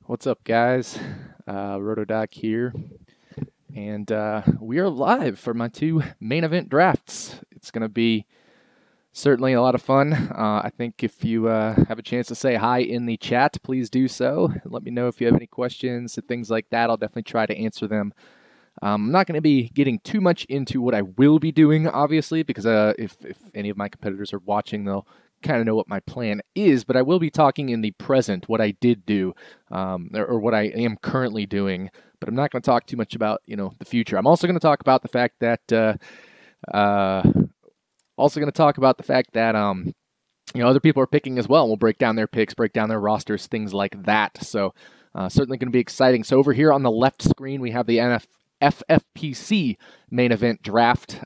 What's up, guys? Rotodoc here, and we are live for my two main event drafts. It's going to be certainly a lot of fun. I think if you have a chance to say hi in the chat, please do so. Let me know if you have any questions and things like that. I'll definitely try to answer them. I'm not going to be getting too much into what I will be doing, obviously, because if any of my competitors are watching, they'll kind of know what my plan is, but I will be talking in the present, what I did do, or what I am currently doing, but I'm not going to talk too much about, the future. I'm also going to talk about the fact that, other people are picking as well, and we'll break down their picks, break down their rosters, things like that, so certainly going to be exciting. So over here on the left screen, we have the FFPC main event draft.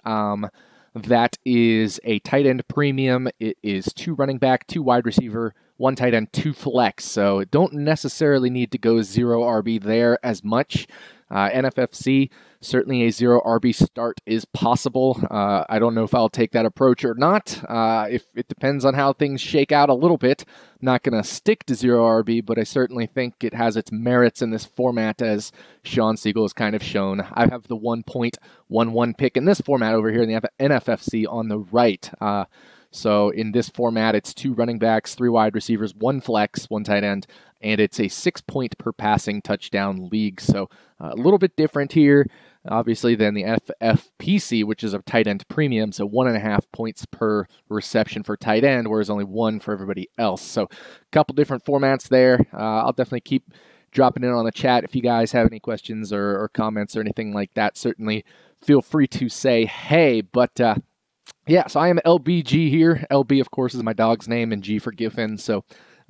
That is a tight end premium. It is 2 running back, 2 wide receiver, 1 tight end, 2 flex. So don't necessarily need to go 0 RB there as much. NFFC, certainly a 0 RB start is possible. I don't know if I'll take that approach or not. If it depends on how things shake out a little bit. I'm not going to stick to 0 RB, but I certainly think it has its merits in this format, as Sean Siegel has kind of shown. I have the 1.11 pick in this format over here in the NFFC on the right. So in this format, it's 2 running backs, 3 wide receivers, 1 flex, 1 tight end, and it's a 6-point per passing touchdown league. So a little bit different here, obviously, than the FFPC, which is a tight end premium. So 1.5 points per reception for tight end, whereas only 1 for everybody else. So a couple different formats there. I'll definitely keep dropping in on the chat. If you guys have any questions or comments or anything like that, certainly feel free to say hey. But yeah, so I am LBG here. LB, of course, is my dog's name, and G for Giffen. So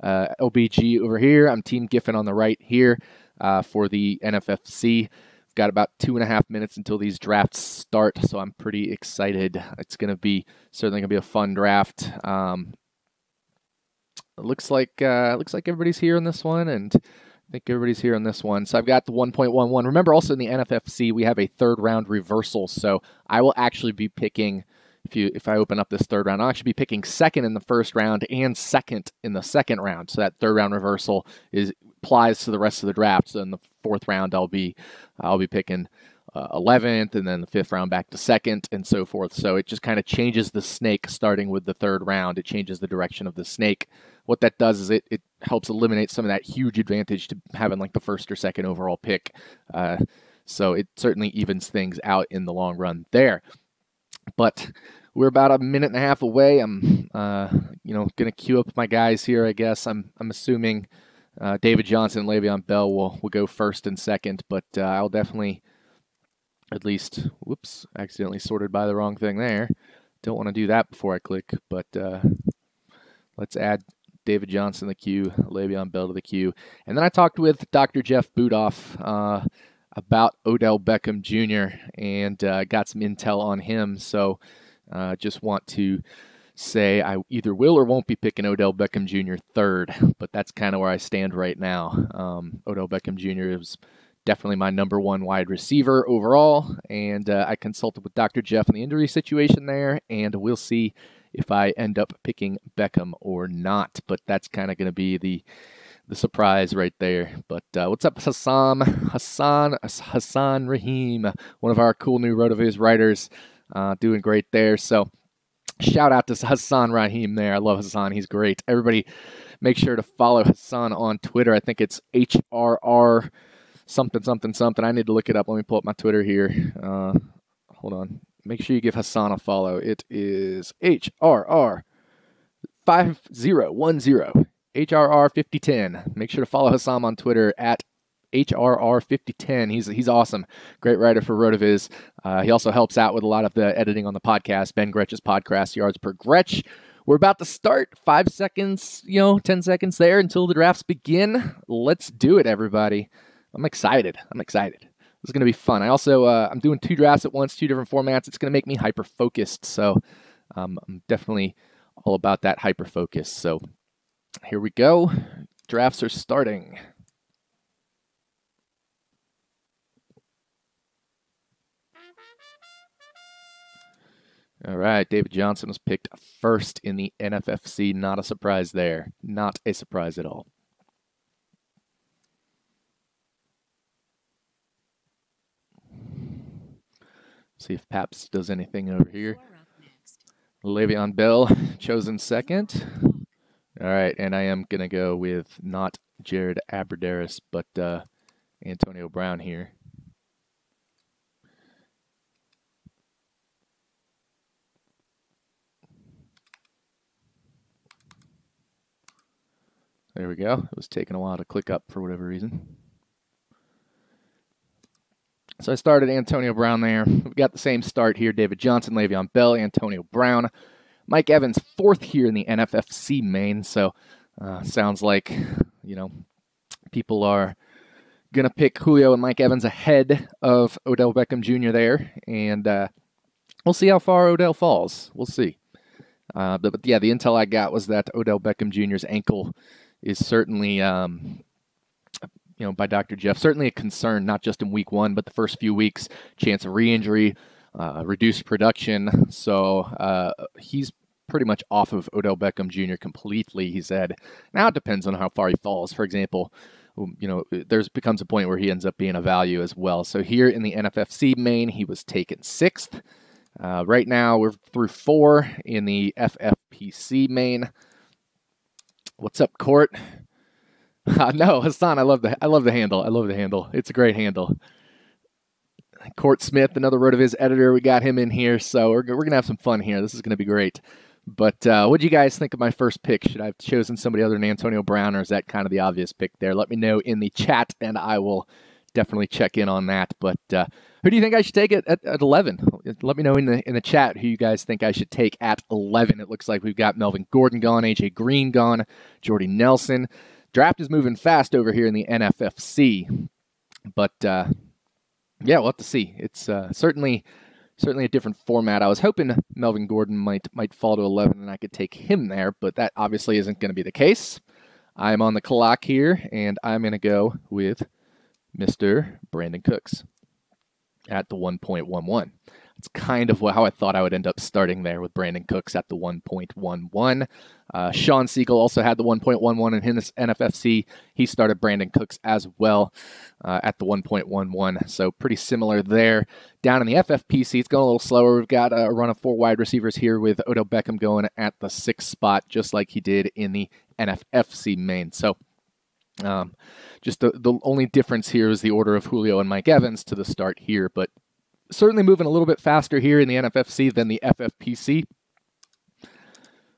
LBG over here. I'm Team Giffen on the right here for the NFFC. Got about 2.5 minutes until these drafts start, so I'm pretty excited. It's certainly gonna be a fun draft. It looks like everybody's here on this one, and I think everybody's here on this one. So I've got the 1.11. Remember, also in the NFFC, we have a 3rd round reversal. So I will actually be picking. If I open up this 3rd round, I'll actually be picking 2nd in the 1st round and 2nd in the 2nd round. So that 3rd round reversal applies to the rest of the draft. So in the 4th round, I'll be picking 11th, and then the 5th round back to 2nd, and so forth. So it just kind of changes the snake starting with the 3rd round. It changes the direction of the snake. What that does is it helps eliminate some of that huge advantage to having like the 1st or 2nd overall pick. So it certainly evens things out in the long run there. But we're about 1.5 minutes away. I'm, going to queue up my guys here, I guess. I'm assuming David Johnson and Le'Veon Bell will go 1st and 2nd, but I'll definitely at least, whoops, accidentally sorted by the wrong thing there. Don't want to do that before I click, but let's add David Johnson to the queue, Le'Veon Bell to the queue. And then I talked with Dr. Jeff Budoff about Odell Beckham Jr. and got some intel on him. So just want to say I either will or won't be picking Odell Beckham Jr. 3rd, but that's kind of where I stand right now. Odell Beckham Jr. is definitely my #1 wide receiver overall, and I consulted with Dr. Jeff on the injury situation there, and we'll see if I end up picking Beckham or not. But that's kind of going to be the surprise right there. But what's up, Hassan Rahim, one of our cool new RotoViz writers, doing great there. So shout out to Hassan Rahim there. I love Hassan. He's great. Everybody make sure to follow Hassan on Twitter. I think it's HRR something something something. I need to look it up. Let me pull up my Twitter here. Hold on. Make sure you give Hassan a follow. It is HRR 5010. HRR5010. Make sure to follow Hassan on Twitter at HRR5010. He's awesome. Great writer for RotoViz. He also helps out with a lot of the editing on the podcast, Ben Gretch's podcast, Yards Per Gretch. We're about to start. 5 seconds, 10 seconds there until the drafts begin. Let's do it, everybody. I'm excited. This is going to be fun. I also, I'm doing 2 drafts at once, 2 different formats. It's going to make me hyper-focused. So I'm definitely all about that hyper-focus. So here we go. Drafts are starting. All right, David Johnson was picked 1st in the NFFC. Not a surprise there. Not a surprise at all. See if Paps does anything over here. Le'Veon Bell chosen second. All right, and I am going to go with not Jared Abbrederis, but Antonio Brown here. There we go. It was taking a while to click up for whatever reason. So I started Antonio Brown there. We've got the same start here. David Johnson, Le'Veon Bell, Antonio Brown. Mike Evans, fourth here in the NFFC main. So sounds like, you know, people are going to pick Julio and Mike Evans ahead of Odell Beckham Jr. there. And we'll see how far Odell falls. We'll see. But yeah, the intel I got was that Odell Beckham Jr.'s ankle is certainly, you know, by Dr. Jeff, certainly a concern, not just in week one, but the first few weeks, chance of re-injury, reduced production. So he's pretty much off of Odell Beckham Jr. completely, he said. Now it depends on how far he falls. For example, you know, there's becomes a point where he ends up being a value as well. So here in the NFFC main, he was taken 6th. Right now, we're through 4 in the FFPC main. What's up, Court? No, Hassan, I love the handle. I love the handle. It's a great handle. Court Smith, another RotoViz editor. We got him in here, so we're gonna have some fun here. This is gonna be great. But what do you guys think of my first pick? Should I have chosen somebody other than Antonio Brown, or is that kind of the obvious pick there? Let me know in the chat, and I will definitely check in on that. But who do you think I should take at 11? Let me know in the chat who you guys think I should take at 11. It looks like we've got Melvin Gordon gone, A.J. Green gone, Jordy Nelson. Draft is moving fast over here in the NFFC. But, yeah, we'll have to see. It's certainly a different format. I was hoping Melvin Gordon might fall to 11 and I could take him there, but that obviously isn't going to be the case. I'm on the clock here, and I'm going to go with Mr. Brandon Cooks at the 1.11. It's kind of how I thought I would end up starting there with Brandon Cooks at the 1.11. Sean Siegel also had the 1.11 in his NFFC. He started Brandon Cooks as well at the 1.11. So pretty similar there. Down in the FFPC, it's going a little slower. We've got a run of 4 wide receivers here with Odell Beckham going at the 6th spot, just like he did in the NFFC main. So just the only difference here is the order of Julio and Mike Evans to the start here, but certainly moving a little bit faster here in the NFFC than the FFPC.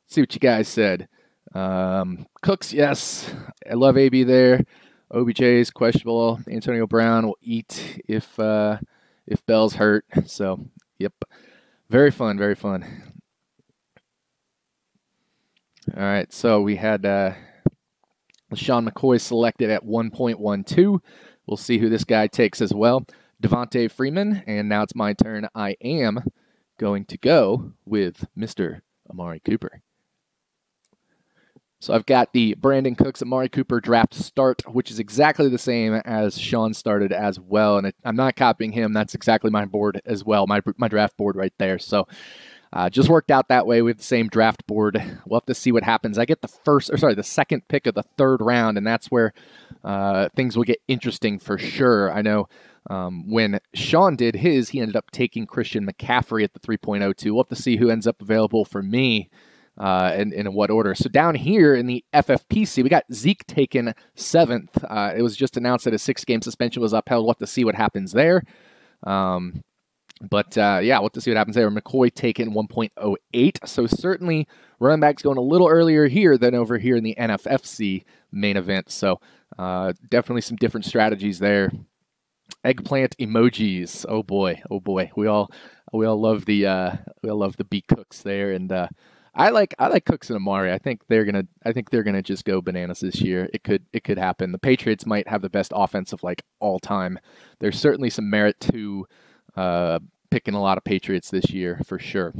See what you guys said. Cooks, yes. I love AB there. OBJ is questionable. Antonio Brown will eat if Bell's hurt. So, yep. Very fun, very fun. All right, so we had LaShawn McCoy selected at 1.12. We'll see who this guy takes as well. Devontae Freeman, and now it's my turn. I am going to go with Mr. Amari Cooper. So I've got the Brandon Cooks, Amari Cooper draft start, which is exactly the same as Sean started as well. And I'm not copying him. That's exactly my board as well, my draft board right there. So just worked out that way with the same draft board. We'll have to see what happens. I get the second pick of the 3rd round, and that's where things will get interesting for sure. I know when Sean did his, he ended up taking Christian McCaffrey at the 3.02. We'll have to see who ends up available for me and in what order. So down here in the FFPC, we got Zeke taken 7th. It was just announced that a 6-game suspension was upheld. We'll have to see what happens there. But yeah, we'll have to see what happens there. McCoy taken 1.08. So certainly running backs going a little earlier here than over here in the NFFC main event. So definitely some different strategies there. Eggplant emojis. Oh boy, oh boy. We all love the B Cooks there, and I like Cooks and Amari. I think they're gonna just go bananas this year. It could happen. The Patriots might have the best offensive like all time. There's certainly some merit to picking a lot of Patriots this year for sure.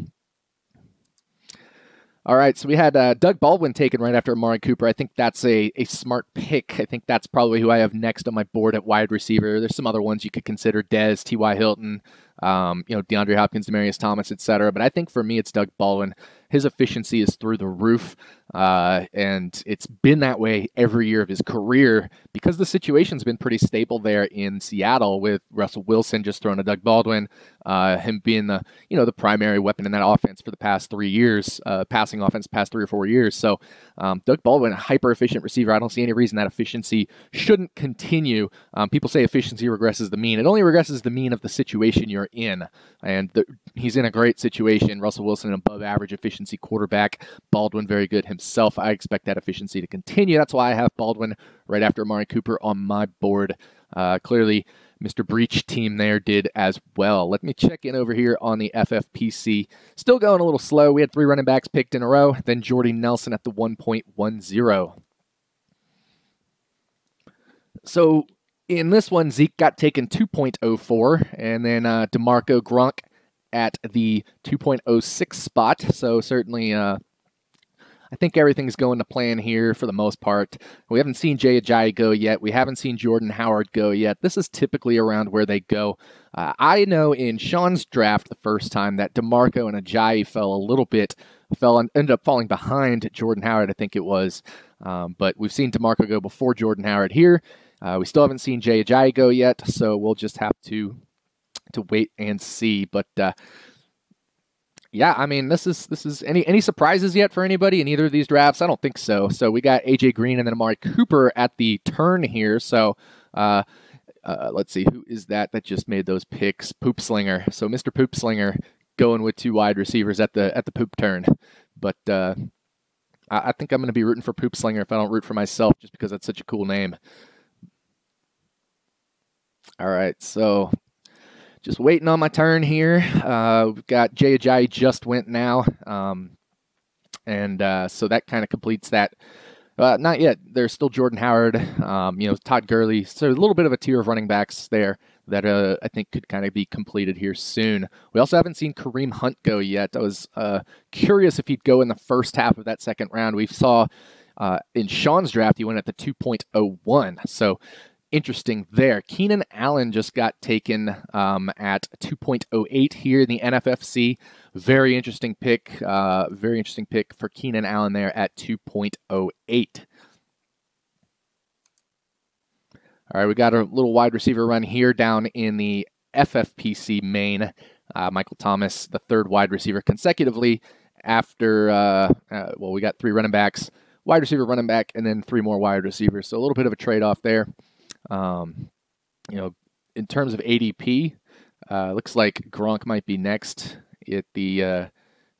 All right, so we had Doug Baldwin taken right after Amari Cooper. I think that's a smart pick. I think that's probably who I have next on my board at wide receiver. There's some other ones you could consider: Dez, T.Y. Hilton, DeAndre Hopkins, Demaryius Thomas, etc. But I think for me, it's Doug Baldwin. his efficiency is through the roof, and it's been that way every year of his career because the situation's been pretty stable there in Seattle with Russell Wilson just throwing to Doug Baldwin, him being the the primary weapon in that offense for the past 3 years, passing offense past 3 or 4 years. So Doug Baldwin, a hyper efficient receiver. I don't see any reason that efficiency shouldn't continue. People say efficiency regresses the mean. It only regresses the mean of the situation you're in, and he's in a great situation. Russell Wilson, an above average efficiency quarterback. Baldwin, very good himself. I expect that efficiency to continue. That's why I have Baldwin right after Amari Cooper on my board. Clearly, Mr. Breach team there did as well. Let me check in over here on the FFPC. Still going a little slow. We had 3 running backs picked in a row. Then Jordy Nelson at the 1.10. So in this one, Zeke got taken 2.04, and then DeMarco Gronk at the 2.06 spot. So certainly I think everything's going to plan here for the most part. We haven't seen Jay Ajayi go yet. We haven't seen Jordan Howard go yet. This is typically around where they go. I know in Sean's draft the first time that DeMarco and Ajayi ended up falling behind Jordan Howard, I think it was. But we've seen DeMarco go before Jordan Howard here. We still haven't seen Jay Ajayi go yet, so we'll just have to wait and see. But yeah, I mean, this is any surprises yet for anybody in either of these drafts? I don't think so. So we got AJ Green and then Amari Cooper at the turn here. So let's see, who is that just made those picks? Poop Slinger. So Mr. Poop Slinger going with 2 wide receivers at the poop turn. But I think I'm going to be rooting for Poop Slinger if I don't root for myself, just because that's such a cool name. All right, so just waiting on my turn here. We've got Jay Ajayi just went now. So that kind of completes that. Not yet. There's still Jordan Howard, Todd Gurley. So a little bit of a tier of running backs there that I think could kind of be completed here soon. We also haven't seen Kareem Hunt go yet. I was curious if he'd go in the first half of that second round. We saw in Sean's draft, he went at the 2.01. So interesting there. Keenan Allen just got taken at 2.08 here in the NFFC. Very interesting pick. Very interesting pick for Keenan Allen there at 2.08. All right, we got a little wide receiver run here down in the FFPC main. Michael Thomas, the 3rd wide receiver consecutively after, we got 3 running backs, wide receiver, running back, and then 3 more wide receivers. So a little bit of a trade-off there. In terms of ADP, looks like Gronk might be next at the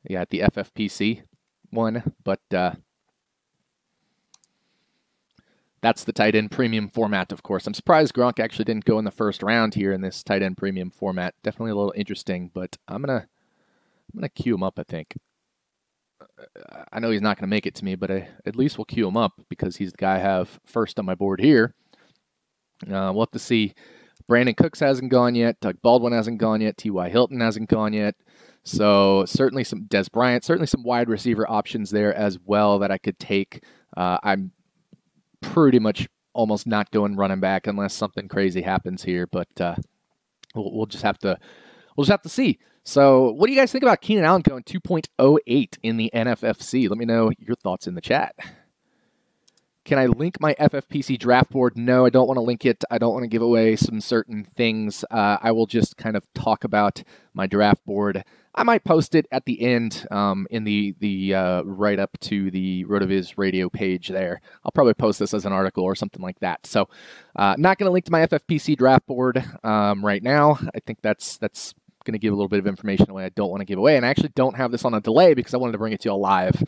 FFPC one, but that's the tight end premium format, of course. I'm surprised Gronk actually didn't go in the first round here in this tight end premium format. Definitely a little interesting, but I'm gonna queue him up, I think. I know he's not gonna make it to me, but at least we'll queue him up because he's the guy I have first on my board here. We'll have to see. Brandon Cooks hasn't gone yet. Doug Baldwin hasn't gone yet. T.Y. Hilton hasn't gone yet. So certainly some Des Bryant, certainly some wide receiver options there as well that I could take. I'm pretty much almost not going running back unless something crazy happens here, but we'll just have to see. So what do you guys think about Keenan Allen going 2.08 in the NFFC? Let me know your thoughts in the chat. Can I link my FFPC draft board? No, I don't want to link it. I don't want to give away some certain things. I will just kind of talk about my draft board. I might post it at the end in the write-up to the RotoViz radio page there. I'll probably post this as an article or something like that. So not going to link to my FFPC draft board right now. I think that's going to give a little bit of information away I don't want to give away. And I actually don't have this on a delay because I wanted to bring it to you all live.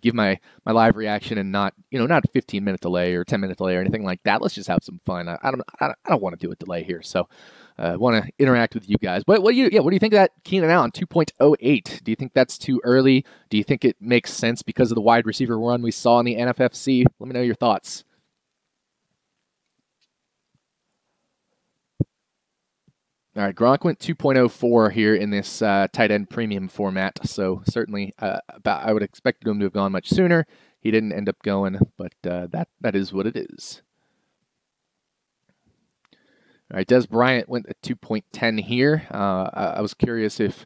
Give my live reaction and not a 15-minute delay or 10-minute delay or anything like that. Let's just have some fun. I don't want to do a delay here, so I want to interact with you guys. But what do you think of that Keenan Allen 2.08? Do you think that's too early? Do you think it makes sense because of the wide receiver run we saw in the NFFC? Let me know your thoughts. All right, Gronk went 2.04 here in this tight end premium format, so certainly I would expect him to have gone much sooner. He didn't end up going, but that is what it is. All right, Des Bryant went at 2.10 here. I was curious if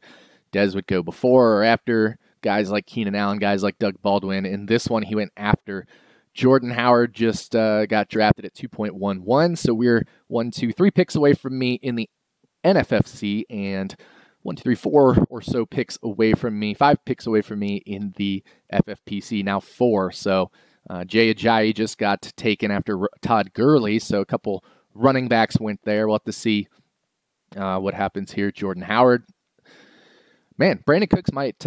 Des would go before or after guys like Keenan Allen, guys like Doug Baldwin. In this one, he went after Jordan Howard, just got drafted at 2.11. So we're 1, 2, 3 picks away from me in the NFFC, and 1, 2, 3, 4 or so picks away from me, 5 picks away from me in the FFPC, now 4. So Jay Ajayi just got taken after Todd Gurley, so a couple running backs went there. We'll have to see what happens here. Jordan Howard. Man, Brandon Cooks might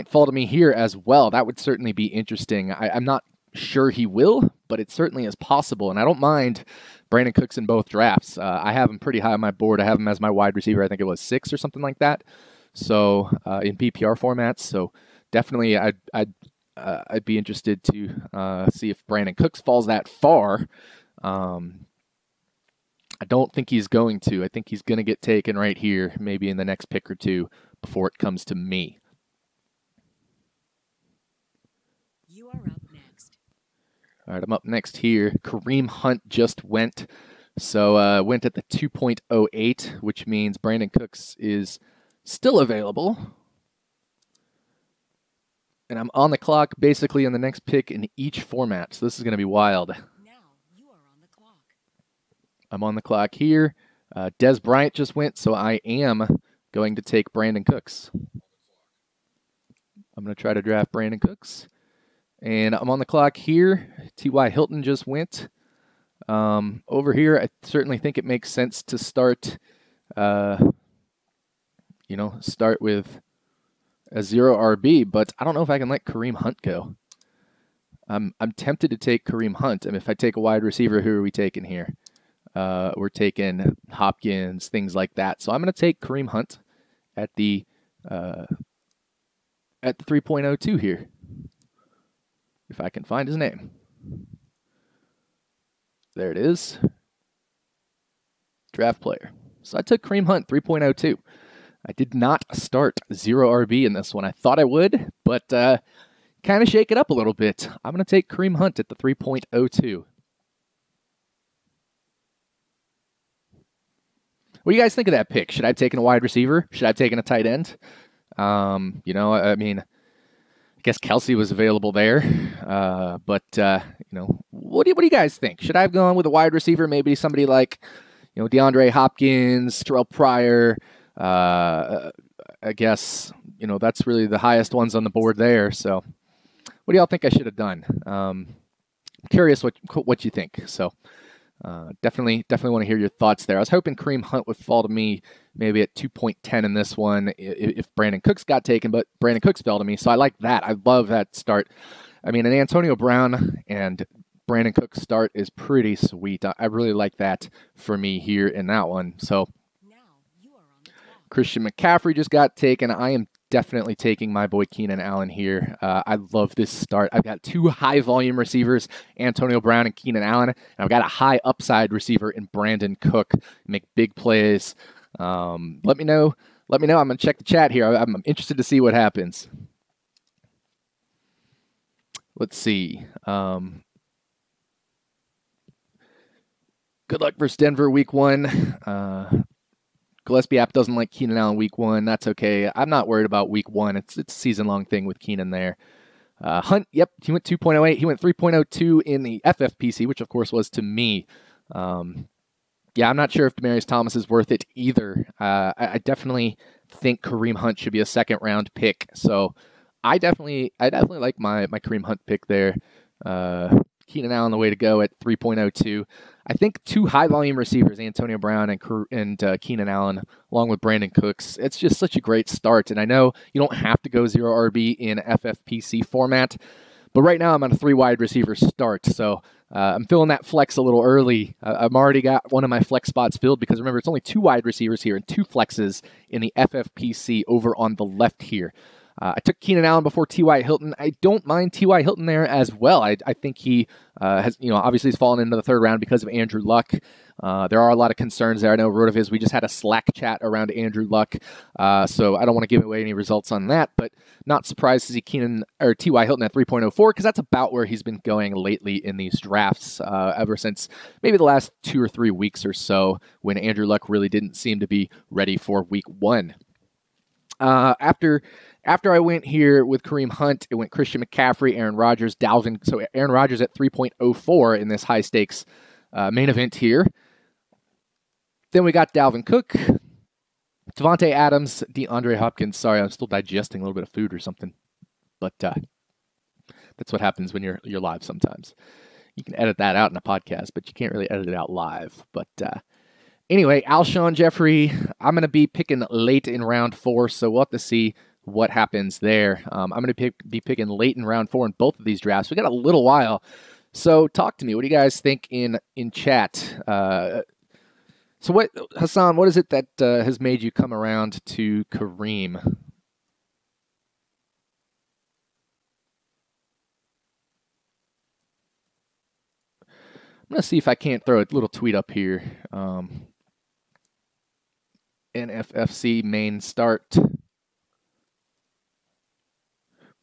fall to me here as well. That would certainly be interesting. I'm not sure he will, but it certainly is possible, and I don't mind Brandon Cooks in both drafts. I have him pretty high on my board. I have him as my wide receiver. I think it was 6 or something like that. So in PPR formats. So definitely, I'd be interested to see if Brandon Cooks falls that far. I don't think he's going to. I think he's going to get taken right here, maybe in the next pick or two before it comes to me. You are up next. All right, I'm up next here. Kareem Hunt just went. So went at the 2.08, which means Brandon Cooks is still available. And I'm on the clock basically on the next pick in each format. So this is going to be wild. Now you are on the clock. I'm on the clock here. Des Bryant just went, so I am going to take Brandon Cooks. I'm going to try to draft Brandon Cooks. And I'm on the clock here. T.Y. Hilton just went. Over here, I certainly think it makes sense to start, start with a 0 RB, but I don't know if I can let Kareem Hunt go. I'm tempted to take Kareem Hunt. I mean, if I take a wide receiver, who are we taking here? We're taking Hopkins, things like that. So I'm going to take Kareem Hunt at the 3.02 here, if I can find his name. There it is. Draft player. So I took Kareem Hunt, 3.02. I did not start 0 RB in this one. I thought I would, but kind of shake it up a little bit. I'm going to take Kareem Hunt at the 3.02. What do you guys think of that pick? Should I have taken a wide receiver? Should I have taken a tight end? I mean, I guess Kelsey was available there. But what do you guys think? Should I have gone with a wide receiver? Maybe somebody like, DeAndre Hopkins, Terrell Pryor. I guess, that's really the highest ones on the board there. So what do y'all think I should have done? I'm curious what you think. So definitely want to hear your thoughts there. I was hoping Kareem Hunt would fall to me maybe at 2.10 in this one if Brandon Cooks got taken, but Brandon Cooks fell to me. So I like that. I love that start. I mean, an Antonio Brown and Brandon Cooks start is pretty sweet. I really like that for me here in that one. So Now you are on the clock. Christian McCaffrey just got taken. I am definitely taking my boy Keenan Allen here. I love this start. I've got 2 high-volume receivers, Antonio Brown and Keenan Allen, and I've got a high-upside receiver in Brandon Cook. Make big plays. Let me know. I'm going to check the chat here. I'm interested to see what happens. Let's see. Good luck versus Denver week 1. Gillespie app doesn't like Keenan Allen week 1. That's okay. I'm not worried about week 1. It's a season-long thing with Keenan there. Hunt, yep, he went 2.08. He went 3.02 in the FFPC, which, of course, was to me. Yeah, I'm not sure if Demaryius Thomas is worth it either. I definitely think Kareem Hunt should be a second-round pick. So I definitely like my Kareem Hunt pick there. Keenan Allen the way to go at 3.02. I think 2 high-volume receivers, Antonio Brown and Keenan Allen, along with Brandon Cooks. It's just such a great start. And I know you don't have to go 0 RB in FFPC format, but right now I'm on a 3 wide receiver start. So I'm filling that flex a little early. I've already got one of my flex spots filled because remember, it's only 2 wide receivers here and 2 flexes in the FFPC over on the left here. I took Keenan Allen before T.Y. Hilton. I don't mind T.Y. Hilton there as well. I think he has, obviously he's fallen into the 3rd round because of Andrew Luck. There are a lot of concerns there. I know RotoViz, we just had a Slack chat around Andrew Luck, so I don't want to give away any results on that, but not surprised to see T.Y. Hilton at 3.04 because that's about where he's been going lately in these drafts ever since maybe the last 2 or 3 weeks or so when Andrew Luck really didn't seem to be ready for week 1. After I went here with Kareem Hunt, it went Christian McCaffrey, Aaron Rodgers, Dalvin. So Aaron Rodgers at 3.04 in this high stakes main event here. Then we got Dalvin Cook, Devontae Adams, DeAndre Hopkins. Sorry, I'm still digesting a little bit of food or something, but that's what happens when you're live sometimes. You can edit that out in a podcast, but you can't really edit it out live. But anyway, Alshon Jeffrey, I'm going to be picking late in round 4, so we'll have to see what happens there. I'm going to be picking late in round 4 in both of these drafts. We got a little while, so talk to me. What do you guys think in chat? So what, Hassan, what is it that has made you come around to Kareem? I'm going to see if I can't throw a little tweet up here. NFFC main start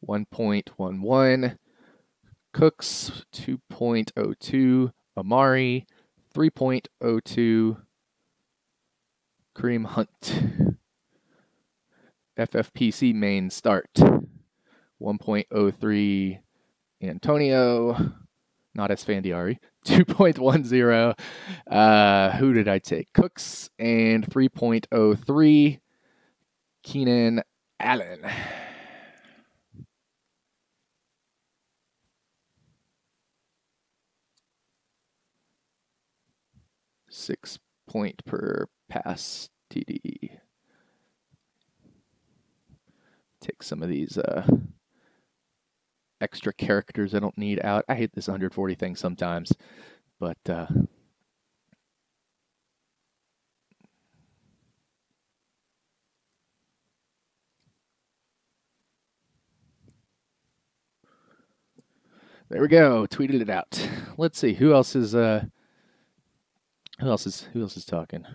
1.11. Cooks 2.02. Amari 3.02. Kareem Hunt. FFPC main start 1.03. Antonio, not Esfandiari, 2.10. Who did I take? Cooks and 3.03. Keenan Allen. 6 point per pass TD. Take some of these extra characters I don't need out. I hate this 140 thing sometimes, but there we go. Tweeted it out. Let's see who else is talking.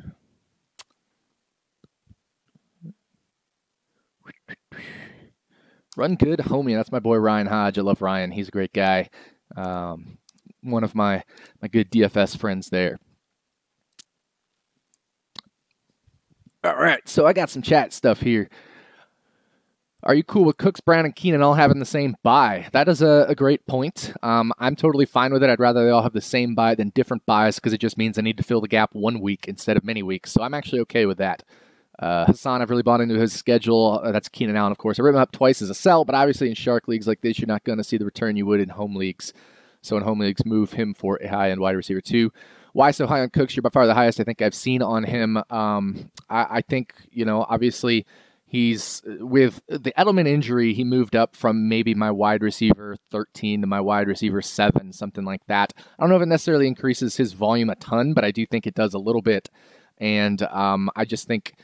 Run good, homie. That's my boy Ryan Hodge. I love Ryan. He's a great guy. One of my good DFS friends there. All right, so I got some chat stuff here. Are you cool with Cooks, Brown, and Keenan all having the same bye? That is a great point. I'm totally fine with it. I'd rather they all have the same bye than different byes because it just means I need to fill the gap 1 week instead of many weeks. So I'm actually okay with that. Hassan, I've really bought into his schedule. That's Keenan Allen, of course. I wrote him up twice as a sell, but obviously in Shark Leagues like this, you're not going to see the return you would in home leagues. So in home leagues, move him for a high-end wide receiver too. Why so high on Cooks? You're by far the highest I think I've seen on him. I think, obviously he's, with the Edelman injury, he moved up from maybe my wide receiver 13 to my wide receiver 7, something like that. I don't know if it necessarily increases his volume a ton, but I do think it does a little bit. And I just think,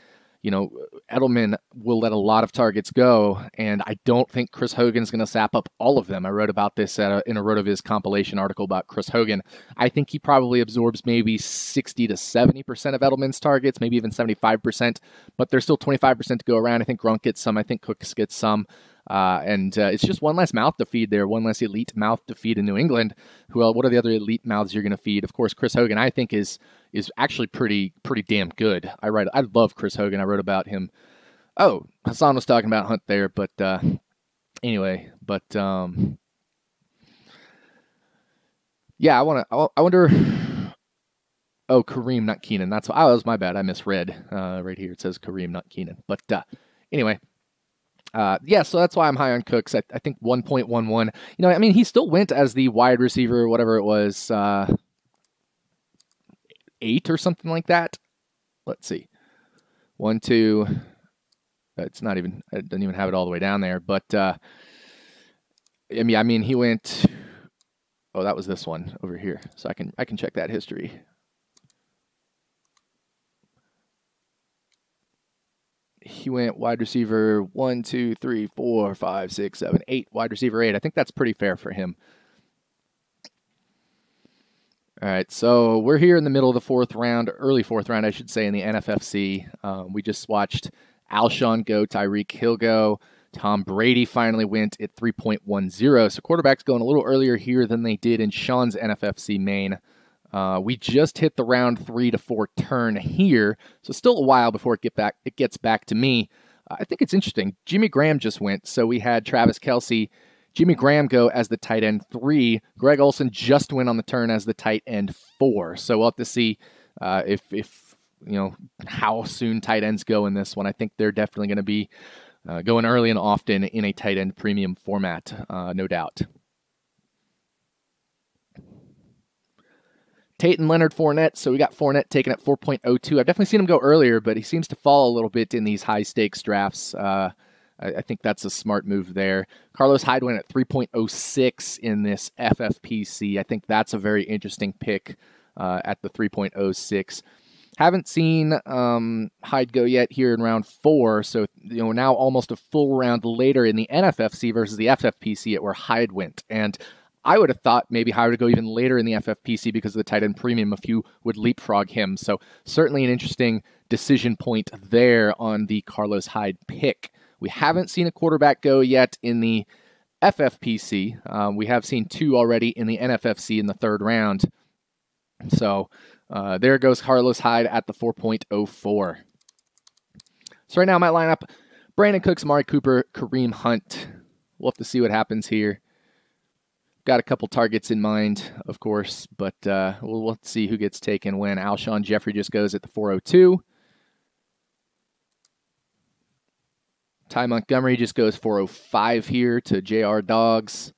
Edelman will let a lot of targets go, and I don't think Chris Hogan's going to sap up all of them. I wrote about this in a RotoViz compilation article about Chris Hogan. I think he probably absorbs maybe 60 to 70% of Edelman's targets, maybe even 75%, but there's still 25% to go around. I think Gronk gets some. I think Cooks gets some. And it's just one less mouth to feed there, one less elite mouth to feed in New England. What are the other elite mouths you're going to feed? Of course, Chris Hogan, I think, is actually pretty damn good. I love Chris Hogan. I wrote about him. Oh, Hassan was talking about Hunt there, but anyway, but yeah, I wonder. Oh, Kareem, not Keenan. That was my bad. I misread right here. It says Kareem, not Keenan. But anyway. Yeah, so that's why I'm high on Cooks. I think 1.11. He still went as the wide receiver, whatever it was, 8 or something like that. Let's see. 1, 2. It's not even. It doesn't even have it all the way down there. But he went. Oh, that was this one over here. So I can check that history. He went wide receiver 1, 2, 3, 4, 5, 6, 7, 8. Wide receiver 8. I think that's pretty fair for him. All right, so we're here in the middle of the 4th round, early 4th round, I should say, in the NFFC. We just watched Alshon go, Tyreek Hill go. Tom Brady finally went at 3.10. So quarterbacks going a little earlier here than they did in Sean's NFFC main. We just hit the round 3 to 4 turn here, so still a while before it gets back to me. I think it's interesting. Jimmy Graham just went, so we had Travis Kelce, Jimmy Graham go as the tight end 3. Greg Olsen just went on the turn as the tight end 4. So we'll have to see if you know how soon tight ends go in this one. I think they're definitely going to be going early and often in a tight end premium format, no doubt. Tate and Leonard Fournette. So we got Fournette taken at 4.02. I've definitely seen him go earlier, but he seems to fall a little bit in these high stakes drafts. I think that's a smart move there. Carlos Hyde went at 3.06 in this FFPC. I think that's a very interesting pick at the 3.06. Haven't seen Hyde go yet here in round 4, so now almost a full round later in the NFFC versus the FFPC at where Hyde went. And I would have thought maybe Hyde would go even later in the FFPC because of the tight end premium if you would leapfrog him. So certainly an interesting decision point there on the Carlos Hyde pick. We haven't seen a quarterback go yet in the FFPC. We have seen 2 already in the NFFC in the 3rd round. So there goes Carlos Hyde at the 4.04. So right now my lineup, Brandon Cooks, Amari Cooper, Kareem Hunt. We'll have to see what happens here. Got a couple targets in mind, of course, but we'll see who gets taken when. Alshon Jeffrey just goes at the 4.02. Ty Montgomery just goes 4.05 here to JR Dogs.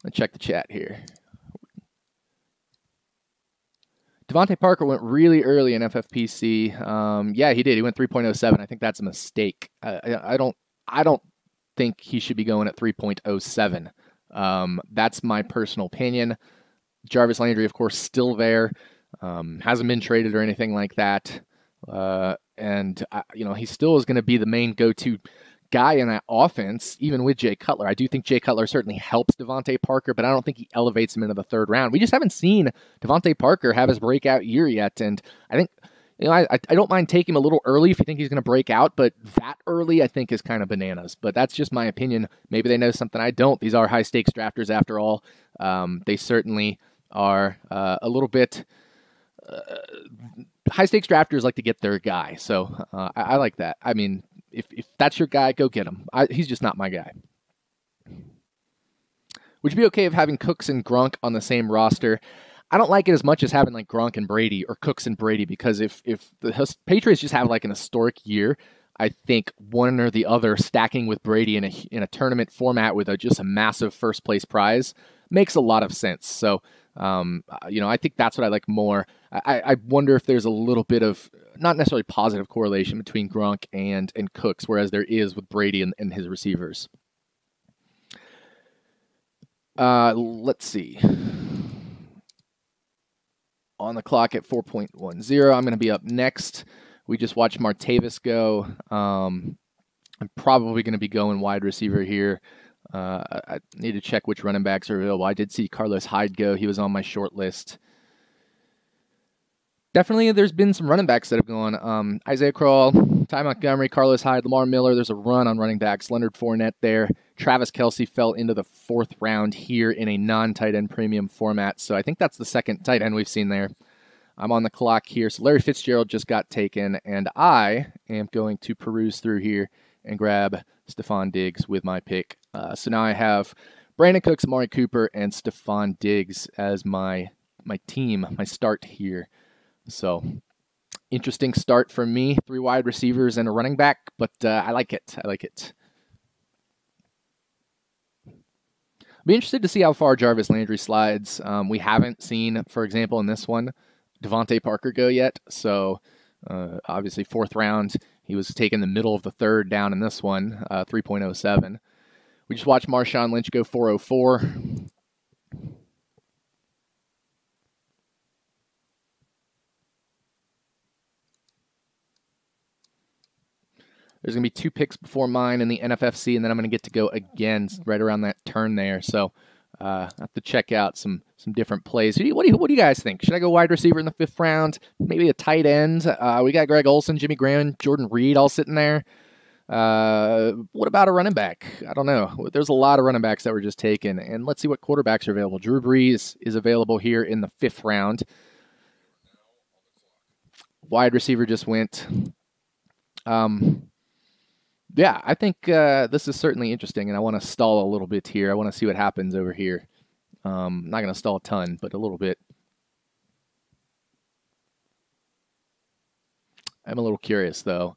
Let's check the chat here. Devontae Parker went really early in FFPC. Yeah, he did. He went 3.07. I think that's a mistake. I don't think he should be going at 3.07. That's my personal opinion. Jarvis Landry, of course, still there. Hasn't been traded or anything like that. And he still is going to be the main go-to guy in that offense, even with Jay Cutler. I do think Jay Cutler certainly helps Devontae Parker, but I don't think he elevates him into the 3rd round. We just haven't seen Devontae Parker have his breakout year yet, and I think I don't mind taking him a little early if you think he's going to break out, but that early I think is kind of bananas. But that's just my opinion. Maybe they know something I don't. These are high-stakes drafters after all. They certainly are a little bit... high-stakes drafters like to get their guy, so I like that. I mean, if that's your guy, go get him. He's just not my guy. Would you be okay with having Cooks and Gronk on the same roster? I don't like it as much as having like Gronk and Brady or Cooks and Brady, because if the Patriots just have like an historic year, I think one or the other stacking with Brady in a tournament format with just a massive first place prize makes a lot of sense. So, I think that's what I like more. I wonder if there's a little bit of not necessarily positive correlation between Gronk and Cooks, whereas there is with Brady and his receivers. Let's see. On the clock at 4.10. I'm going to be up next. We just watched Martavis go. I'm probably going to be going wide receiver here. I need to check which running backs are available. I did see Carlos Hyde go. He was on my short list. Definitely, there's been some running backs that have gone. Isaiah Crowell, Ty Montgomery, Carlos Hyde, Lamar Miller. There's a run on running backs. Leonard Fournette there. Travis Kelce fell into the 4th round here in a non-tight end premium format. So I think that's the 2nd tight end we've seen there. I'm on the clock here. So Larry Fitzgerald just got taken, and I am going to peruse through here and grab Stephon Diggs with my pick. So now I have Brandon Cooks, Amari Cooper, and Stephon Diggs as my team, my start here. So interesting start for me. 3 wide receivers and a running back, but I like it. I like it. I'll be interested to see how far Jarvis Landry slides. We haven't seen, for example, in this one, Devontae Parker go yet. So obviously 4th round, he was taken the middle of the 3rd down in this one, 3.07. We just watched Marshawn Lynch go 4.04. There's going to be 2 picks before mine in the NFFC, and then I'm going to get to go again right around that turn there. So I have to check out some different plays. What do you guys think? Should I go wide receiver in the 5th round? Maybe a tight end? We got Greg Olsen, Jimmy Graham, Jordan Reed all sitting there. What about a running back? I don't know. There's a lot of running backs that were just taken, and let's see what quarterbacks are available. Drew Brees is available here in the 5th round. Wide receiver just went. Yeah, I think this is certainly interesting, and I want to stall a little bit here. I want to see what happens over here. Not going to stall a ton, but a little bit. I'm a little curious, though.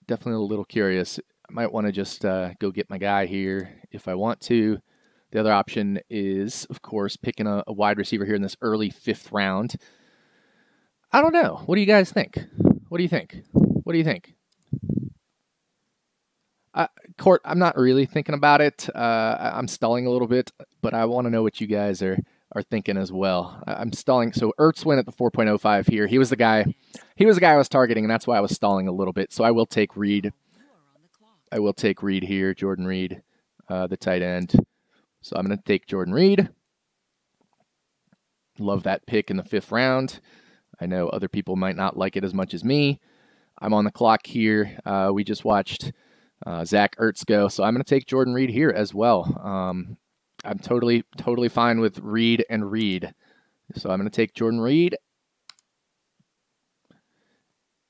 Definitely a little curious. I might want to just go get my guy here if I want to. The other option is, of course, picking a wide receiver here in this early 5th round. I don't know. What do you guys think? What do you think? What do you think? Court, I'm not really thinking about it. I'm stalling a little bit, but I want to know what you guys are thinking as well. I'm stalling. So Ertz went at the 4.05 here. He was the guy. He was the guy I was targeting, and that's why I was stalling a little bit. So I will take Reed. I will take Reed here, Jordan Reed, the tight end. So I'm going to take Jordan Reed. Love that pick in the 5th round. I know other people might not like it as much as me. I'm on the clock here. We just watched Zach Ertz go, so I'm going to take Jordan Reed here as well. I'm totally fine with Reed and Reed. So I'm going to take Jordan Reed.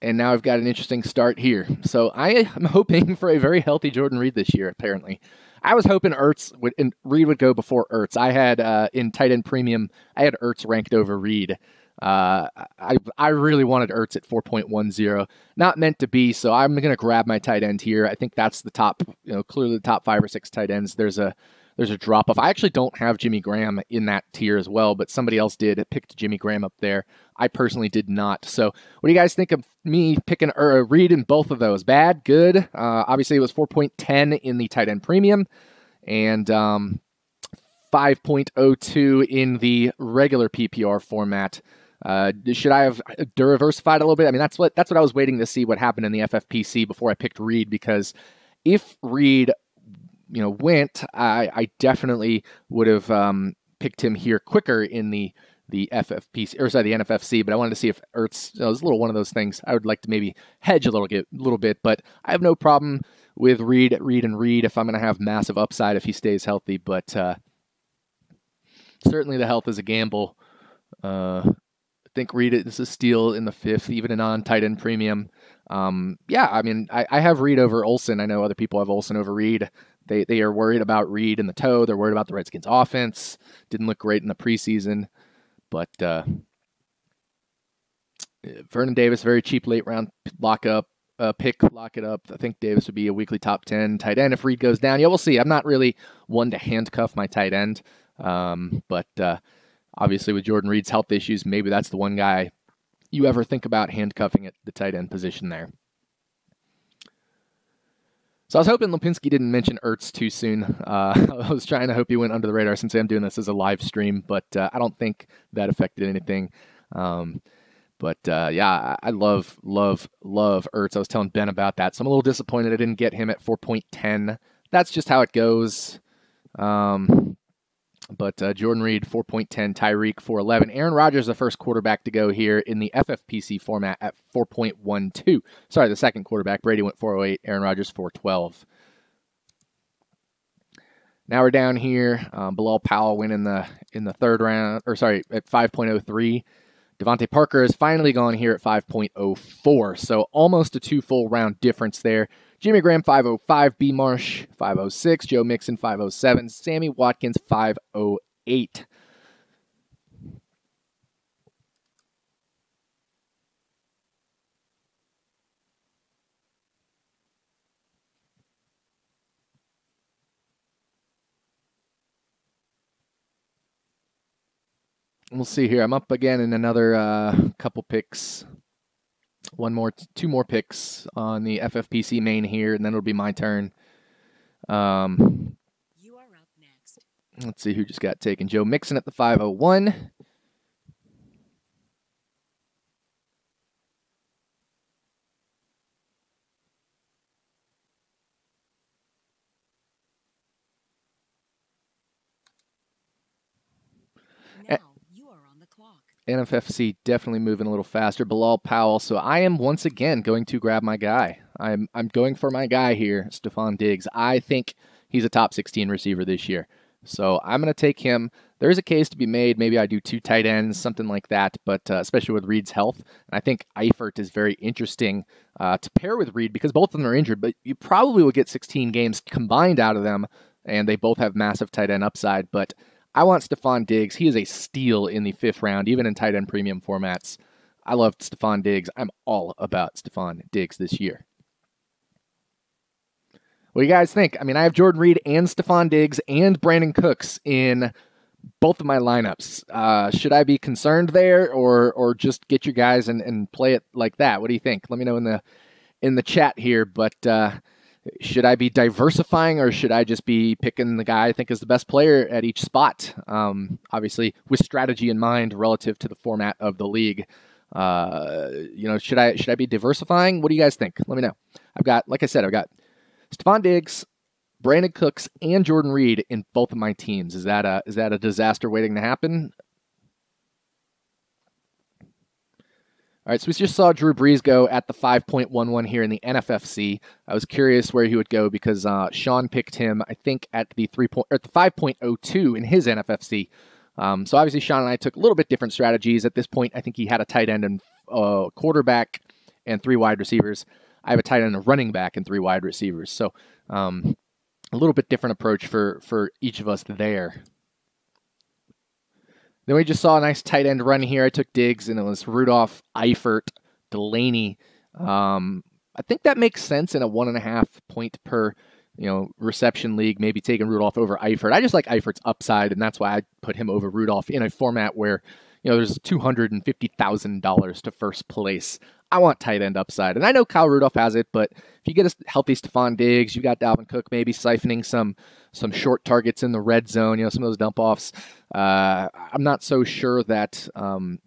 And now I've got an interesting start here. So I am hoping for a very healthy Jordan Reed this year, apparently. I was hoping Reed would go before Ertz. I had, in tight end premium, I had Ertz ranked over Reed. I really wanted Ertz at 4.10. Not meant to be, so I'm going to grab my tight end here. I think that's the top, clearly the top 5 or 6 tight ends. There's a drop-off. I actually don't have Jimmy Graham in that tier as well, but somebody else did. It picked Jimmy Graham up there. I personally did not. So what do you guys think of me picking Reed in both of those? Bad? Good? Obviously, it was 4.10 in the tight end premium and 5.02 in the regular PPR format. Should I have diversified a little bit? I mean, that's what I was waiting to see what happened in the FFPC before I picked Reed, because if Reed went, I definitely would have picked him here quicker in the FFPC, or sorry, the NFFC, but I wanted to see if Ertz, it was a little one of those things. I would like to maybe hedge a little bit, but I have no problem with Reed if I'm going to have massive upside if he stays healthy, but certainly the health is a gamble. I think Reed is a steal in the 5th, even a non-tight end premium. Yeah, I mean, I have Reed over Olsen. I know other people have Olsen over Reed. They are worried about Reed and the toe. They're worried about the Redskins' offense. Didn't look great in the preseason. But Vernon Davis, very cheap late round lock it up. I think Davis would be a weekly top 10 tight end if Reed goes down. Yeah, we'll see. I'm not really one to handcuff my tight end. But obviously with Jordan Reed's health issues, maybe that's the one guy you ever think about handcuffing at the tight end position there. So I was hoping Lipinski didn't mention Ertz too soon. I was trying to hope he went under the radar since I'm doing this as a live stream, but I don't think that affected anything. Yeah, I love Ertz. I was telling Ben about that, so I'm a little disappointed I didn't get him at 4.10. That's just how it goes. But Jordan Reed, 4.10, Tyreek, 4.11. Aaron Rodgers, the first quarterback to go here in the FFPC format at 4.12. Sorry, the second quarterback. Brady went 4.08, Aaron Rodgers, 4.12. Now we're down here. Bilal Powell went in the 3rd round, or sorry, at 5.03. Devontae Parker has finally gone here at 5.04. So almost a 2 full round difference there. Jimmy Graham, 5.05. B. Marsh, 5.06. Joe Mixon, 5.07. Sammy Watkins, 5.08. We'll see here. I'm up again in another couple picks. Two more picks on the FFPC main here, and then it'll be my turn. You are up next. Let's see who just got taken. Joe Mixon at the 5.01. Now you are on the clock. NFFC definitely moving a little faster. Bilal Powell. So I am once again going to grab my guy. I'm going for my guy here, Stephon Diggs. I think he's a top 16 receiver this year. So I'm going to take him. there is a case to be made. Maybe I do 2 tight ends, something like that, but especially with Reed's health. And I think Eifert is very interesting to pair with Reed because both of them are injured, but you probably will get 16 games combined out of them, and they both have massive tight end upside. But I want Stephon Diggs. He is a steal in the 5th round, even in tight end premium formats. I love Stephon Diggs. I'm all about Stephon Diggs this year. What do you guys think? I mean, I have Jordan Reed and Stephon Diggs and Brandon Cooks in both of my lineups. Should I be concerned there, or just get your guys and play it like that? What do you think? Let me know in the chat here. But should I be diversifying, or should I just be picking the guy I think is the best player at each spot? Obviously, with strategy in mind relative to the format of the league. Should I be diversifying? What do you guys think? Let me know. Like I said, I've got Stephon Diggs, Brandon Cooks, and Jordan Reed in both of my teams. Is that a disaster waiting to happen? All right, so we just saw Drew Brees go at the 5.11 here in the NFFC. I was curious where he would go because Sean picked him, I think, at the 5.02 in his NFFC. So obviously Sean and I took a little bit different strategies. At this point, I think he had a tight end and quarterback and 3 wide receivers. I have a tight end and a running back and 3 wide receivers. So a little bit different approach for each of us there. Then we just saw a nice tight end run here. I took Diggs, and it was Rudolph, Eifert, Delaney. I think that makes sense in a 1.5 point per reception league, maybe taking Rudolph over Eifert. I just like Eifert's upside, and that's why I put him over Rudolph in a format where there's $250,000 to first place. I want tight end upside. And I know Kyle Rudolph has it, but if you get a healthy Stephon Diggs, you got Dalvin Cook maybe siphoning some short targets in the red zone, some of those dump offs. I'm not so sure that, Adam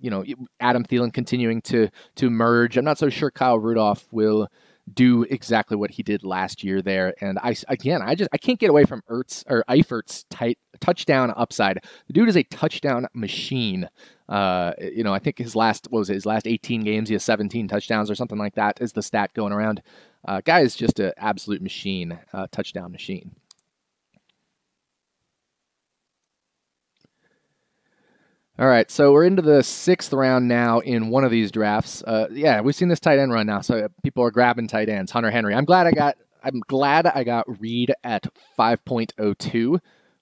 Thielen continuing to merge. I'm not so sure Kyle Rudolph will do exactly what he did last year there. And I can't get away from Eifert's touchdown upside. The dude is a touchdown machine. I think his last 18 games, he has 17 touchdowns or something like that is the stat going around. Guy is just an absolute machine, touchdown machine. All right, so we're into the 6th round now in one of these drafts. We've seen this tight end run now, so people are grabbing tight ends. Hunter Henry. I'm glad I got Reed at 5.02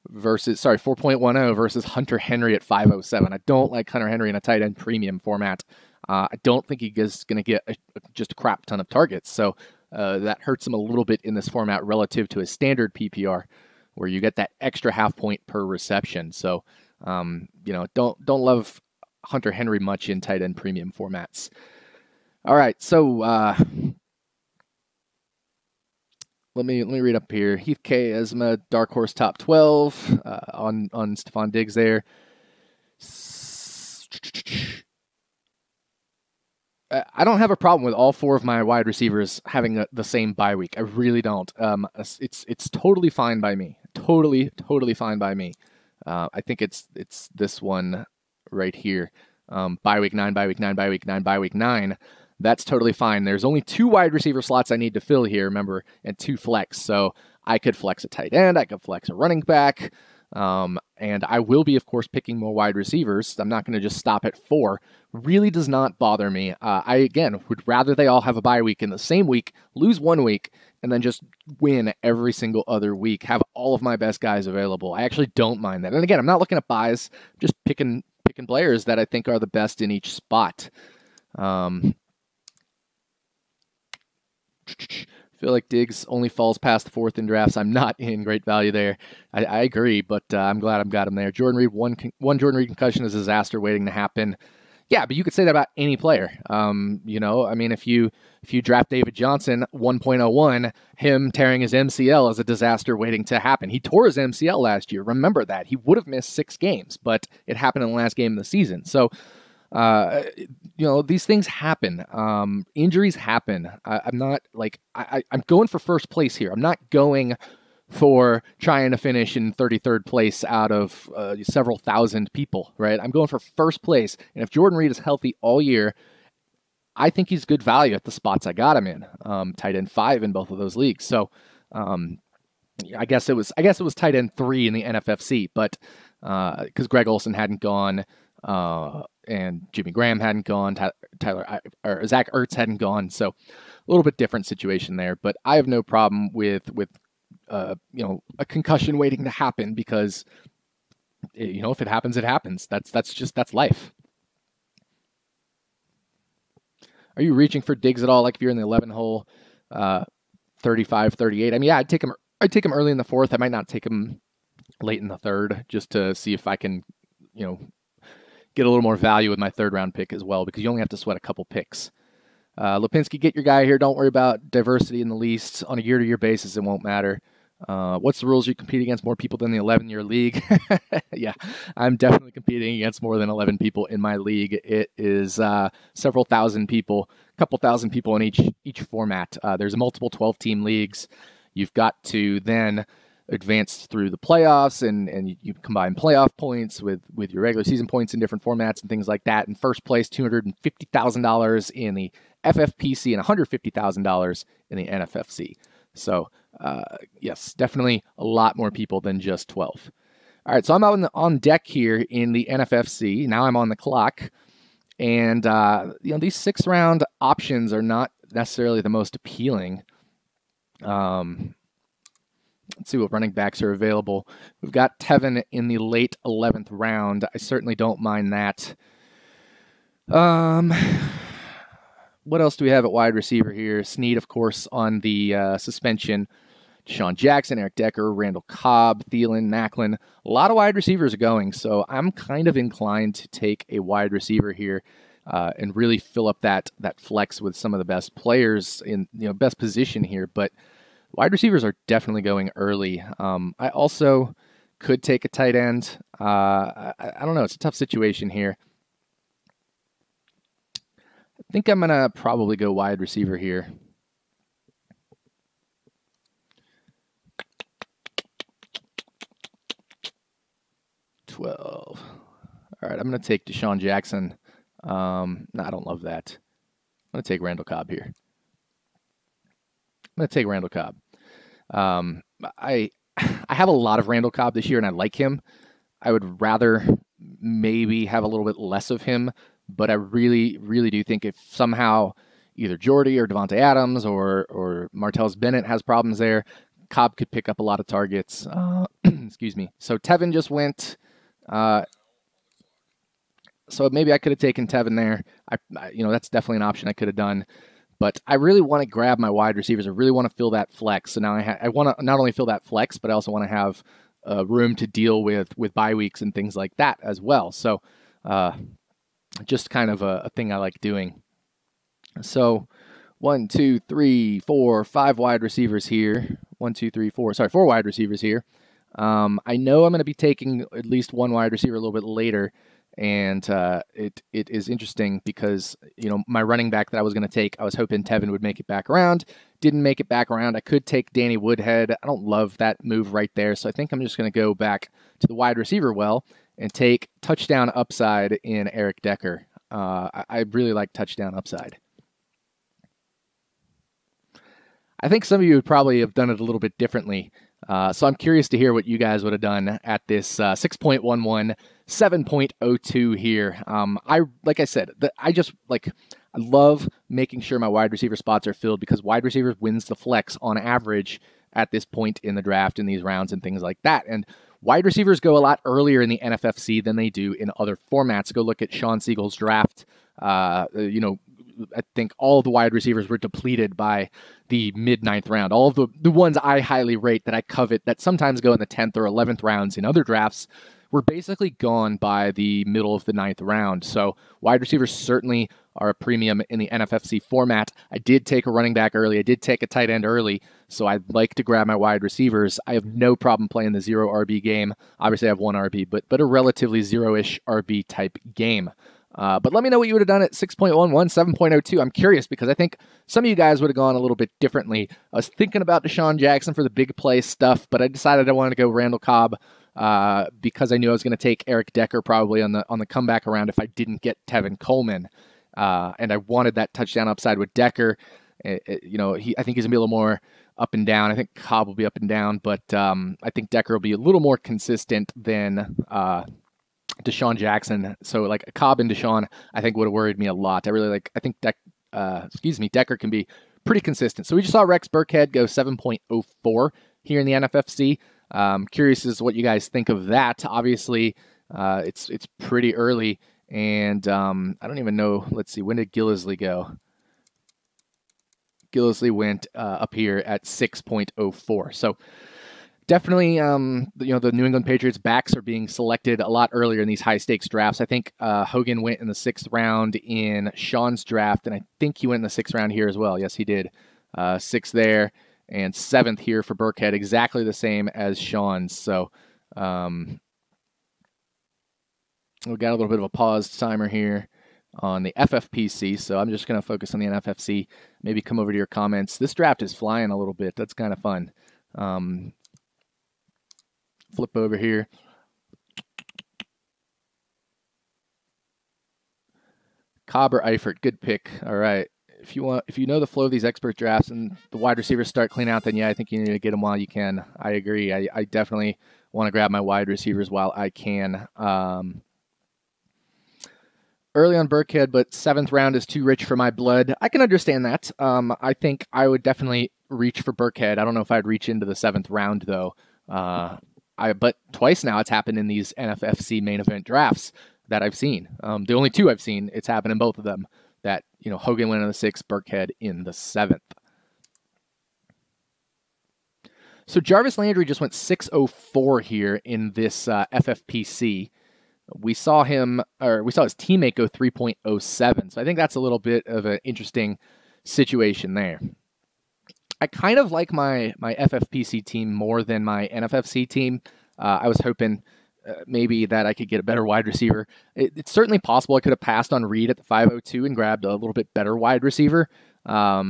versus 4.10 versus Hunter Henry at 5.07. I don't like Hunter Henry in a tight end premium format. I don't think he is going to get just a crap ton of targets, so that hurts him a little bit in this format relative to his standard PPR, where you get that extra 0.5 point per reception. So. Don't love Hunter Henry much in tight end premium formats. All right, so let me read up here. Heath K. Esma, dark horse top 12 on Stephon Diggs there. I don't have a problem with all 4 of my wide receivers having the same bye week. I really don't. It's totally fine by me. Totally fine by me. I think it's this one right here. Bye week 9, bye week 9, bye week 9, bye week 9. That's totally fine. There's only 2 wide receiver slots I need to fill here, remember, and 2 flex. So I could flex a tight end, I could flex a running back, and I will be, of course, picking more wide receivers. I'm not going to just stop at 4. Really does not bother me. I, again, would rather they all have a bye week in the same week, lose 1 week, and then just win every single other week, have all of my best guys available. I actually don't mind that. And again, I'm not looking at buys, just picking players that I think are the best in each spot. I feel like Diggs only falls past the 4th in drafts. I'm not in great value there. I agree, but I'm glad I've got him there. Jordan Reed, one Jordan Reed concussion is a disaster waiting to happen. Yeah, but you could say that about any player. If you draft David Johnson 1.01, him tearing his MCL is a disaster waiting to happen. He tore his MCL last year. Remember that. He would have missed 6 games, but it happened in the last game of the season. So, these things happen. Injuries happen. I'm going for first place here. I'm not going for trying to finish in 33rd place out of several thousand people, right? I'm going for first place. And if Jordan Reed is healthy all year, I think he's good value at the spots I got him in. Tight end 5 in both of those leagues. So I guess it was tight end 3 in the NFFC, but because Greg Olson hadn't gone, and Jimmy Graham hadn't gone, or Zach Ertz hadn't gone, so a little bit different situation there. But I have no problem with a concussion waiting to happen, because if it happens, it happens. That's life. Are you reaching for Diggs at all? Like if you're in the 11 hole, 35, 38. I mean, yeah, I'd take him early in the fourth. I might not take him late in the third, just to see if I can, get a little more value with my third round pick as well, because you only have to sweat a couple picks. Lipinski, get your guy here. Don't worry about diversity in the least. On a year-to-year basis, it won't matter. What's the rules? You compete against more people than the 11-year league? Yeah, I'm definitely competing against more than 11 people in my league. It is several thousand people, a couple thousand people in each format. There's multiple 12-team leagues. You've got to then advance through the playoffs, and you combine playoff points with your regular season points in different formats and things like that. In first place, $250,000 in the FFPC and $150,000 in the NFFC. So, yes, definitely a lot more people than just 12. All right, so I'm out on deck here in the NFFC. Now I'm on the clock. And, these sixth-round options are not necessarily the most appealing. Let's see what running backs are available. We've got Tevin in the late 11th round. I certainly don't mind that. What else do we have at wide receiver here? Snead, of course, on the suspension. Deshaun Jackson, Eric Decker, Randall Cobb, Thielen, Macklin. A lot of wide receivers are going, so I'm kind of inclined to take a wide receiver here and really fill up that flex with some of the best players in best position here. But wide receivers are definitely going early. I also could take a tight end. I don't know. It's a tough situation here. I think I'm going to probably go wide receiver here. All right, I'm going to take Deshaun Jackson. No, I don't love that. I'm going to take Randall Cobb here. I'm going to take Randall Cobb. I have a lot of Randall Cobb this year, and I like him. I would rather maybe have a little bit less of him, but I really, really do think if somehow either Jordy or Devontae Adams or Martellus Bennett has problems there, Cobb could pick up a lot of targets. Excuse me. So Tevin just went. So maybe I could have taken Tevin there. That's definitely an option I could have done. But I really want to grab my wide receivers. I really want to fill that flex. So now I want to not only fill that flex, but I also want to have room to deal with bye weeks and things like that as well. So just kind of a thing I like doing. So 1, 2, 3, 4, 5 wide receivers here. 1, 2, 3, 4. Sorry, 4 wide receivers here. I know I'm going to be taking at least one wide receiver a little bit later. And it is interesting because, my running back that I was going to take, I was hoping Tevin would make it back around. Didn't make it back around. I could take Danny Woodhead. I don't love that move right there. So I think I'm just going to go back to the wide receiver well and take touchdown upside in Eric Decker. I really like touchdown upside. I think some of you would probably have done it a little bit differently. So I'm curious to hear what you guys would have done at this 6.11, 7.02 here. Like I said, I love making sure my wide receiver spots are filled because wide receivers wins the flex on average at this point in the draft in these rounds and things like that. And wide receivers go a lot earlier in the NFFC than they do in other formats. Go look at Sean Siegel's draft. I think all of the wide receivers were depleted by the mid-9th round. All of the ones I highly rate that I covet that sometimes go in the 10th or 11th rounds in other drafts were basically gone by the middle of the 9th round. So wide receivers certainly are a premium in the NFFC format. I did take a running back early. I did take a tight end early. So I'd like to grab my wide receivers. I have no problem playing the 0 RB game. Obviously I have 1 RB, but a relatively zero-ish RB type game. But let me know what you would have done at 6.11, 7.02. I'm curious because I think some of you guys would have gone a little bit differently. I was thinking about Deshaun Jackson for the big play stuff, but I decided I wanted to go Randall Cobb because I knew I was going to take Eric Decker probably on the comeback around if I didn't get Tevin Coleman. And I wanted that touchdown upside with Decker. I think he's going to be a little more up and down. I think Cobb will be up and down, but I think Decker will be a little more consistent than Deshaun Jackson. So like Cobb and Deshaun, I think would have worried me a lot. I think Decker can be pretty consistent. So we just saw Rex Burkhead go 7.04 here in the NFFC. Curious as to what you guys think of that. Obviously, it's pretty early, and I don't even know. Let's see, when did Gillisley go? Gillisley went up here at 6.04. So definitely, the New England Patriots backs are being selected a lot earlier in these high stakes drafts. I think Hogan went in the 6th round in Sean's draft, and I think he went in the 6th round here as well. Yes, he did. 6th there, and 7th here for Burkhead, exactly the same as Sean's. So we got a little bit of a paused timer here on the FFPC, so I'm just going to focus on the NFFC, maybe come over to your comments. This draft is flying a little bit. That's kind of fun. Flip over here. Cobb or Eifert, good pick. All right. If you know the flow of these expert drafts and the wide receivers start cleaning out, then yeah, I think you need to get them while you can. I agree. I definitely want to grab my wide receivers while I can. Early on Burkhead, but 7th round is too rich for my blood. I can understand that. I think I would definitely reach for Burkhead. I don't know if I'd reach into the 7th round, though. But twice now it's happened in these NFFC main event drafts that I've seen. The only 2 I've seen, it's happened in both of them. That, Hogan went in the 6th, Burkhead in the 7th. So Jarvis Landry just went 6.04 here in this FFPC. We saw his teammate go 3.07. So I think that's a little bit of an interesting situation there. I kind of like my FFPC team more than my NFFC team. I was hoping maybe that I could get a better wide receiver. It's certainly possible I could have passed on Reed at the 502 and grabbed a little bit better wide receiver. I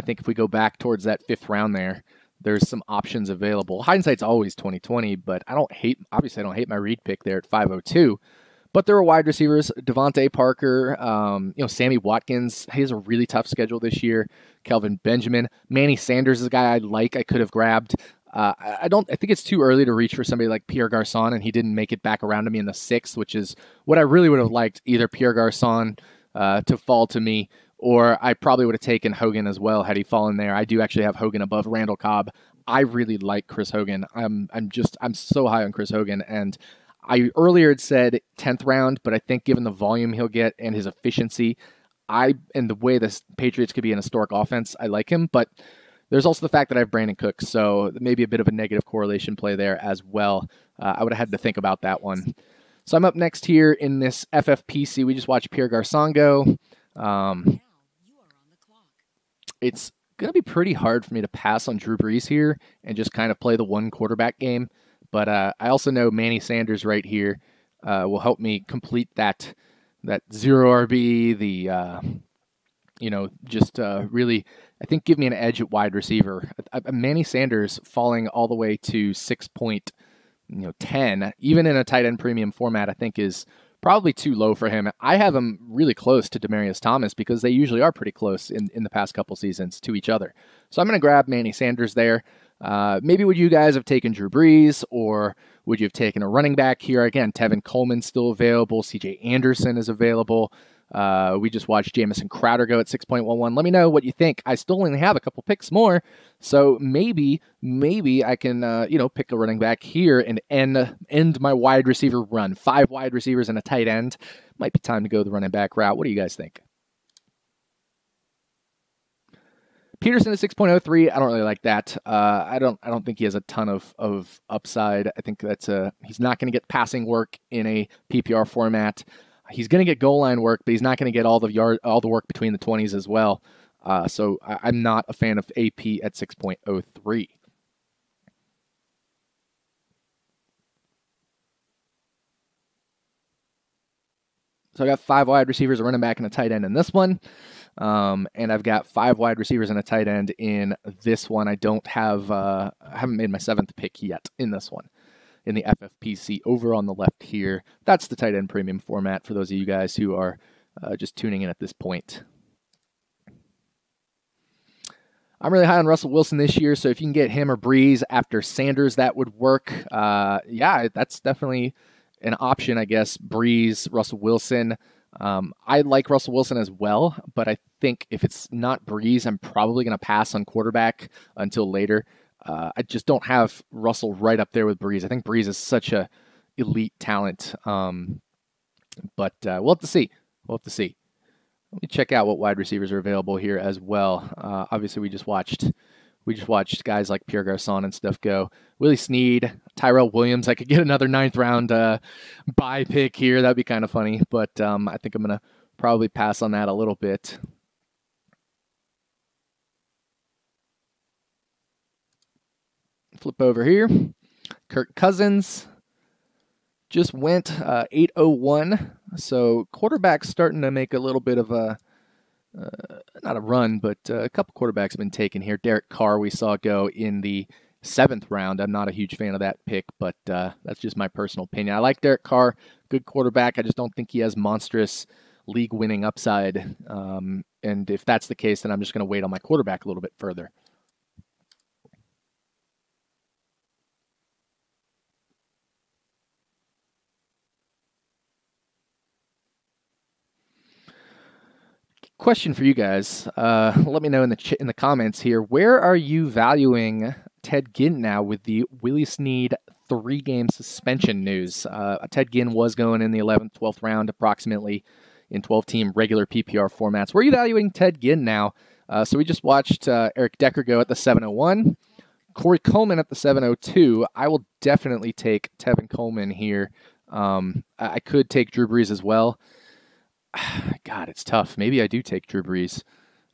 think if we go back towards that 5th round there's some options available. Hindsight's always 20/20, but I don't hate my Reed pick there at 502. But there are wide receivers, Devontae Parker, Sammy Watkins. He has a really tough schedule this year. Kelvin Benjamin, Manny Sanders is a guy I could have grabbed. I think it's too early to reach for somebody like Pierre Garçon, and he didn't make it back around to me in the 6th, which is what I really would have liked, either Pierre Garçon to fall to me, or I probably would have taken Hogan as well had he fallen there. I do actually have Hogan above Randall Cobb. I really like Chris Hogan. I'm so high on Chris Hogan, and I earlier had said 10th round, but I think given the volume he'll get and his efficiency, and the way the Patriots could be an historic offense, I like him. But there's also the fact that I have Brandon Cooks, so maybe a bit of a negative correlation play there as well. I would have had to think about that one. So I'm up next here in this FFPC. We just watched Pierre Garçon go. It's going to be pretty hard for me to pass on Drew Brees here and just kind of play the one quarterback game. But I also know Manny Sanders right here will help me complete that 0 RB, really, I think, give me an edge at wide receiver. Manny Sanders falling all the way to 6.10, even in a tight end premium format, I think is probably too low for him. I have him really close to Demaryius Thomas because they usually are pretty close in the past couple seasons to each other. So I'm going to grab Manny Sanders there. Maybe would you guys have taken Drew Brees, or would you have taken a running back here? Again, Tevin Coleman's still available. CJ Anderson is available. We just watched Jamison Crowder go at 6.11. Let me know what you think. I still only have a couple picks more, so maybe I can pick a running back here and end my wide receiver run. 5 wide receivers and a tight end. Might be time to go the running back route. What do you guys think? Peterson at 6.03. I don't really like that. I don't think he has a ton of upside. I think he's not going to get passing work in a PPR format. He's going to get goal line work, but he's not going to get all the work between the 20s as well. So I'm not a fan of AP at 6.03. So I got 5 wide receivers, a running back, and a tight end in this one. And I've got 5 wide receivers and a tight end in this one. I haven't made my 7th pick yet in this one. In the FFPC over on the left here. That's the tight end premium format for those of you guys who are just tuning in at this point. I'm really high on Russell Wilson this year, so if you can get him or Breeze after Sanders, that would work. Yeah, that's definitely an option, I guess. Breeze, Russell Wilson. I like Russell Wilson as well, but I think if it's not Breeze, I'm probably going to pass on quarterback until later. I just don't have Russell right up there with Breeze. I think Breeze is such a elite talent, but we'll have to see. We'll have to see. Let me check out what wide receivers are available here as well. Obviously, we just watched guys like Pierre Garçon and stuff go. Willie Snead, Tyrell Williams. I could get another 9th round buy pick here. That'd be kind of funny, but I think I'm gonna probably pass on that a little bit. Flip over here. Kirk Cousins just went 801. So quarterback's starting to make a little bit of a, not a run, but a couple quarterbacks have been taken here. Derek Carr we saw go in the 7th round. I'm not a huge fan of that pick, but that's just my personal opinion. I like Derek Carr, good quarterback. I just don't think he has monstrous league-winning upside. And if that's the case, then I'm just going to wait on my quarterback a little bit further. Question for you guys. Let me know in the comments here. Where are you valuing Ted Ginn now with the Willie Snead 3-game suspension news? Ted Ginn was going in the 11th, 12th round approximately in 12-team regular PPR formats. Where are you valuing Ted Ginn now? So we just watched Eric Decker go at the 701. Corey Coleman at the 702. I will definitely take Tevin Coleman here. I could take Drew Brees as well. God, it's tough. Maybe I do take Drew Brees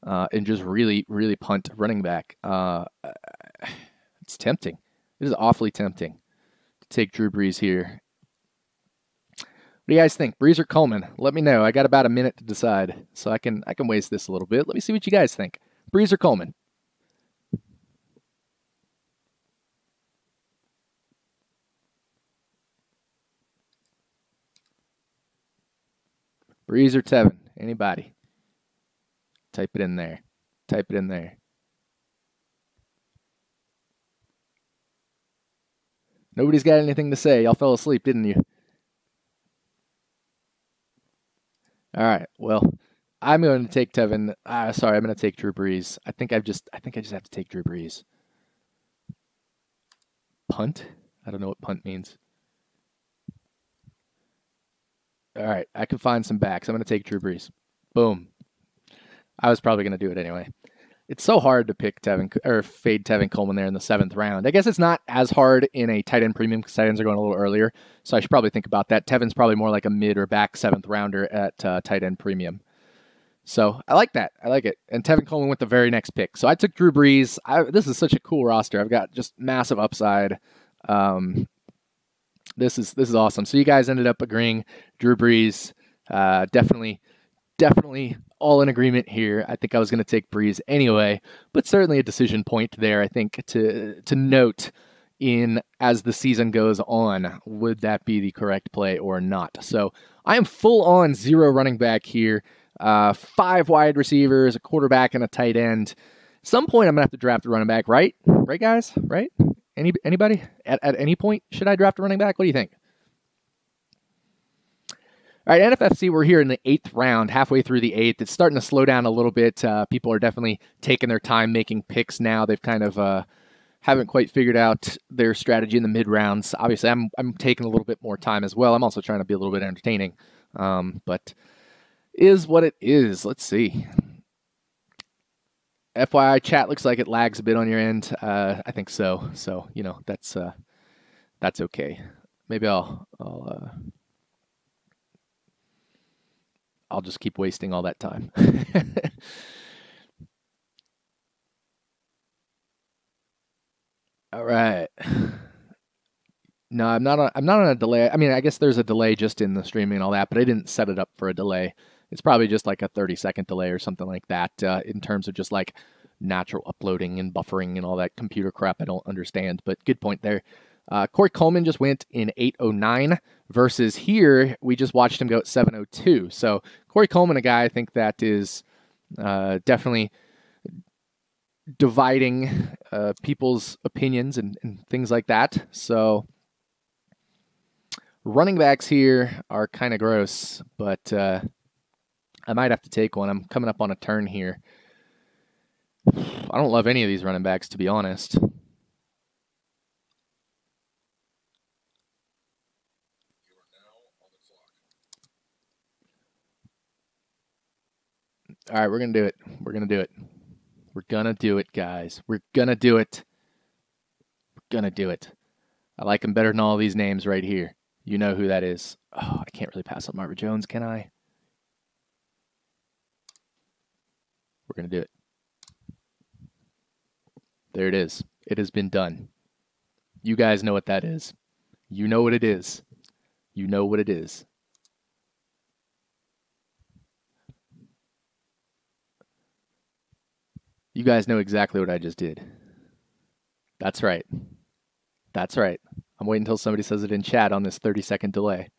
and just really, really punt running back. It's tempting. It is awfully tempting to take Drew Brees here. What do you guys think? Brees or Coleman? Let me know. I got about a minute to decide, so I can waste this a little bit. Let me see what you guys think. Brees or Coleman? Brees or Tevin? Anybody? Type it in there. Type it in there. Nobody's got anything to say. Y'all fell asleep, didn't you? All right. Well, I'm going to take Tevin. Sorry, I'm going to take Drew Brees. I think I just have to take Drew Brees. Punt? I don't know what punt means. All right, I can find some backs. I'm going to take Drew Brees. Boom. I was probably going to do it anyway. It's so hard to pick fade Tevin Coleman there in the 7th round. I guess it's not as hard in a tight end premium because tight ends are going a little earlier. So I should probably think about that. Tevin's probably more like a mid or back 7th rounder at tight end premium. So I like that. I like it. And Tevin Coleman went the very next pick. So I took Drew Brees. This is such a cool roster. I've got just massive upside. This is awesome. So you guys ended up agreeing. Drew Brees, definitely all in agreement here. I think I was going to take Brees anyway, but certainly a decision point there. I think to note in as the season goes on, would that be the correct play or not? So I am full on 0 running back here, 5 wide receivers, a quarterback, and a tight end. At some point, I'm gonna have to draft a running back, right? Right, guys? Right? Anybody? At any point, should I draft a running back? What do you think? All right, NFFC, we're here in the 8th round, halfway through the 8th. It's starting to slow down a little bit. People are definitely taking their time making picks now. They've kind of haven't quite figured out their strategy in the mid-rounds. Obviously, I'm taking a little bit more time as well. I'm also trying to be a little bit entertaining, but is what it is. Let's see. FYI, chat looks like it lags a bit on your end. I think so. So, you know, that's okay. Maybe I'll just keep wasting all that time. All right. No, I'm not on a delay. I mean, I guess there's a delay just in the streaming and all that, but I didn't set it up for a delay. It's probably just like a 30-second delay or something like that in terms of just like natural uploading and buffering and all that computer crap I don't understand, but good point there. Corey Coleman just went in 809 versus here we just watched him go at 702. So Corey Coleman, a guy I think that is definitely dividing people's opinions and things like that. So running backs here are kind of gross, but I might have to take one. I'm coming up on a turn here. I don't love any of these running backs, to be honest. All right, we're going to do it. We're going to do it. We're going to do it, guys. We're going to do it. We're going to do it. I like him better than all these names right here. You know who that is. Oh, I can't really pass on Marvin Jones, can I? We're going to do it. There it is. It has been done. You guys know what that is. You know what it is. You know what it is. You guys know exactly what I just did. That's right. That's right. I'm waiting until somebody says it in chat on this 30-second delay.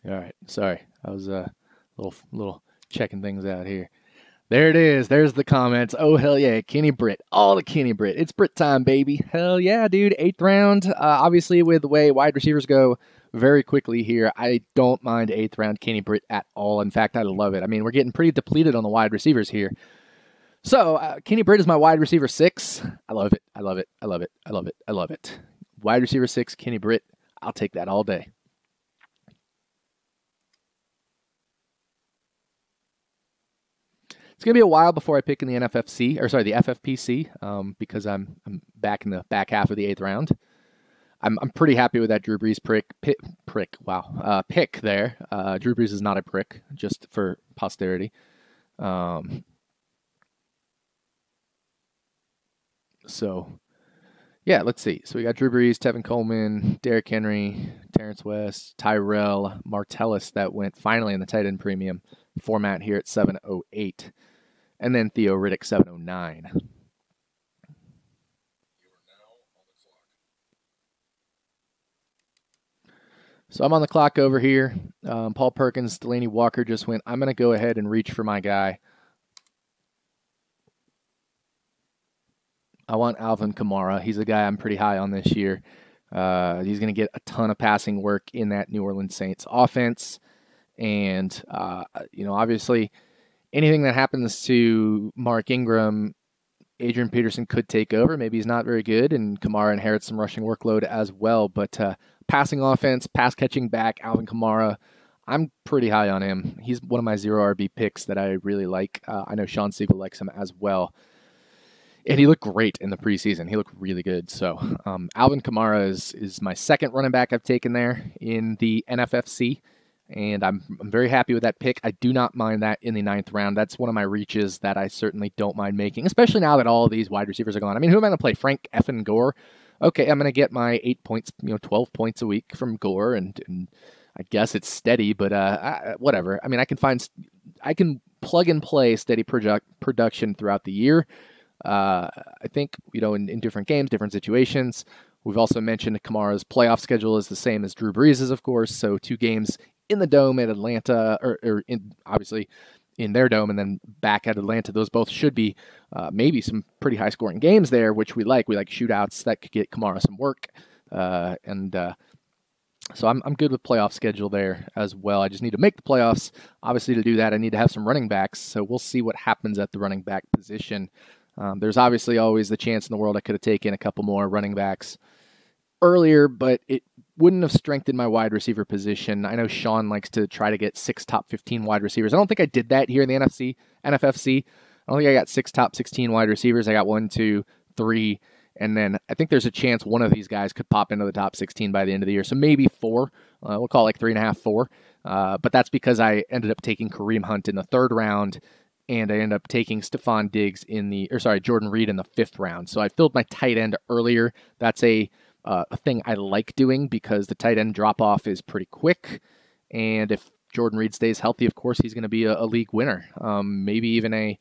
All right, sorry. I was little checking things out here. There it is. There's the comments. Oh, hell yeah. Kenny Britt. All the Kenny Britt. It's Britt time, baby. Hell yeah, dude. 8th round. Obviously, with the way wide receivers go very quickly here, I don't mind 8th round Kenny Britt at all. In fact, I love it. I mean, we're getting pretty depleted on the wide receivers here. So, Kenny Britt is my wide receiver 6. I love it. I love it. I love it. I love it. I love it. Wide receiver 6, Kenny Britt. I'll take that all day. It's gonna be a while before I pick in the NFFC, or sorry, the FFPC, because I'm back in the back half of the 8th round. I'm pretty happy with that Drew Brees pick there. Drew Brees is not a prick, just for posterity. So, yeah, let's see. So we got Drew Brees, Tevin Coleman, Derrick Henry, Terrence West, Tyrell, Martellus that went finally in the tight end premium format here at 708. And then Theo Riddick, 709. So I'm on the clock over here. Paul Perkins, Delaney Walker just went. I'm going to go ahead and reach for my guy. I want Alvin Kamara. He's a guy I'm pretty high on this year. He's going to get a ton of passing work in that New Orleans Saints offense. And, obviously, anything that happens to Mark Ingram, Adrian Peterson could take over. Maybe he's not very good, and Kamara inherits some rushing workload as well. But passing offense, pass catching back, Alvin Kamara, I'm pretty high on him. He's one of my 0 RB picks that I really like. I know Sean Siegel likes him as well. And he looked great in the preseason. He looked really good. So Alvin Kamara is my second running back I've taken there in the NFFC. And I'm very happy with that pick. I do not mind that in the 9th round. That's one of my reaches that I certainly don't mind making, especially now that all of these wide receivers are gone. I mean, who am I going to play? Frank effing Gore? Okay, I'm going to get my 8 points, 12 points a week from Gore, and I guess it's steady, but whatever. I mean, I can plug and play steady production throughout the year. I think, in different games, different situations. We've also mentioned Kamara's playoff schedule is the same as Drew Brees's, of course, so 2 games in the Dome at Atlanta, or obviously in their Dome, and then back at Atlanta. Those both should be maybe some pretty high-scoring games there, which we like. We like shootouts that could get Kamara some work. So I'm good with playoff schedule there as well. I just need to make the playoffs. Obviously, to do that, I need to have some running backs, so we'll see what happens at the running back position. There's obviously always the chance in the world I could have taken a couple more running backs earlier, but it wouldn't have strengthened my wide receiver position. I know Sean likes to try to get 6 top 15 wide receivers. I don't think I did that here in the NFFC. I don't think I got 6 top 16 wide receivers. I got 1, 2, 3, And then I think there's a chance one of these guys could pop into the top 16 by the end of the year. So maybe 4. We'll call it like 3.5, 4. But that's because I ended up taking Kareem Hunt in the 3rd round, and I ended up taking Stephon Diggs Jordan Reed in the 5th round. So I filled my tight end earlier. That's a thing I like doing because the tight end drop off is pretty quick, and if Jordan Reed stays healthy, of course he's going to be a league winner, maybe even a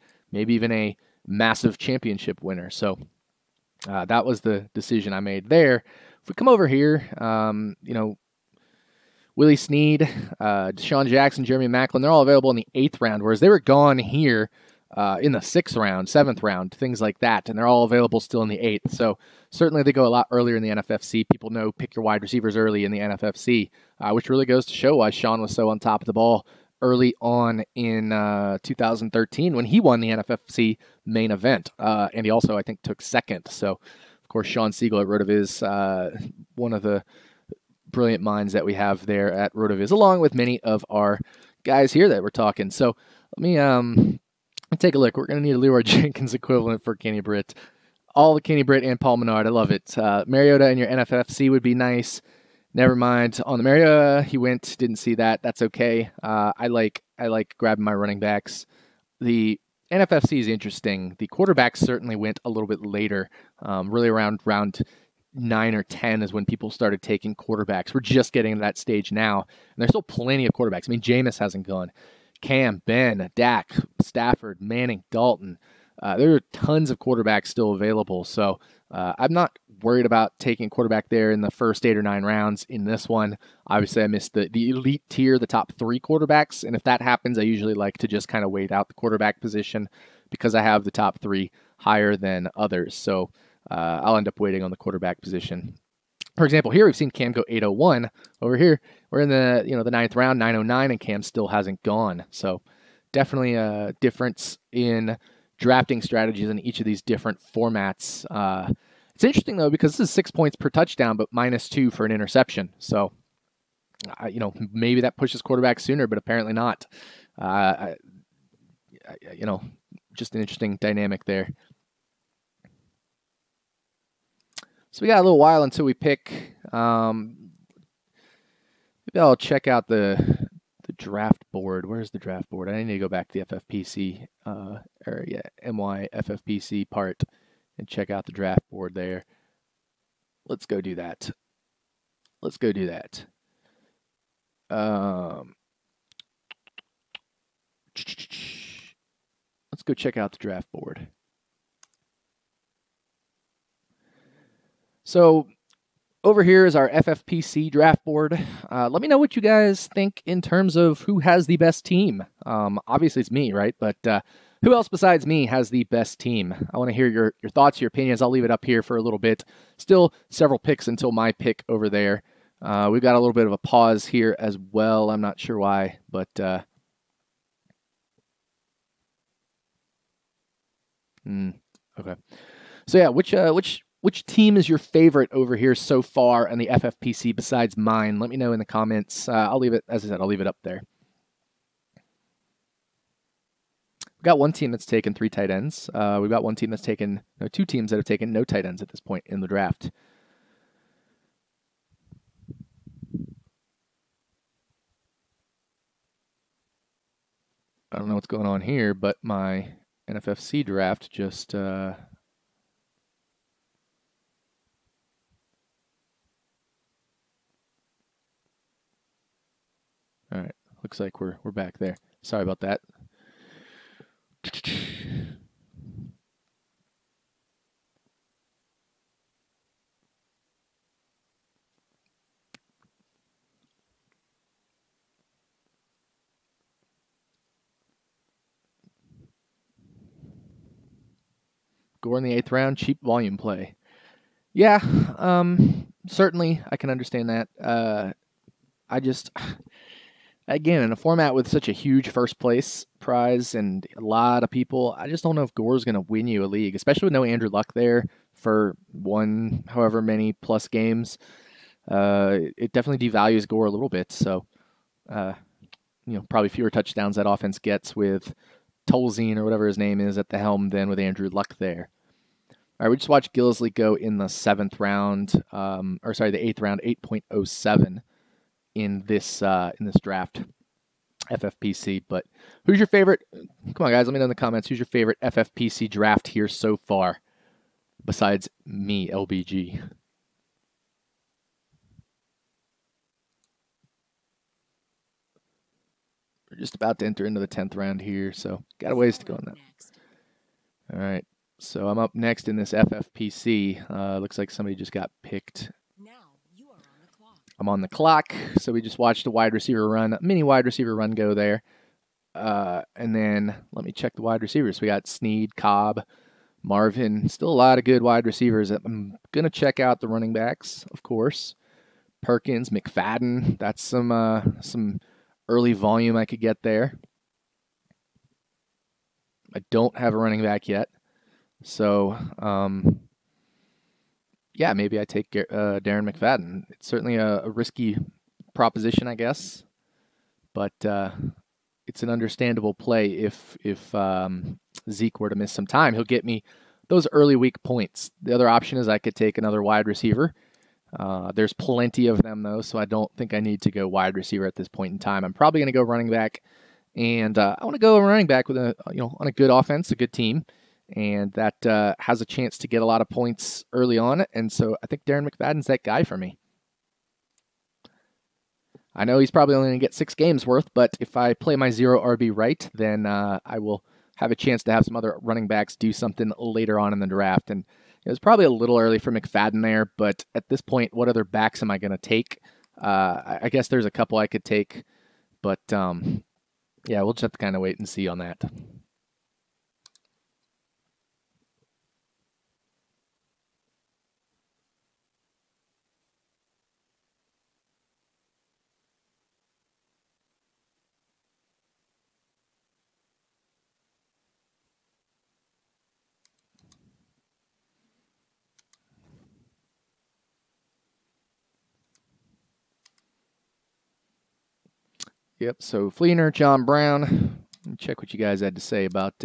massive championship winner. So that was the decision I made there. If we come over here, Willie Snead, Deshaun Jackson, Jeremy Maclin, they're all available in the 8th round, whereas they were gone here in the 6th round, 7th round, things like that, and they're all available still in the 8th. So certainly they go a lot earlier in the NFFC. People know pick your wide receivers early in the NFFC, which really goes to show why Sean was so on top of the ball early on in 2013 when he won the NFFC main event. And he also, I think, took 2nd. So, of course, Sean Siegel at RotoViz, one of the brilliant minds that we have there at RotoViz, along with many of our guys here that we're talking. So let me take a look. We're going to need a Leroy Jenkins equivalent for Kenny Britt. All the Kenny Britt and Paul Menard. I love it. Mariota and your NFFC would be nice. Never mind. On the Mariota, he went. Didn't see that. That's okay. I like grabbing my running backs. The NFFC is interesting. The quarterbacks certainly went a little bit later. Really around round 9 or 10 is when people started taking quarterbacks. We're just getting to that stage now. And there's still plenty of quarterbacks. I mean, Jameis hasn't gone. Cam, Ben, Dak, Stafford, Manning, Dalton. There are tons of quarterbacks still available. So I'm not worried about taking quarterback there in the first 8 or 9 rounds in this one. Obviously, I missed the elite tier, the top 3 quarterbacks. And if that happens, I usually like to just kind of wait out the quarterback position because I have the top 3 higher than others. So I'll end up waiting on the quarterback position. For example, here we've seen Cam go 801. Over here, we're in the the 9th round, 909, and Cam still hasn't gone. So definitely a difference in drafting strategies in each of these different formats. It's interesting though because this is 6 points per touchdown, but -2 for an interception. So maybe that pushes quarterback sooner, but apparently not. Just an interesting dynamic there. So we got a little while until we pick. Maybe I'll check out the draft board. Where's the draft board? I need to go back to the FFPC MY FFPC part and check out the draft board there. Let's go do that. Let's go check out the draft board. So over here is our FFPC draft board. Let me know what you guys think in terms of who has the best team. Obviously it's me, right? But who else besides me has the best team? I want to hear your thoughts, your opinions. I'll leave it up here for a little bit. Still several picks until my pick over there. We've got a little bit of a pause here as well. I'm not sure why, but okay. So yeah, which team is your favorite over here so far in the FFPC besides mine? Let me know in the comments. I'll leave it, as I said, I'll leave it up there. We've got one team that's taken 3 tight ends. We've got one team that's taken, 2 teams that have taken no tight ends at this point in the draft. I don't know what's going on here, but my NFFC draft just... All right, looks like we're back there. Sorry about that. Gore in the 8th round, cheap volume play. Yeah, certainly I can understand that. Again, in a format with such a huge first place prize and a lot of people, I just don't know if Gore's going to win you a league, especially with no Andrew Luck there for however many plus games. It definitely devalues Gore a little bit. So, probably fewer touchdowns that offense gets with Tolzien or whatever his name is at the helm than with Andrew Luck there. All right, we just watched Gillisley go in the 7th round, or sorry, the 8th round, 8.07 in this draft, FFPC. But who's your favorite? Come on, guys, let me know in the comments. Who's your favorite FFPC draft here so far, besides me, LBG? We're just about to enter into the 10th round here, so got a ways to go on that. All right. So I'm up next in this FFPC. Looks like somebody just got picked. Now you are on the clock. I'm on the clock. So we just watched a wide receiver run, mini wide receiver run go there. And then let me check the wide receivers. We got Snead, Cobb, Marvin. Still a lot of good wide receivers. I'm going to check out the running backs, of course. Perkins, McFadden. That's some early volume I could get there. I don't have a running back yet. So, yeah, maybe I take Darren McFadden. It's certainly a risky proposition, I guess, but it's an understandable play if Zeke were to miss some time. He'll get me those early week points. The other option is I could take another wide receiver. There's plenty of them, though, so I don't think I need to go wide receiver at this point in time. I'm probably going to go running back, and I want to go running back with on a good offense, a good team. And that has a chance to get a lot of points early on. And so I think Darren McFadden's that guy for me. I know he's probably only going to get 6 games worth, but if I play my 0 RB right, then I will have a chance to have some other running backs do something later on in the draft. And it was probably a little early for McFadden there, but at this point, what other backs am I going to take? I guess there's a couple I could take, but yeah, we'll just have to kind of wait and see on that. Yep, so Fleener, John Brown. Let me check what you guys had to say about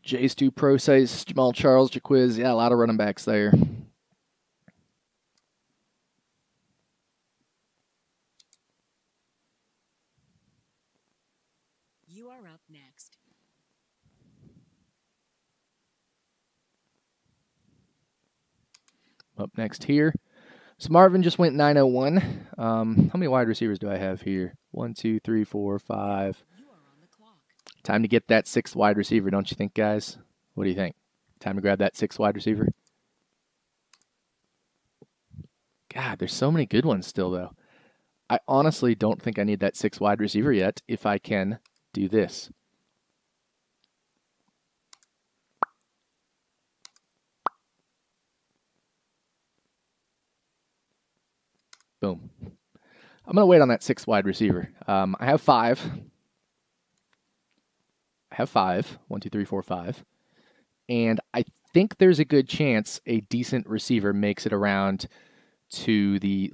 J. Stu Procise, Jamal Charles, Jaquiz. Yeah, a lot of running backs there. You are up next. Up next here. So Marvin just went 901. How many wide receivers do I have here? 1, 2, 3, 4, 5. You are on the clock. Time to get that 6th wide receiver, don't you think, guys? What do you think? Time to grab that 6th wide receiver? God, there's so many good ones still, though. I honestly don't think I need that 6th wide receiver yet if I can do this. Boom. I'm going to wait on that 6th wide receiver. I have 5. I have 5. 1, 2, 3, 4, 5. And I think there's a good chance a decent receiver makes it around to the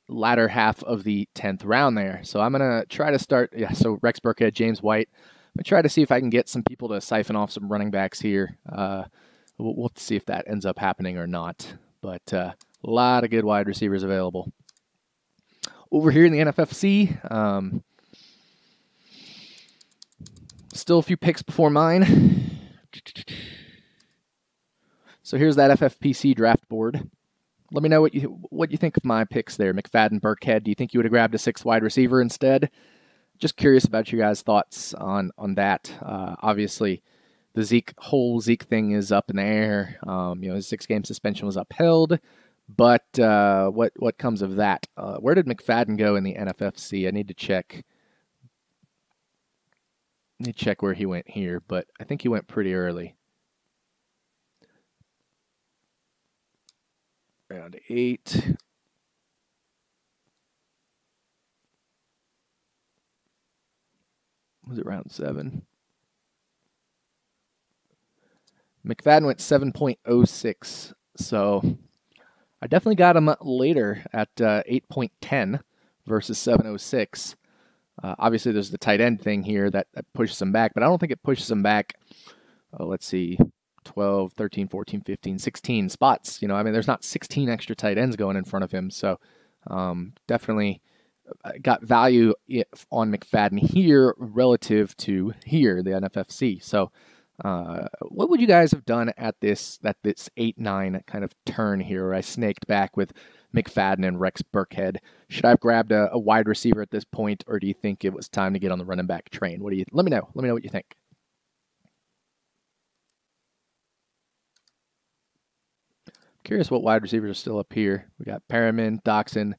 latter half of the 10th round there. So I'm going to try to start. Yeah, so Rex Burkhead, James White. I'm going to try to see if I can get some people to siphon off some running backs here. We'll have to see if that ends up happening or not. But a lot of good wide receivers available. Over here in the NFFC, still a few picks before mine. So here's that FFPC draft board. Let me know what you think of my picks there. McFadden, Burkhead. Do you think you would have grabbed a 6th wide receiver instead? Just curious about your guys' thoughts on that. Obviously, the whole Zeke thing is up in the air. His 6-game suspension was upheld. But what comes of that? Where did McFadden go in the NFFC? I need to check. Where he went here, but I think he went pretty early. Round 8. Was it round 7? McFadden went 7.06. So I definitely got him later at 8.10 versus 706. Obviously, there's the tight end thing here that pushes him back, but I don't think it pushes him back. Let's see, 12, 13, 14, 15, 16 spots. I mean, there's not 16 extra tight ends going in front of him. So definitely got value on McFadden here relative to here, the NFFC. So what would you guys have done at this 8-9 kind of turn here where I snaked back with McFadden and Rex Burkhead? Should I have grabbed a wide receiver at this point, or do you think it was time to get on the running back train? Let me know. Let me know what you think. Curious what wide receivers are still up here. We got Perriman, Doxson,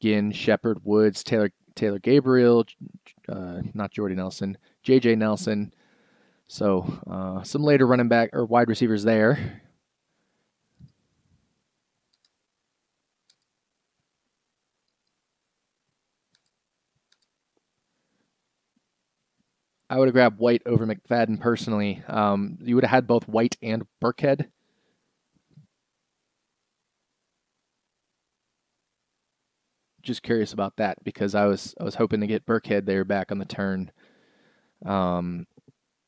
Ginn, Shepard, Woods, Taylor Gabriel, not Jordy Nelson, J.J. Nelson. So some later running back or wide receivers there. I would have grabbed White over McFadden personally. You would have had both White and Burkhead. Just curious about that because I was hoping to get Burkhead there back on the turn. I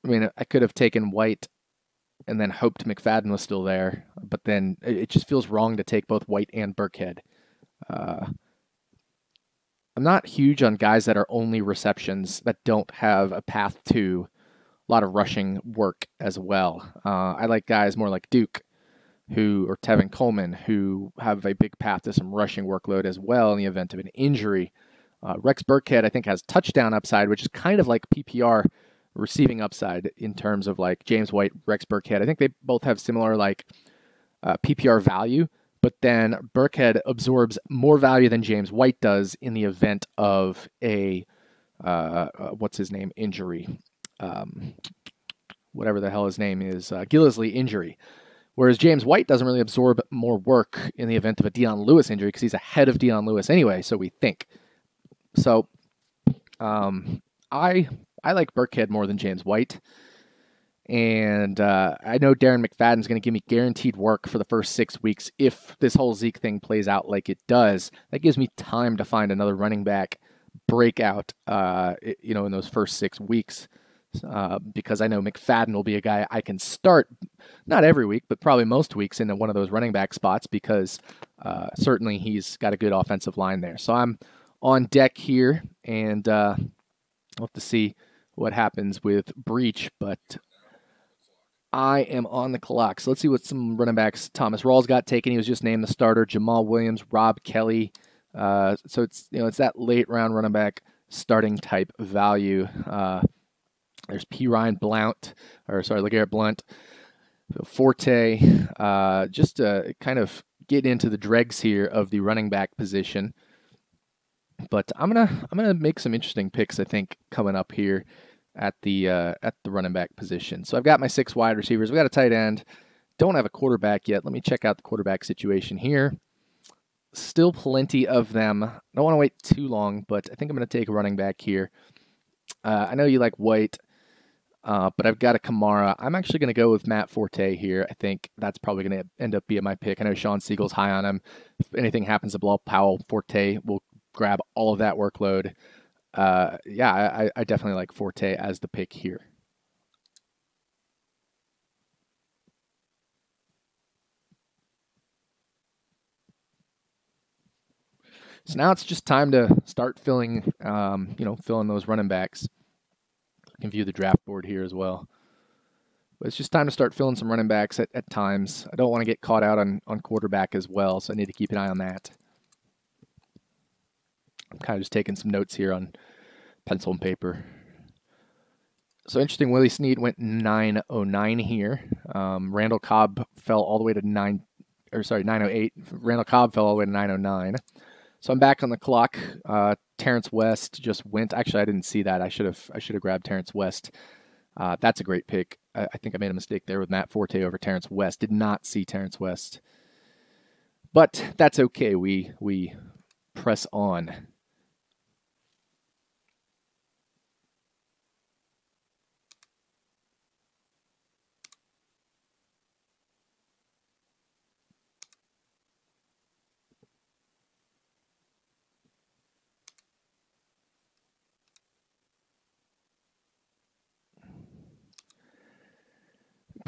mean, I could have taken White and then hoped McFadden was still there, but then it just feels wrong to take both White and Burkhead. I'm not huge on guys that are only receptions that don't have a path to a lot of rushing work as well. I like guys more like Duke, or Tevin Coleman, who have a big path to some rushing workload as well in the event of an injury. Rex Burkhead, I think, has touchdown upside, which is kind of like PPR receiving upside in terms of like James White, Rex Burkhead. I think they both have similar like PPR value, but then Burkhead absorbs more value than James White does in the event of a what's his name injury, whatever the hell his name is, Gillislee injury. Whereas James White doesn't really absorb more work in the event of a Dion Lewis injury because he's ahead of Dion Lewis anyway, so we think. So I like Burkhead more than James White. And I know Darren McFadden's going to give me guaranteed work for the first 6 weeks if this whole Zeke thing plays out like it does. That gives me time to find another running back breakout, in those first 6 weeks. Because I know McFadden will be a guy I can start, not every week, but probably most weeks in one of those running back spots because certainly he's got a good offensive line there. So I'm on deck here, and we'll have to see what happens with Breach, but I am on the clock. So let's see what some running backs. Thomas Rawls got taken. He was just named the starter. Jamal Williams, Rob Kelly. So it's that late round running back starting type value. There's LeGarrette Blount, Forte. Just to kind of get into the dregs here of the running back position. But I'm gonna make some interesting picks, I think, coming up here at the running back position. So I've got my 6 wide receivers. We got a tight end. Don't have a quarterback yet. Let me check out the quarterback situation here. Still plenty of them. I don't want to wait too long, but I think I'm going to take a running back here. I know you like White, but I've got a Kamara. I'm actually going to go with Matt Forte here. I think that's probably going to end up being my pick. I know Sean Siegel's high on him. If anything happens to Bilal Powell, Forte will grab all of that workload. I definitely like Forte as the pick here. So now it's just time to start filling those running backs. You can view the draft board here as well. But it's just time to start filling some running backs at times. I don't want to get caught out on quarterback as well, so I need to keep an eye on that. I'm kind of just taking some notes here on pencil and paper. So interesting, Willie Snead went 909 here. Randall Cobb fell all the way to 908. Randall Cobb fell all the way to 909. So I'm back on the clock. Terrence West just went. Actually, I didn't see that. I should have grabbed Terrence West. That's a great pick. I think I made a mistake there with Matt Forte over Terrence West. Did not see Terrence West. But that's okay. We press on.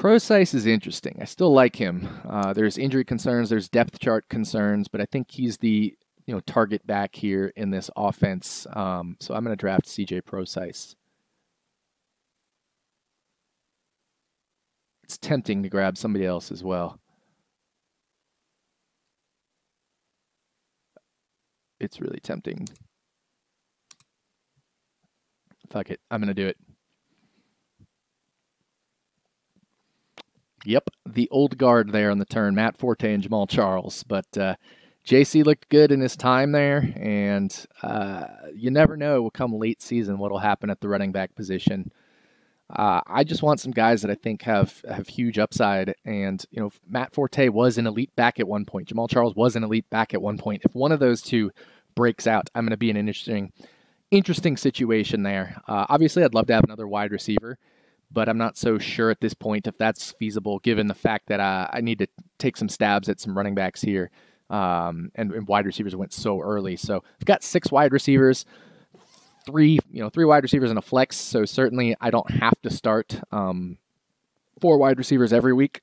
Procise is interesting. I still like him. There's injury concerns, there's depth chart concerns, but I think he's the target back here in this offense. So I'm going to draft CJ Procise. It's tempting to grab somebody else as well. It's really tempting. Fuck it. I'm going to do it. Yep, the old guard there on the turn, Matt Forte and Jamal Charles. But JC looked good in his time there, and you never know come late season what will happen at the running back position. I just want some guys that I think have huge upside. And, Matt Forte was an elite back at one point. Jamal Charles was an elite back at one point. If one of those two breaks out, I'm going to be in an interesting situation there. Obviously, I'd love to have another wide receiver, but I'm not so sure at this point if that's feasible given the fact that I need to take some stabs at some running backs here. And wide receivers went so early. So I've got 6 wide receivers. 3 wide receivers and a flex, so certainly I don't have to start 4 wide receivers every week.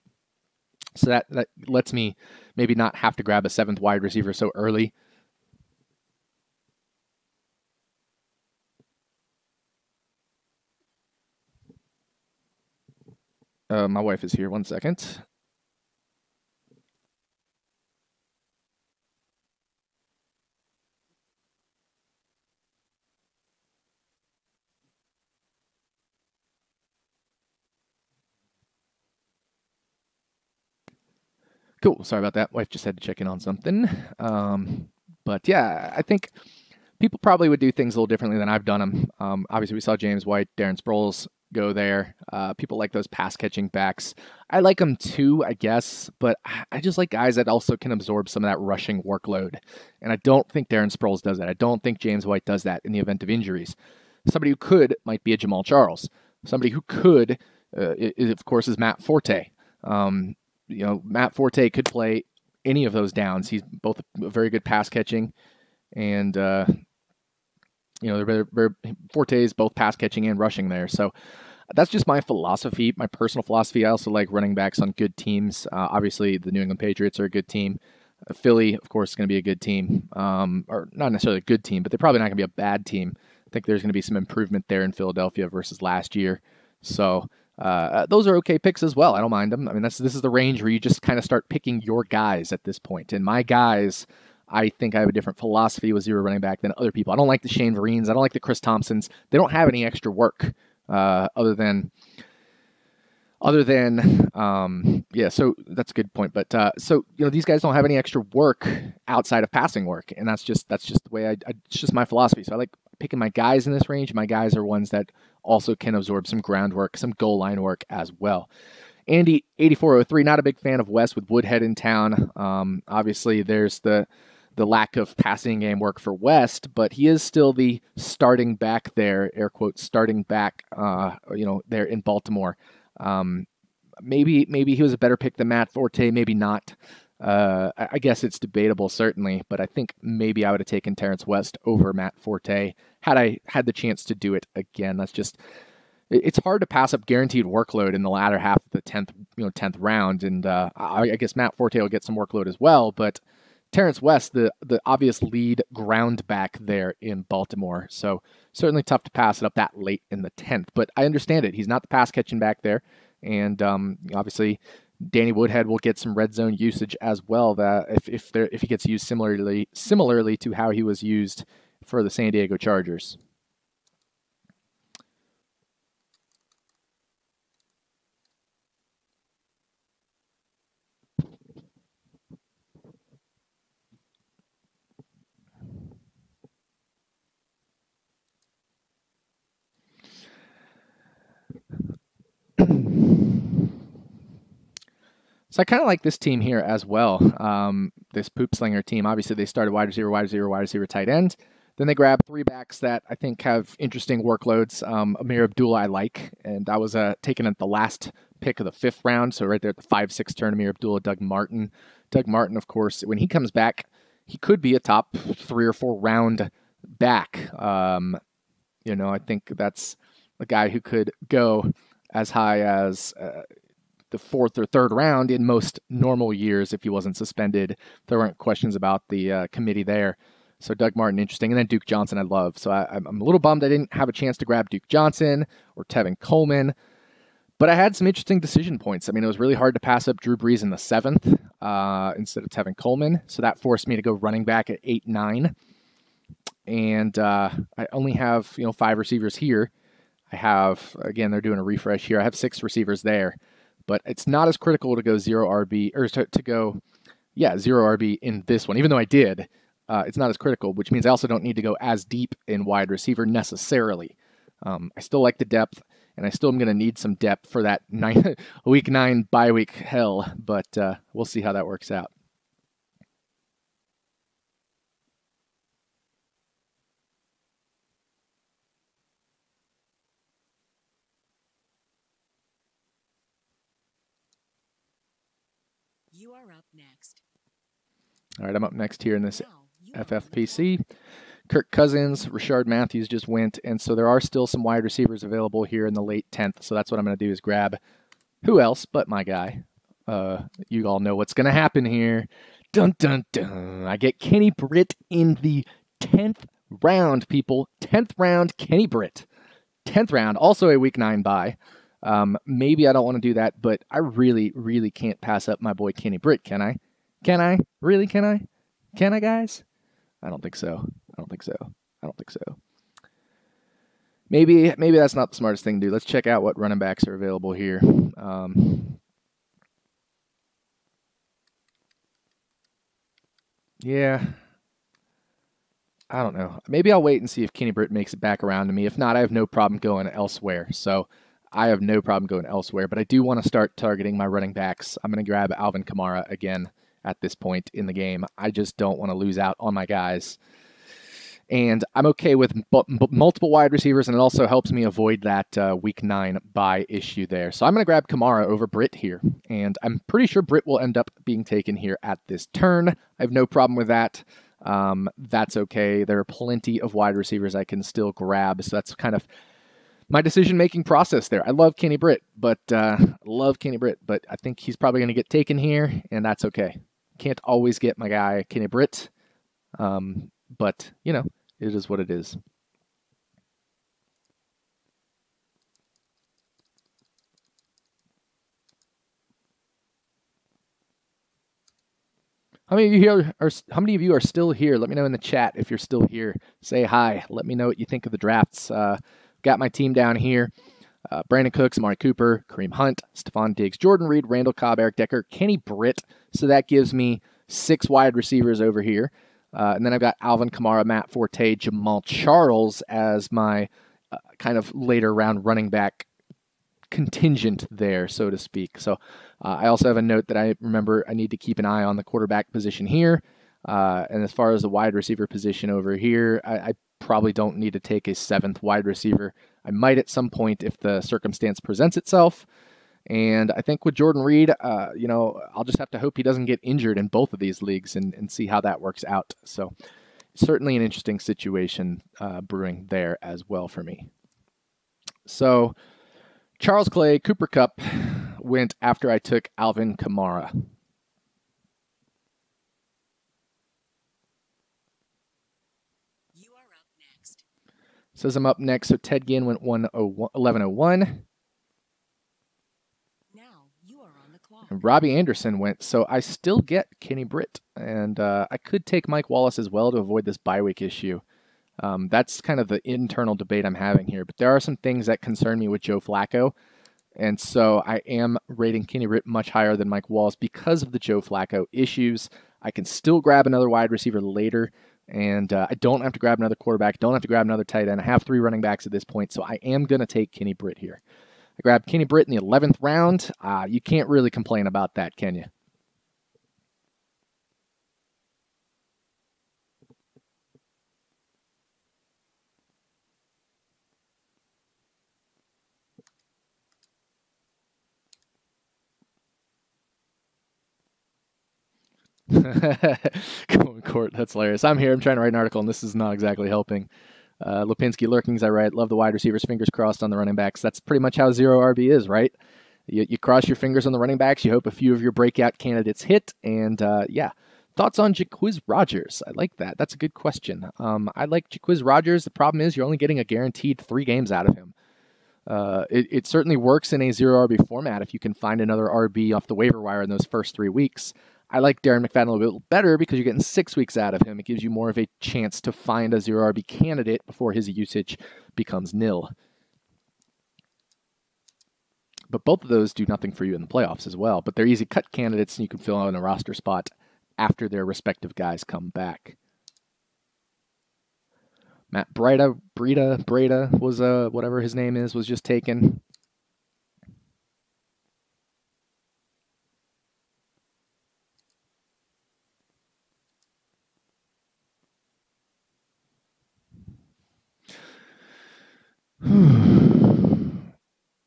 So that lets me maybe not have to grab a 7th wide receiver so early. My wife is here. 1 second. Cool. Sorry about that. Wife just had to check in on something. But yeah, I think people probably would do things a little differently than I've done them. Obviously, we saw James White, Darren Sproles go there. People like those pass-catching backs. I like them too, I guess, but I just like guys that also can absorb some of that rushing workload. And I don't think Darren Sproles does that. I don't think James White does that in the event of injuries. Somebody who could might be a Jamal Charles. Somebody who could, of course, is Matt Forte. Matt Forte could play any of those downs. He's both very good pass catching, and Forte is both pass catching and rushing there. So that's just my philosophy, my personal philosophy. I also like running backs on good teams. Obviously, the New England Patriots are a good team. Philly, of course, is going to be a good team, or not necessarily a good team, but they're probably not going to be a bad team. I think there's going to be some improvement there in Philadelphia versus last year. So those are okay picks as well. I don't mind them. I mean, this is the range where you just kind of start picking your guys at this point. And my guys, I think I have a different philosophy with zero running back than other people. I don't like the Shane Vereen's. I don't like the Chris Thompsons. They don't have any extra work other than so that's a good point. But these guys don't have any extra work outside of passing work, and that's just the way it's just my philosophy. So I like picking my guys in this range. My guys are ones that also can absorb some groundwork, some goal line work as well. Andy 8403, not a big fan of West with Woodhead in town. Obviously, there's the lack of passing game work for West, but he is still the starting back there, air quotes, starting back, there in Baltimore. Maybe he was a better pick than Matt Forte, maybe not. I guess it's debatable, certainly, but I think maybe I would have taken Terrence West over Matt Forte had I had the chance to do it again. It's hard to pass up guaranteed workload in the latter half of the 10th round, and I guess Matt Forte will get some workload as well, but Terrence West, the obvious lead ground back there in Baltimore, so certainly tough to pass it up that late in the 10th, but I understand it. He's not the pass catching back there, and obviously Danny Woodhead will get some red zone usage as well. That if he gets used similarly to how he was used for the San Diego Chargers. So I kind of like this team here as well. This Poop Slinger team. Obviously, they started wide receiver, tight end. Then they grabbed 3 backs that I think have interesting workloads. Amir Abdullah I like, and I was taken at the last pick of the 5th round. So right there at the 5-6 turn, Amir Abdullah, Doug Martin. Doug Martin, of course, when he comes back, he could be a top 3 or 4 round back. I think that's a guy who could go as high as the fourth or third round in most normal years if he wasn't suspended. There weren't questions about the committee there. So Doug Martin, interesting. And then Duke Johnson, I love. So I'm a little bummed I didn't have a chance to grab Duke Johnson or Tevin Coleman. But I had some interesting decision points. I mean, it was really hard to pass up Drew Brees in the 7th instead of Tevin Coleman. So that forced me to go running back at 8-9. And I only have 5 receivers here. I have, again, they're doing a refresh here. I have 6 receivers there. But it's not as critical to go 0 RB, or to go, 0 RB in this one. Even though I did, it's not as critical, which means I also don't need to go as deep in wide receiver necessarily. I still like the depth, and I still am going to need some depth for that week 9 bye week hell, but we'll see how that works out. You are up next. All right, I'm up next here in this Now, you are on the FFPC. clock. Kirk Cousins, Rashard Matthews just went, and so there are still some wide receivers available here in the late 10th, so that's what I'm going to do is grab who else but my guy. You all know what's going to happen here. Dun, dun, dun. I get Kenny Britt in the 10th round, people. 10th round, Kenny Britt. 10th round, also a week 9 bye. Maybe I don't want to do that, but I really, really can't pass up my boy Kenny Britt, can I? Can I? Really, can I? Can I, guys? I don't think so. I don't think so. I don't think so. Maybe that's not the smartest thing to do. Let's check out what running backs are available here. Yeah. I don't know. Maybe I'll wait and see if Kenny Britt makes it back around to me. If not, I have no problem going elsewhere. So I have no problem going elsewhere. But I do want to start targeting my running backs. I'm going to grab Alvin Kamara again at this point in the game. I just don't want to lose out on my guys. And I'm okay with multiple wide receivers, and it also helps me avoid that week 9 bye issue there. So I'm going to grab Kamara over Britt here, and I'm pretty sure Britt will end up being taken here at this turn. I have no problem with that. That's okay. There are plenty of wide receivers I can still grab, so that's kind of my decision-making process there. I love Kenny Britt, but I think he's probably going to get taken here, and that's okay. Can't always get my guy Kenny Britt, but it is what it is. How many of you are still here? Let me know in the chat if you're still here. Say hi. Let me know what you think of the drafts. Got my team down here. Brandon Cooks, Amari Cooper, Kareem Hunt, Stephon Diggs, Jordan Reed, Randall Cobb, Eric Decker, Kenny Britt. So that gives me 6 wide receivers over here. And then I've got Alvin Kamara, Matt Forte, Jamal Charles as my kind of later round running back contingent there, so to speak. So I also have a note that I remember I need to keep an eye on the quarterback position here. And as far as the wide receiver position over here, I probably don't need to take a 7th wide receiver. I might at some point if the circumstance presents itself. And I think with Jordan Reed, I'll just have to hope he doesn't get injured in both of these leagues and see how that works out. So certainly an interesting situation brewing there as well for me. So Charles Clay, Cooper Kupp went after I took Alvin Kamara. You are up next. Says I'm up next. So Ted Ginn went 11:01. Now, you are on the clock. And Robbie Anderson went. So I still get Kenny Britt. And I could take Mike Wallace as well to avoid this bye week issue. That's kind of the internal debate I'm having here. But there are some things that concern me with Joe Flacco. And so I am rating Kenny Britt much higher than Mike Wallace because of the Joe Flacco issues. I can still grab another wide receiver later. And I don't have to grab another quarterback. Don't have to grab another tight end. I have 3 running backs at this point. So I am going to take Kenny Britt here. I grabbed Kenny Britt in the 11th round. You can't really complain about that, can you? Going court, that's hilarious. I'm here. I'm trying to write an article, and this is not exactly helping. Lipinski Lurkings, I write. Love the wide receivers. Fingers crossed on the running backs. That's pretty much how 0 RB is, right? You cross your fingers on the running backs. You hope a few of your breakout candidates hit. And yeah, thoughts on Jacquizz Rodgers? I like that. That's a good question. I like Jacquizz Rodgers. The problem is you're only getting a guaranteed 3 games out of him. It certainly works in a 0 RB format if you can find another RB off the waiver wire in those first 3 weeks. I like Darren McFadden a little bit better because you're getting 6 weeks out of him. It gives you more of a chance to find a 0 RB candidate before his usage becomes nil. But both of those do nothing for you in the playoffs as well. But they're easy cut candidates, and you can fill out in a roster spot after their respective guys come back. Matt Breda was whatever his name is, was just taken.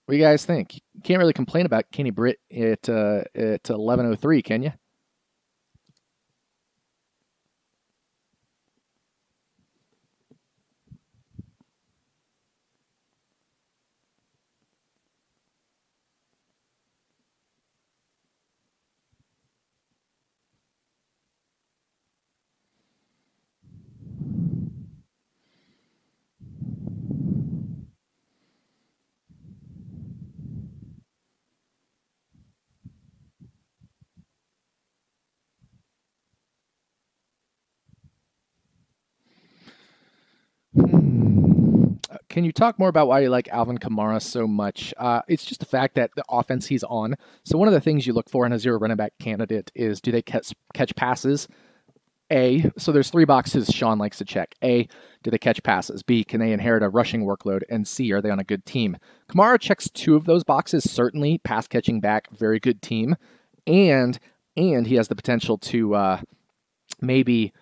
What do you guys think? You can't really complain about Kenny Britt at 11:03, can you? Can you talk more about why you like Alvin Kamara so much? It's just the fact that the offense he's on. So one of the things you look for in a 0 running back candidate is, do they catch passes? A, so there's 3 boxes Sean likes to check. A, do they catch passes? B, can they inherit a rushing workload? And C, are they on a good team? Kamara checks 2 of those boxes, certainly. Pass catching back, very good team. And he has the potential to maybe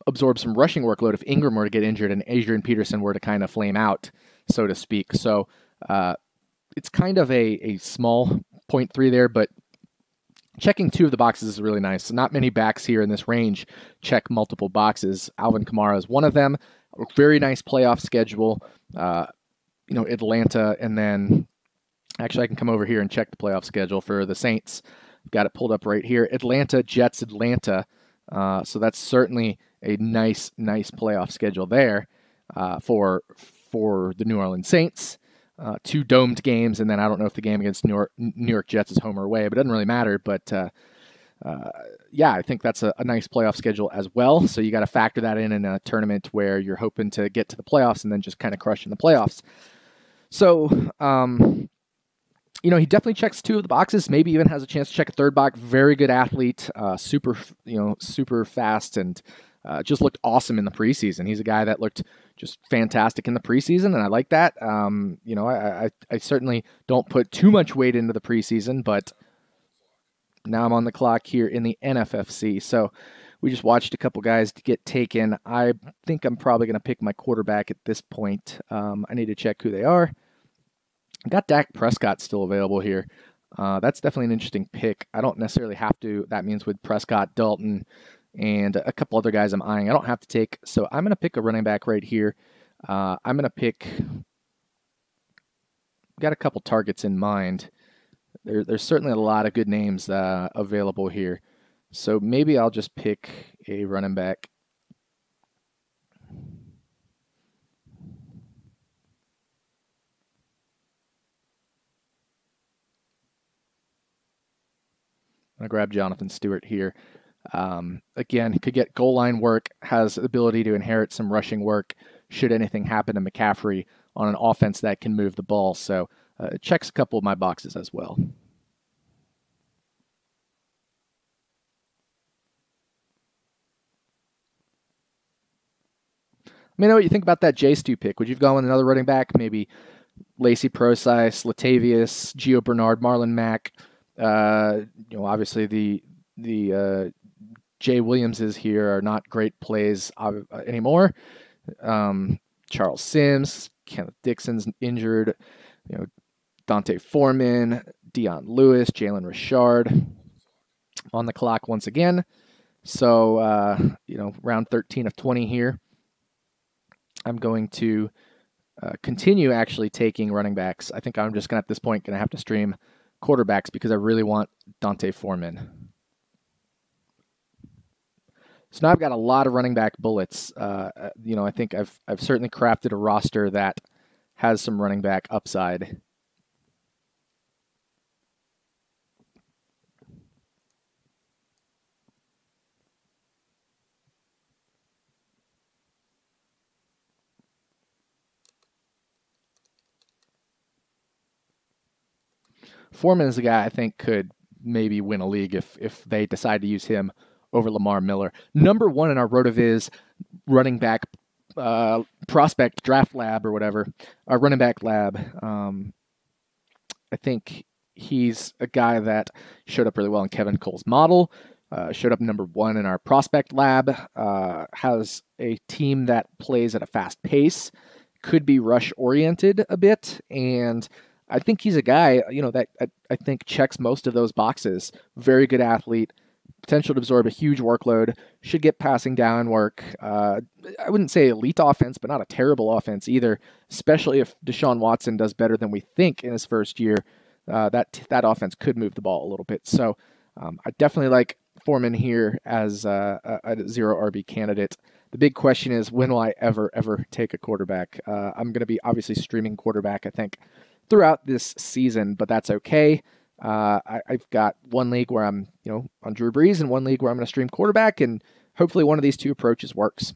absorb some rushing workload if Ingram were to get injured and Adrian Peterson were to kind of flame out, so to speak. So it's kind of a small 0.3 there, but checking 2 of the boxes is really nice. So not many backs here in this range check multiple boxes. Alvin Kamara is one of them. A very nice playoff schedule. Atlanta, and then actually I can come over here and check the playoff schedule for the Saints. I've got it pulled up right here. Atlanta, Jets, Atlanta. So that's certainly a nice playoff schedule there for the New Orleans Saints. 2 domed games, and then I don't know if the game against New York Jets is home or away, but it doesn't really matter. But yeah, I think that's a nice playoff schedule as well. So you got to factor that in a tournament where you're hoping to get to the playoffs and then just kind of crush in the playoffs. So, he definitely checks 2 of the boxes, maybe even has a chance to check a 3rd box. Very good athlete, super fast, and just looked awesome in the preseason. He's a guy that looked just fantastic in the preseason, and I like that. I certainly don't put too much weight into the preseason, but now I'm on the clock here in the NFFC. So we just watched a couple guys get taken. I think I'm probably going to pick my quarterback at this point. I need to check who they are. I got Dak Prescott still available here. That's definitely an interesting pick. I don't necessarily have to. That means with Prescott, Dalton, and a couple other guys I'm eyeing, I don't have to take. So I'm going to pick a running back right here. I'm going to pick. Got a couple targets in mind. There's certainly a lot of good names available here. So maybe I'll just pick a running back. I'm going to grab Jonathan Stewart here. Again, could get goal line work, has the ability to inherit some rushing work should anything happen to McCaffrey on an offense that can move the ball. So it checks a couple of my boxes as well. Let me know what you think about that J-Stu pick. Would you have gone with another running back? Maybe Lacy Procise, Latavius, Gio Bernard, Marlon Mack. Obviously the Jay Williamses here are not great plays anymore. Charles Sims, Kenneth Dixon's injured. Dante Foreman, Dion Lewis, Jalen Richard on the clock once again. So round 13 of 20 here. I'm going to continue actually taking running backs. I think I'm just at this point going to have to stream quarterbacks because I really want Dante Foreman. So now I've got a lot of running back bullets. I think I've certainly crafted a roster that has some running back upside. Foreman is a guy I think could maybe win a league if they decide to use him over Lamar Miller. Number one in our RotoViz running back prospect draft lab or whatever, our running back lab. I think he's a guy that showed up really well in Kevin Cole's model, showed up number one in our prospect lab, has a team that plays at a fast pace, could be rush oriented a bit, and I think he's a guy, that I think checks most of those boxes. Very good athlete, potential to absorb a huge workload, should get passing down work. I wouldn't say elite offense, but not a terrible offense either, especially if Deshaun Watson does better than we think in his first year. That offense could move the ball a little bit. So I definitely like Foreman here as a zero RB candidate. The big question is, when will I ever take a quarterback? I'm going to be obviously streaming quarterback, I think, throughout this season, but that's okay. I've got one league where I'm, on Drew Brees, and one league where I'm going to stream quarterback, and hopefully one of these two approaches works.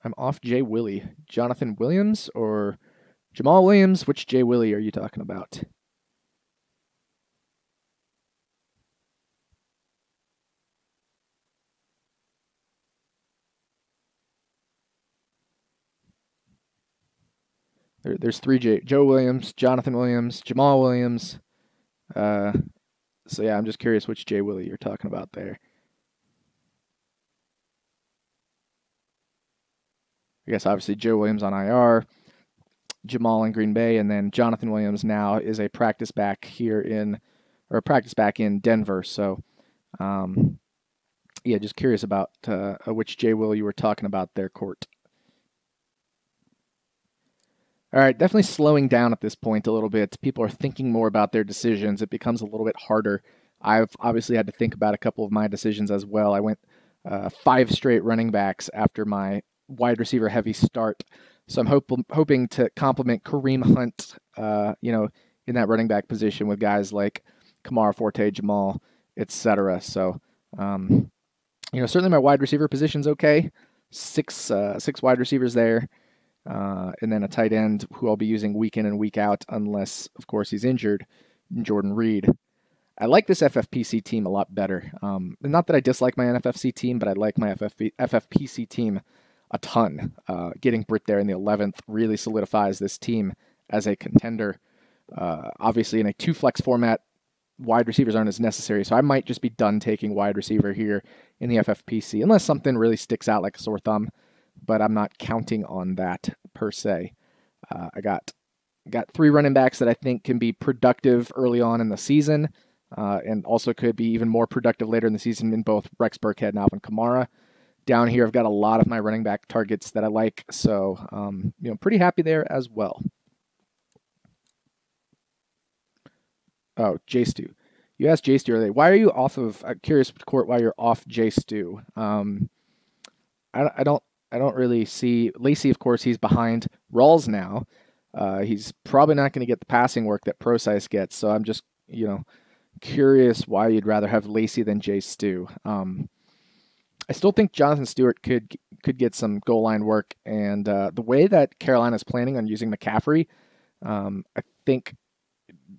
I'm off Jay Willie. Jonathan Williams or Jamal Williams? Which Jay Willie are you talking about? There's three Joe Williams, Jonathan Williams, Jamal Williams. So yeah, I'm just curious which Jay Willie you're talking about there. I guess obviously Joe Williams on IR, Jamal in Green Bay, and then Jonathan Williams now is a practice back in Denver. So, yeah, just curious about which Jay Will you were talking about there, Court. All right, definitely slowing down at this point a little bit. People are thinking more about their decisions. It becomes a little bit harder. I've obviously had to think about a couple of my decisions as well. I went 5 straight running backs after my wide receiver heavy start. So I'm hoping to complement Kareem Hunt, in that running back position with guys like Kamara Forte, Jamal, etc. So, certainly my wide receiver position's okay. Six wide receivers there. And then a tight end who I'll be using week in and week out unless, of course, he's injured, Jordan Reed. I like this FFPC team a lot better. Not that I dislike my NFFC team, but I like my FFPC team a ton. Getting Britt there in the 11th really solidifies this team as a contender. Obviously, in a 2-flex format, wide receivers aren't as necessary, so I might just be done taking wide receiver here in the FFPC, unless something really sticks out like a sore thumb, but I'm not counting on that per se. I got 3 running backs that I think can be productive early on in the season, and also could be even more productive later in the season in both Rex Burkhead and Alvin Kamara. Down here, I've got a lot of my running back targets that I like, so pretty happy there as well. Oh, J Stu. You asked J Stu earlier. Why are you off of? I'm curious, Court, why you're off J Stu. I don't really see Lacey. Of course, he's behind Rawls now. He's probably not going to get the passing work that Procise gets. So I'm just curious why you'd rather have Lacey than J Stu. I still think Jonathan Stewart could get some goal line work, and the way that Carolina's planning on using McCaffrey, I think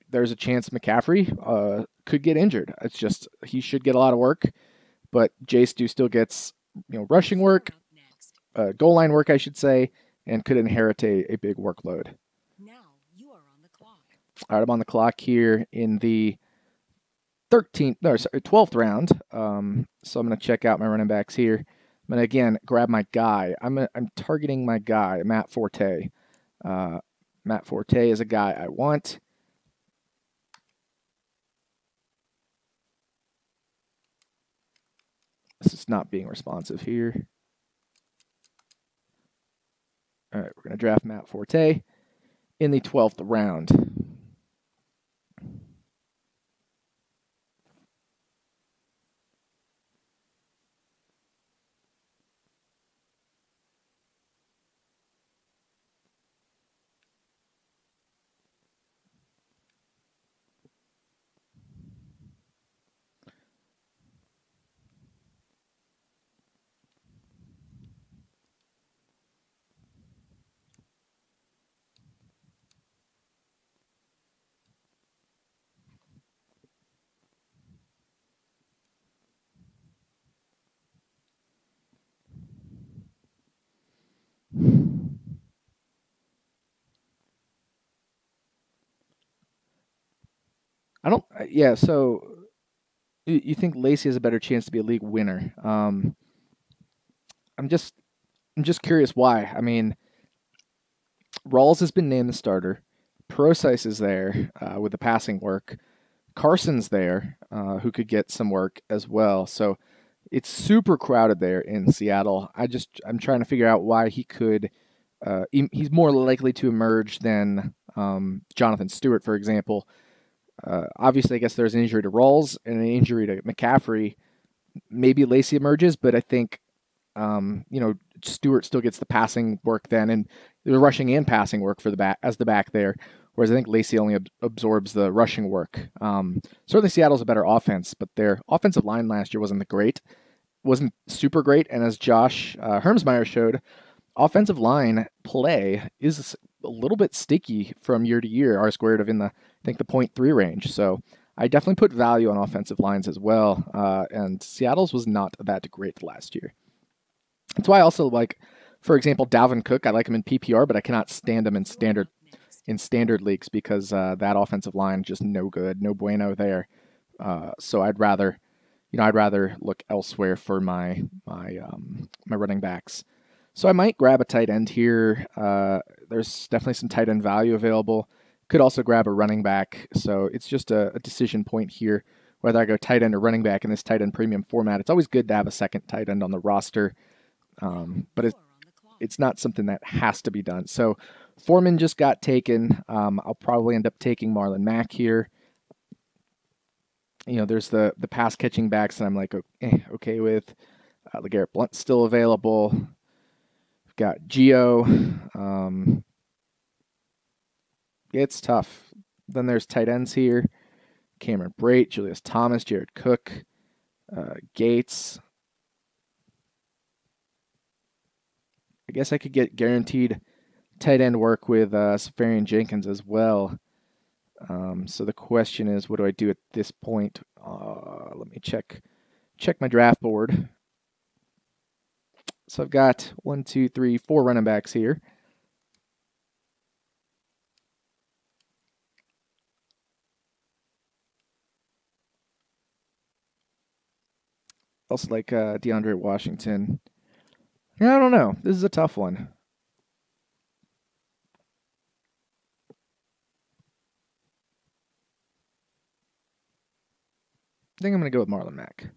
there's a chance McCaffrey could get injured. It's just he should get a lot of work, but J Stu still gets rushing work, goal line work, I should say, and could inherit a big workload. Now you are on the clock. All right, I'm on the clock here in the 12th round. So I'm going to check out my running backs here. gonna again grab my guy. I'm targeting my guy, Matt Forte. Matt Forte is a guy I want. This is not being responsive here. All right, we're going to draft Matt Forte in the 12th round. I don't. Yeah. So you think Lacey has a better chance to be a league winner? I'm just curious why. I mean, Rawls has been named the starter. Procise is there with the passing work. Carson's there, who could get some work as well. So it's super crowded there in Seattle. I'm trying to figure out why he could. He's more likely to emerge than Jonathan Stewart, for example. Obviously, I guess there's an injury to Rawls and an injury to McCaffrey. Maybe Lacey emerges, but I think Stewart still gets the passing work then, and the rushing and passing work for the back as the back there. Whereas I think Lacey only absorbs the rushing work. Certainly, Seattle's a better offense, but their offensive line last year wasn't super great. And as Josh Hermsmeyer showed, offensive line play is a little bit sticky from year to year. R squared of in the 0.3 range. So I definitely put value on offensive lines as well. And Seattle's was not that great last year. That's why I also like, for example, Dalvin Cook. I like him in PPR, but I cannot stand him in standard leagues because that offensive line just no good, no bueno there. So I'd rather look elsewhere for my running backs. So I might grab a tight end here. There's definitely some tight end value available. Could also grab a running back. So it's just a decision point here, whether I go tight end or running back in this tight end premium format. It's always good to have a second tight end on the roster, but it's not something that has to be done. So Foreman just got taken. I'll probably end up taking Marlon Mack here. There's the pass catching backs that I'm like okay with. LeGarrette Blount's still available. We've got Gio. It's tough. Then there's tight ends here. Cameron Brate, Julius Thomas, Jared Cook, Gates. I guess I could get guaranteed tight end work with Safarian Jenkins as well. So the question is, what do I do at this point? Let me check my draft board. So I've got 1, 2, 3, 4 running backs here. Also like DeAndre Washington. Yeah, I don't know. This is a tough one. I think I'm going to go with Marlon Mack.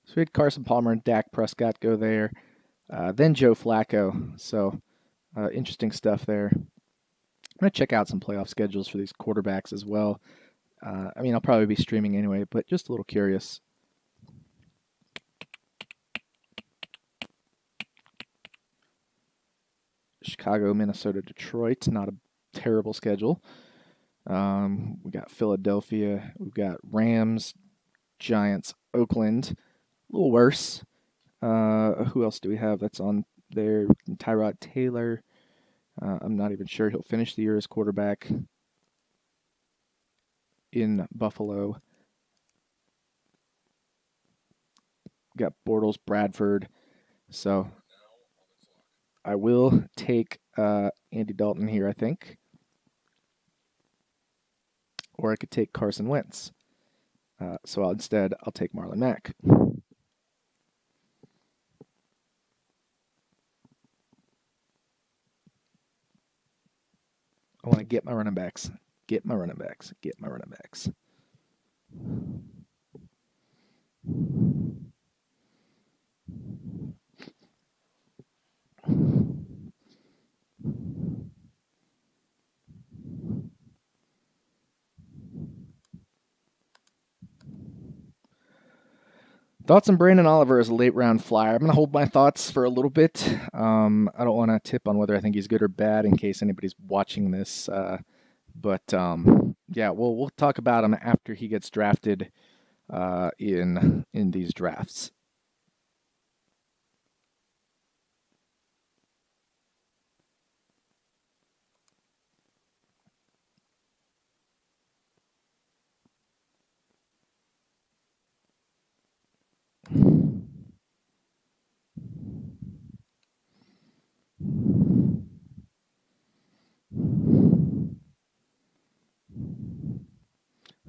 So we had Carson Palmer and Dak Prescott go there. Then Joe Flacco. So interesting stuff there. I'm going to check out some playoff schedules for these quarterbacks as well. I'll probably be streaming anyway, but just a little curious. Chicago, Minnesota, Detroit. Not a terrible schedule. We got Philadelphia. We've got Rams, Giants, Oakland. A little worse. Who else do we have that's on there? Tyrod Taylor. I'm not even sure he'll finish the year as quarterback in Buffalo. Got Bortles, Bradford. So I will take Andy Dalton here, I think. Or I could take Carson Wentz. So instead, I'll take Marlon Mack. I want to get my running backs. Get my running backs. Get my running backs. Thoughts on Brandon Oliver as a late round flyer. I'm going to hold my thoughts for a little bit. I don't want to tip on whether I think he's good or bad in case anybody's watching this. But yeah, we'll talk about him after he gets drafted in these drafts.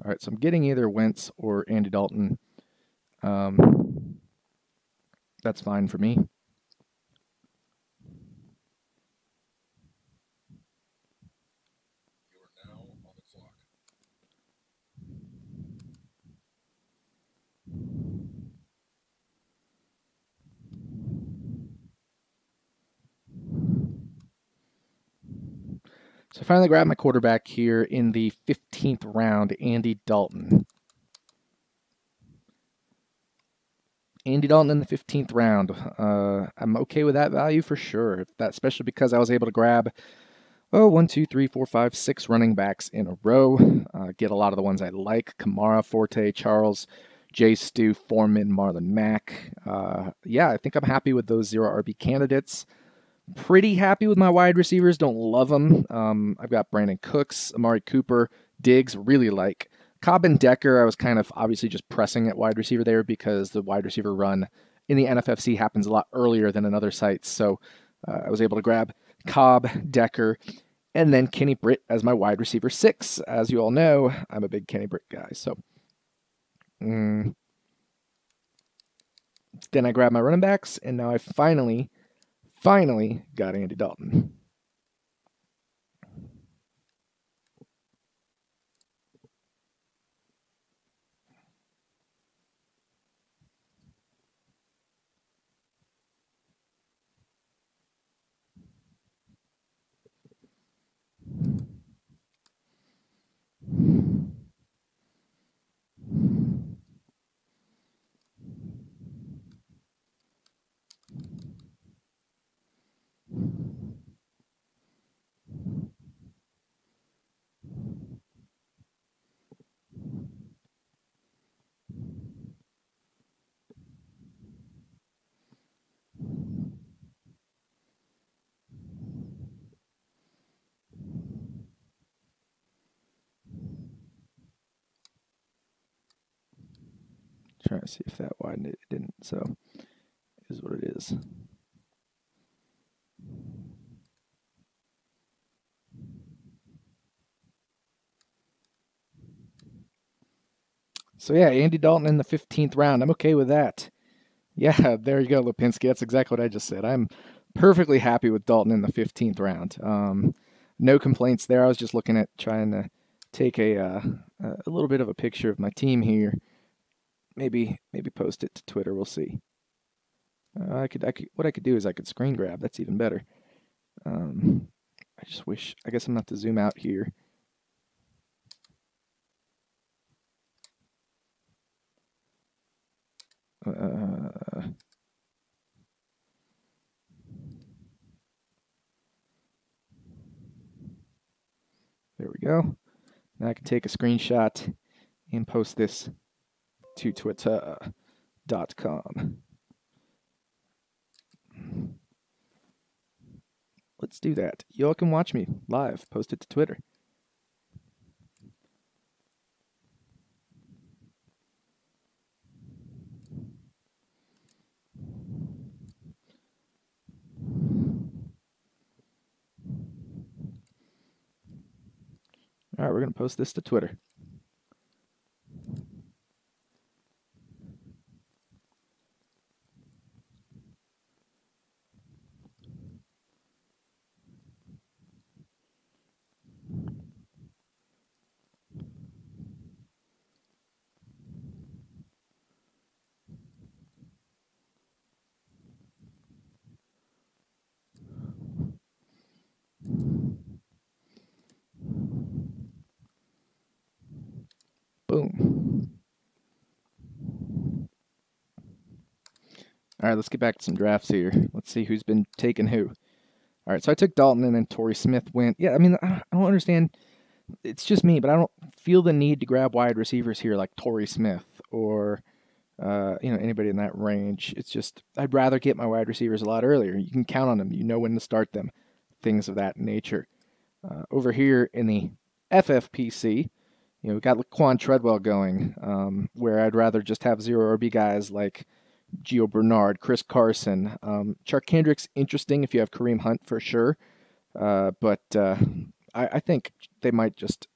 All right, so I'm getting either Wentz or Andy Dalton. That's fine for me. So I finally grabbed my quarterback here in the 15th round, Andy Dalton. Andy Dalton in the 15th round. I'm okay with that value for sure. Especially because I was able to grab, 1, 2, 3, 4, 5, 6 running backs in a row. Get a lot of the ones I like. Kamara, Forte, Charles, Jay Stu, Foreman, Marlon Mack. Yeah, I think I'm happy with those 0 RB candidates. Pretty happy with my wide receivers. Don't love them. I've got Brandon Cooks, Amari Cooper, Diggs, really like. Cobb and Decker, I was kind of obviously just pressing at wide receiver there because the wide receiver run in the NFFC happens a lot earlier than in other sites. So I was able to grab Cobb, Decker, and then Kenny Britt as my wide receiver 6. As you all know, I'm a big Kenny Britt guy. So then I grabbed my running backs, and now I finally got Andy Dalton. Trying to see if that widened it. It didn't, so it is what it is. So yeah, Andy Dalton in the 15th round. I'm okay with that. Yeah, there you go, Lipinski. That's exactly what I just said. I'm perfectly happy with Dalton in the 15th round. No complaints there. I was just looking at trying to take a little bit of a picture of my team here. Maybe post it to Twitter. We'll see. I could what I could do is I could screen grab. That's even better. I just wish. I guess I'm not to zoom out here. There we go. Now I can take a screenshot and post this to Twitter.com. Let's do that. Y'all can watch me live. Post it to Twitter. All right, we're going to post this to Twitter. Boom. All right, let's get back to some drafts here. Let's see who's been taking who. All right, so I took Dalton, and then Torrey Smith went. Yeah, I mean, I don't understand. It's just me, but I don't feel the need to grab wide receivers here like Torrey Smith or anybody in that range. It's just I'd rather get my wide receivers a lot earlier. You can count on them. You know when to start them. Things of that nature. Over here in the FFPC, we've got Laquan Treadwell going, where I'd rather just have zero RB guys like Gio Bernard, Chris Carson. Chark Kendrick's interesting if you have Kareem Hunt for sure, but I think they might just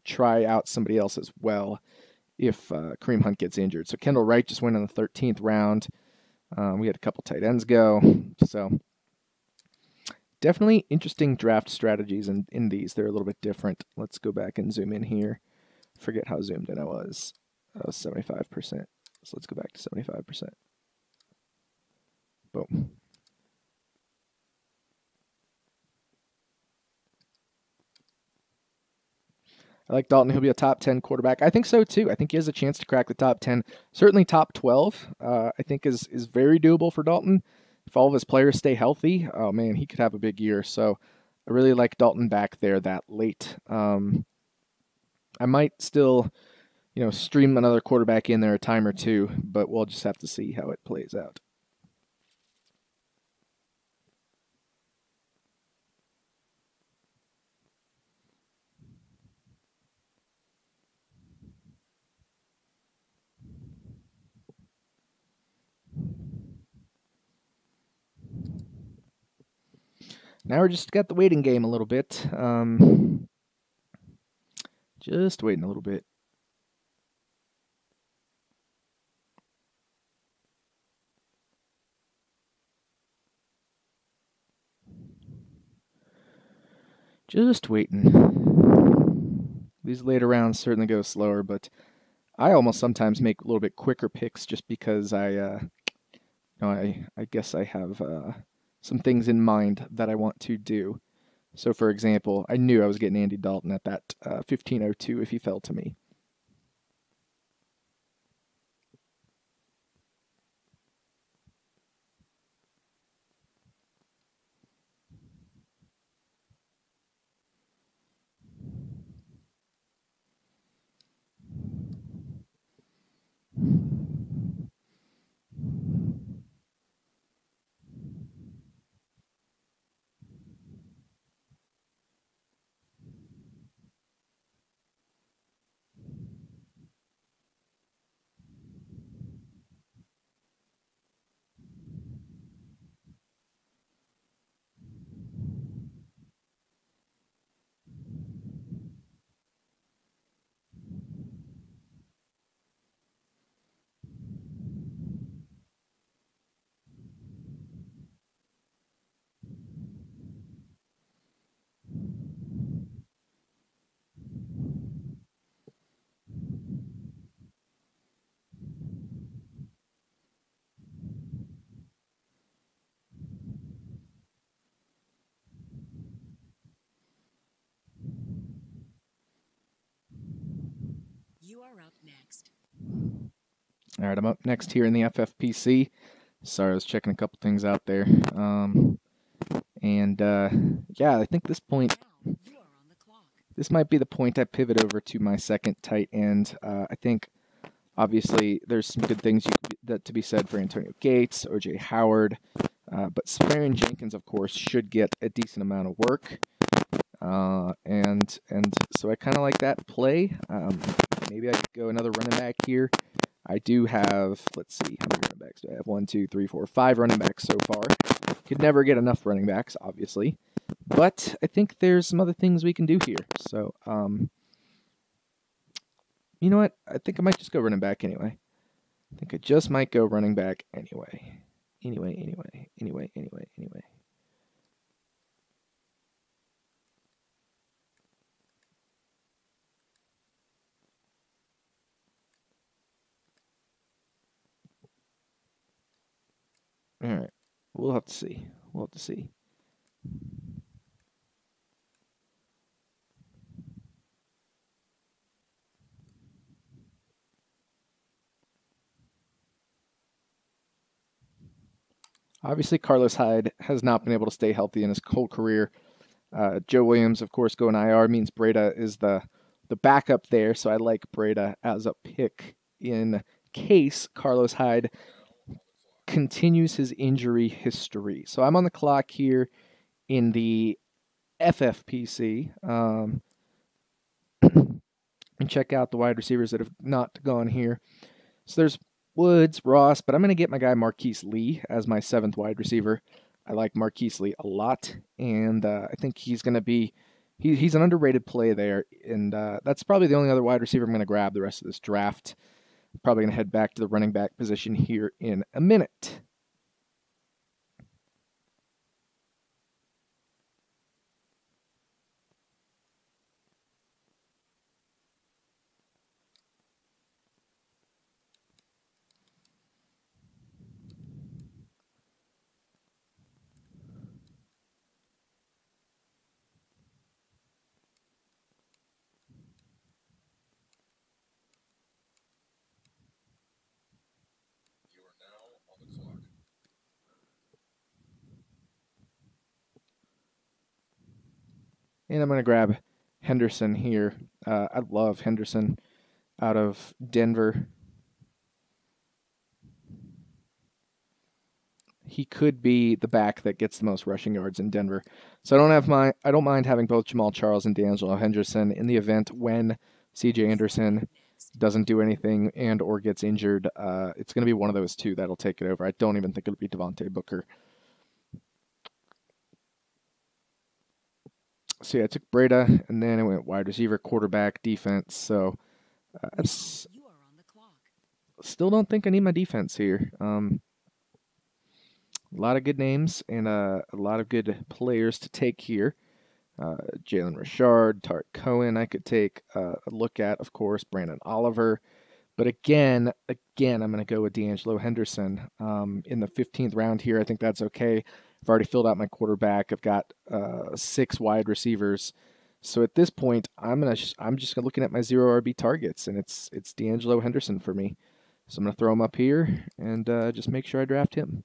try out somebody else as well if Kareem Hunt gets injured. So Kendall Wright just went in the 13th round. We had a couple tight ends go. So definitely interesting draft strategies in these. They're a little bit different. Let's go back and zoom in here. Forget how zoomed in I was. That was 75%. So let's go back to 75%. Boom. I like Dalton. He'll be a top 10 quarterback. I think so, too. I think he has a chance to crack the top 10. Certainly top 12, I think is very doable for Dalton. If all of his players stay healthy, oh, man, he could have a big year. So I really like Dalton back there that late. I might still, stream another quarterback in there a time or two, but we'll just have to see how it plays out. Now we're just got the waiting game a little bit. Just waiting a little bit. Just waiting. These later rounds certainly go slower, but I almost sometimes make a little bit quicker picks just because I guess I have some things in mind that I want to do. So, for example, I knew I was getting Andy Dalton at that 15:02 if he fell to me. You are up next. All right, I'm up next here in the FFPC. Sorry, I was checking a couple things out there. Yeah, I think this point, Now you are on the clock. this might be the point I pivot over to my second tight end. I think Obviously, there's some good things to be said for Antonio Gates, O.J. Howard, but Safarian Jenkins, of course, should get a decent amount of work. And so I kind of like that play. Maybe I could go another running back here. I do have, let's see, how many running backs do I have? 1, 2, 3, 4, 5 running backs so far. Could never get enough running backs, obviously. But I think there's some other things we can do here. So, you know what? I think I might just go running back anyway. I think I just might go running back anyway. Anyway. All right. We'll have to see. Obviously, Carlos Hyde has not been able to stay healthy in his whole career. Joe Williams, of course, going IR means Breda is the backup there, so I like Breda as a pick in case Carlos Hyde continues his injury history. So I'm on the clock here in the FFPC. And check out the wide receivers that have not gone here. So there's Woods, Ross, but I'm going to get my guy Marquise Lee as my 7th wide receiver. I like Marquise Lee a lot, and I think he's going to be he's an underrated play there, and that's probably the only other wide receiver I'm going to grab the rest of this draft. I'm probably going to head back to the running back position here in a minute. And I'm going to grab Henderson here. I love Henderson out of Denver. He could be the back that gets the most rushing yards in Denver. So I don't mind having both Jamal Charles and D'Angelo Henderson in the event when C.J. Anderson doesn't do anything and or gets injured. It's going to be one of those two that'll take it over. I don't even think it'll be Devontae Booker. So yeah, I took Breda, and then I went wide receiver, quarterback, defense. So I still don't think I need my defense here. A lot of good names and a lot of good players to take here. Jalen Richard, Tariq Cohen, I could take a look at, of course, Brandon Oliver. But again, I'm going to go with D'Angelo Henderson in the 15th round here. I think that's okay. I've already filled out my quarterback. I've got 6 wide receivers. So at this point, I'm just looking at my 0 RB targets, and it's D'Angelo Henderson for me. So I'm going to throw him up here and just make sure I draft him.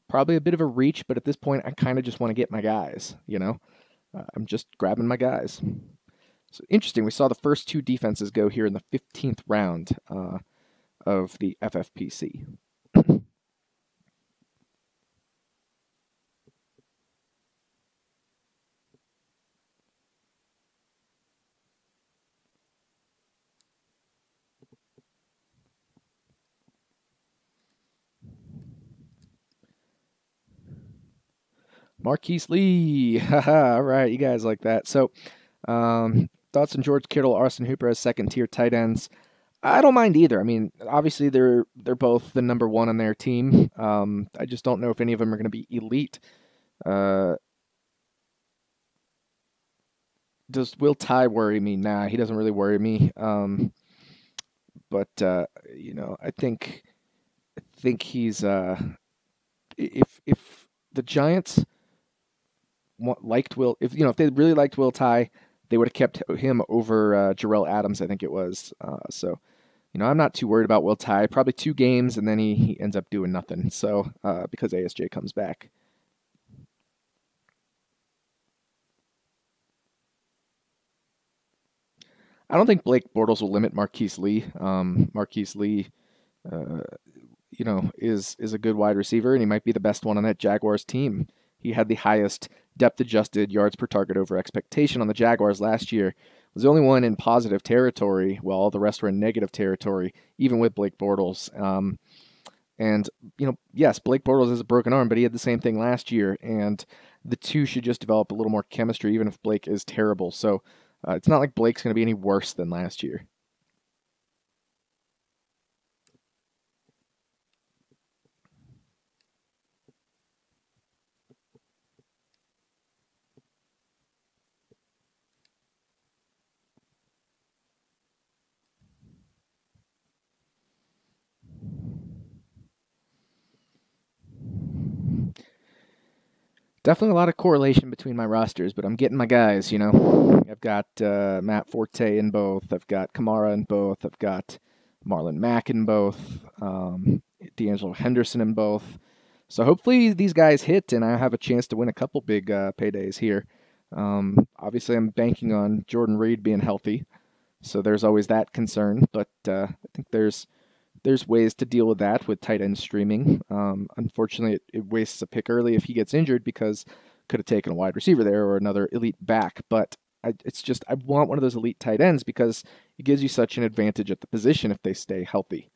Probably a bit of a reach, but at this point, I kind of just want to get my guys, you know? I'm just grabbing my guys. So interesting, we saw the first 2 defenses go here in the 15th round of the FFPC. Marquise Lee. Haha, all right, you guys like that. So, thoughts on George Kittle, Austin Hooper as second-tier tight ends? I don't mind either. I mean, obviously they're both the number 1 on their team. I just don't know if any of them are going to be elite. Does Will Tye worry me? Nah, he doesn't really worry me. But you know, I think he's if the Giants liked Will, if they really liked Will Tye, they would have kept him over Jarrell Adams, I think it was. So, I'm not too worried about Will Tye. Probably 2 games, and then he ends up doing nothing. So, because ASJ comes back. I don't think Blake Bortles will limit Marquise Lee. Marquise Lee, uh, is a good wide receiver, and he might be the best one on that Jaguars team. He had the highest depth-adjusted yards per target over expectation on the Jaguars last year. Was the only one in positive territory, while all the rest were in negative territory, even with Blake Bortles. And yes, Blake Bortles has a broken arm, but he had the same thing last year, and the two should just develop a little more chemistry, even if Blake is terrible. So it's not like Blake's going to be any worse than last year. Definitely a lot of correlation between my rosters, but I'm getting my guys, I've got Matt Forte in both. I've got Kamara in both. I've got Marlon Mack in both. D'Angelo Henderson in both. So hopefully these guys hit and I have a chance to win a couple big paydays here. Obviously, I'm banking on Jordan Reed being healthy, so there's always that concern. But I think there's ways to deal with that with tight end streaming. Unfortunately, it wastes a pick early if he gets injured because could have taken a wide receiver there or another elite back. But it's just I want one of those elite tight ends because it gives you such an advantage at the position if they stay healthy.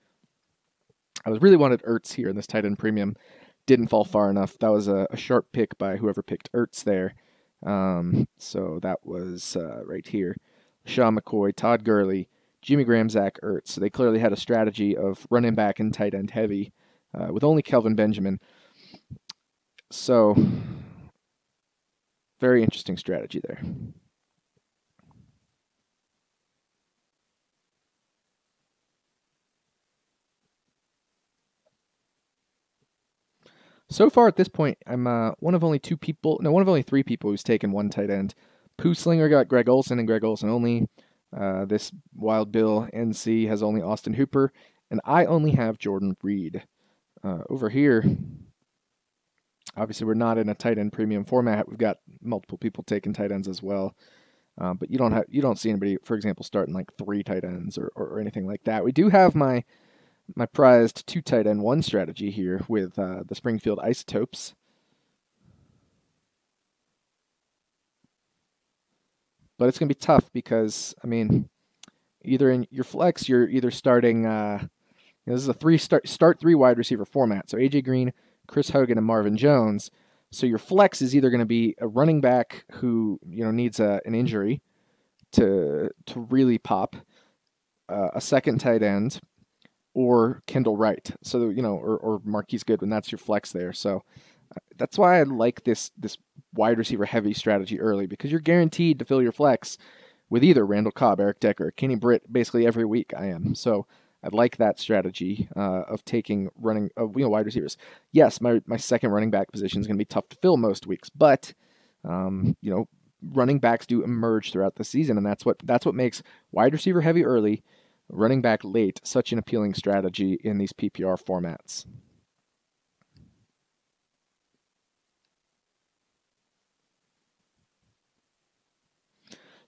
I was really wanted Ertz here in this tight end premium. Didn't fall far enough. That was a sharp pick by whoever picked Ertz there. So that was right here. Sean McCoy, Todd Gurley, Jimmy Graham, Zach Ertz. So they clearly had a strategy of running back and tight end heavy with only Kelvin Benjamin. So very interesting strategy there. So far at this point, I'm one of only three people who's taken one tight end. Pooh Slinger got Greg Olsen and Greg Olsen only. This Wild Bill NC has only Austin Hooper, and I only have Jordan Reed. Over here, obviously we're not in a tight end premium format. We've got multiple people taking tight ends as well, but you don't see anybody, for example, starting like 3 tight ends or anything like that. We do have my prized 2 tight end 1 strategy here with the Springfield Isotopes. But it's going to be tough because, either in your flex, you're either starting, this is a start 3 wide receiver format. So AJ Green, Chris Hogan, and Marvin Jones. So your flex is either going to be a running back who, needs an injury to really pop, a second tight end, or Kendall Wright. So, or Marquise Goodwin. That's your flex there. So that's why I like this wide receiver heavy strategy early, because you're guaranteed to fill your flex with either Randall Cobb, Eric Decker, Kenny Britt basically every week. I am. So I like that strategy of taking wide receivers. Yes, my second running back position is going to be tough to fill most weeks, but running backs do emerge throughout the season, and that's what makes wide receiver heavy early, running back late such an appealing strategy in these PPR formats.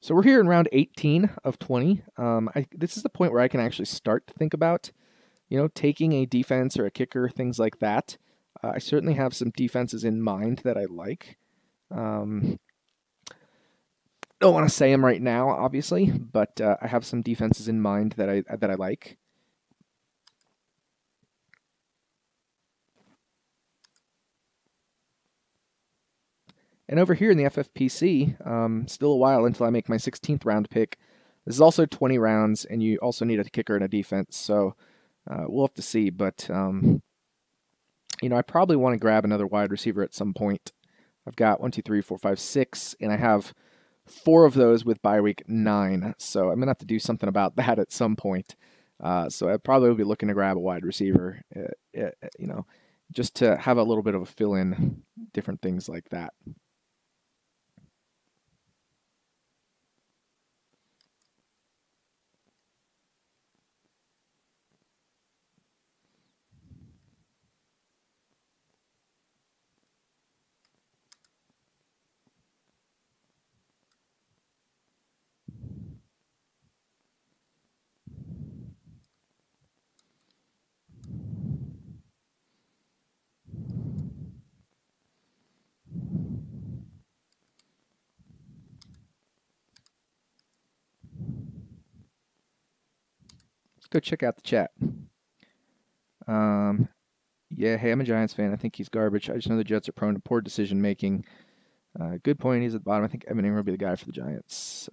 So we're here in round 18 of 20. This is the point where I can actually start to think about, taking a defense or a kicker, things like that. I certainly have some defenses in mind that I like. Don't want to say them right now, obviously, but I have some defenses in mind that I like. And over here in the FFPC, still a while until I make my 16th round pick. This is also 20 rounds, and you also need a kicker and a defense, so we'll have to see. But, I probably want to grab another wide receiver at some point. I've got 1, 2, 3, 4, 5, 6, and I have 4 of those with bye week 9, so I'm going to have to do something about that at some point. So I probably will be looking to grab a wide receiver, just to have a little bit of a fill-in, different things like that. go check out the chat. Yeah, hey, I'm a Giants fan. I think he's garbage. I just know the Jets are prone to poor decision making. Good point. He's at the bottom. I think Evan Ingram will be the guy for the Giants.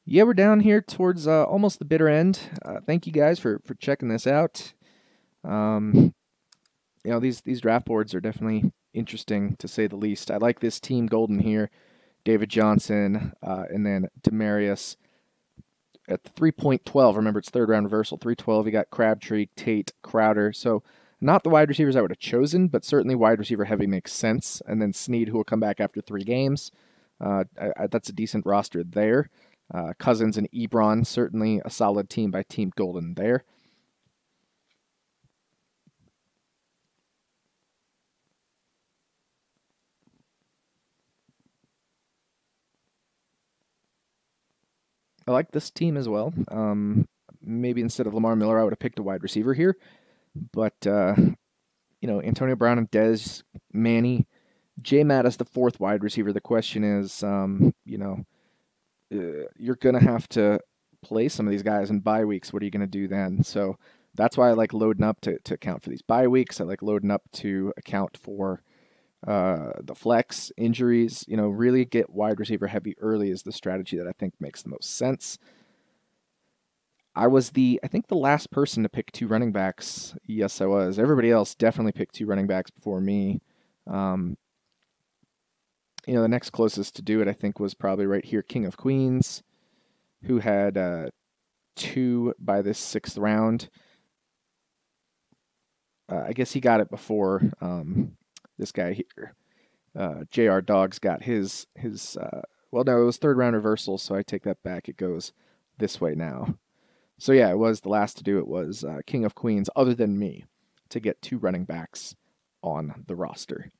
Yeah, we're down here towards almost the bitter end. Thank you guys for checking this out. You know, these draft boards are definitely interesting to say the least. I like this team golden here. David Johnson, and then Demarius at the 3.12. Remember, it's third round reversal. 312. You got Crabtree, Tate, Crowder. So not the wide receivers I would have chosen, but certainly wide receiver heavy makes sense. And then Snead, who will come back after 3 games. That's a decent roster there. Cousins and Ebron, certainly a solid team by Team Golden there. I like this team as well. Maybe instead of Lamar Miller, I would have picked a wide receiver here. But, you know, Antonio Brown and Dez, Manny, J-Matt as the 4th wide receiver. The question is, you know, you're going to have to play some of these guys in bye weeks. What are you going to do then? So that's why I like loading up to account for these bye weeks. I like loading up to account for the flex injuries. You know, really get wide receiver heavy early is the strategy that I think makes the most sense. I was I think the last person to pick 2 running backs. Yes, I was. Everybody else definitely picked 2 running backs before me. You know, the next closest to do it, I think, was probably right here, King of Queens, who had 2 by this 6th round. I guess he got it before this guy here. JR Dogs got his well, no, it was 3rd round reversal, so I take that back. It goes this way now. So yeah, it was the last to do it was King of Queens, other than me, to get 2 running backs on the roster.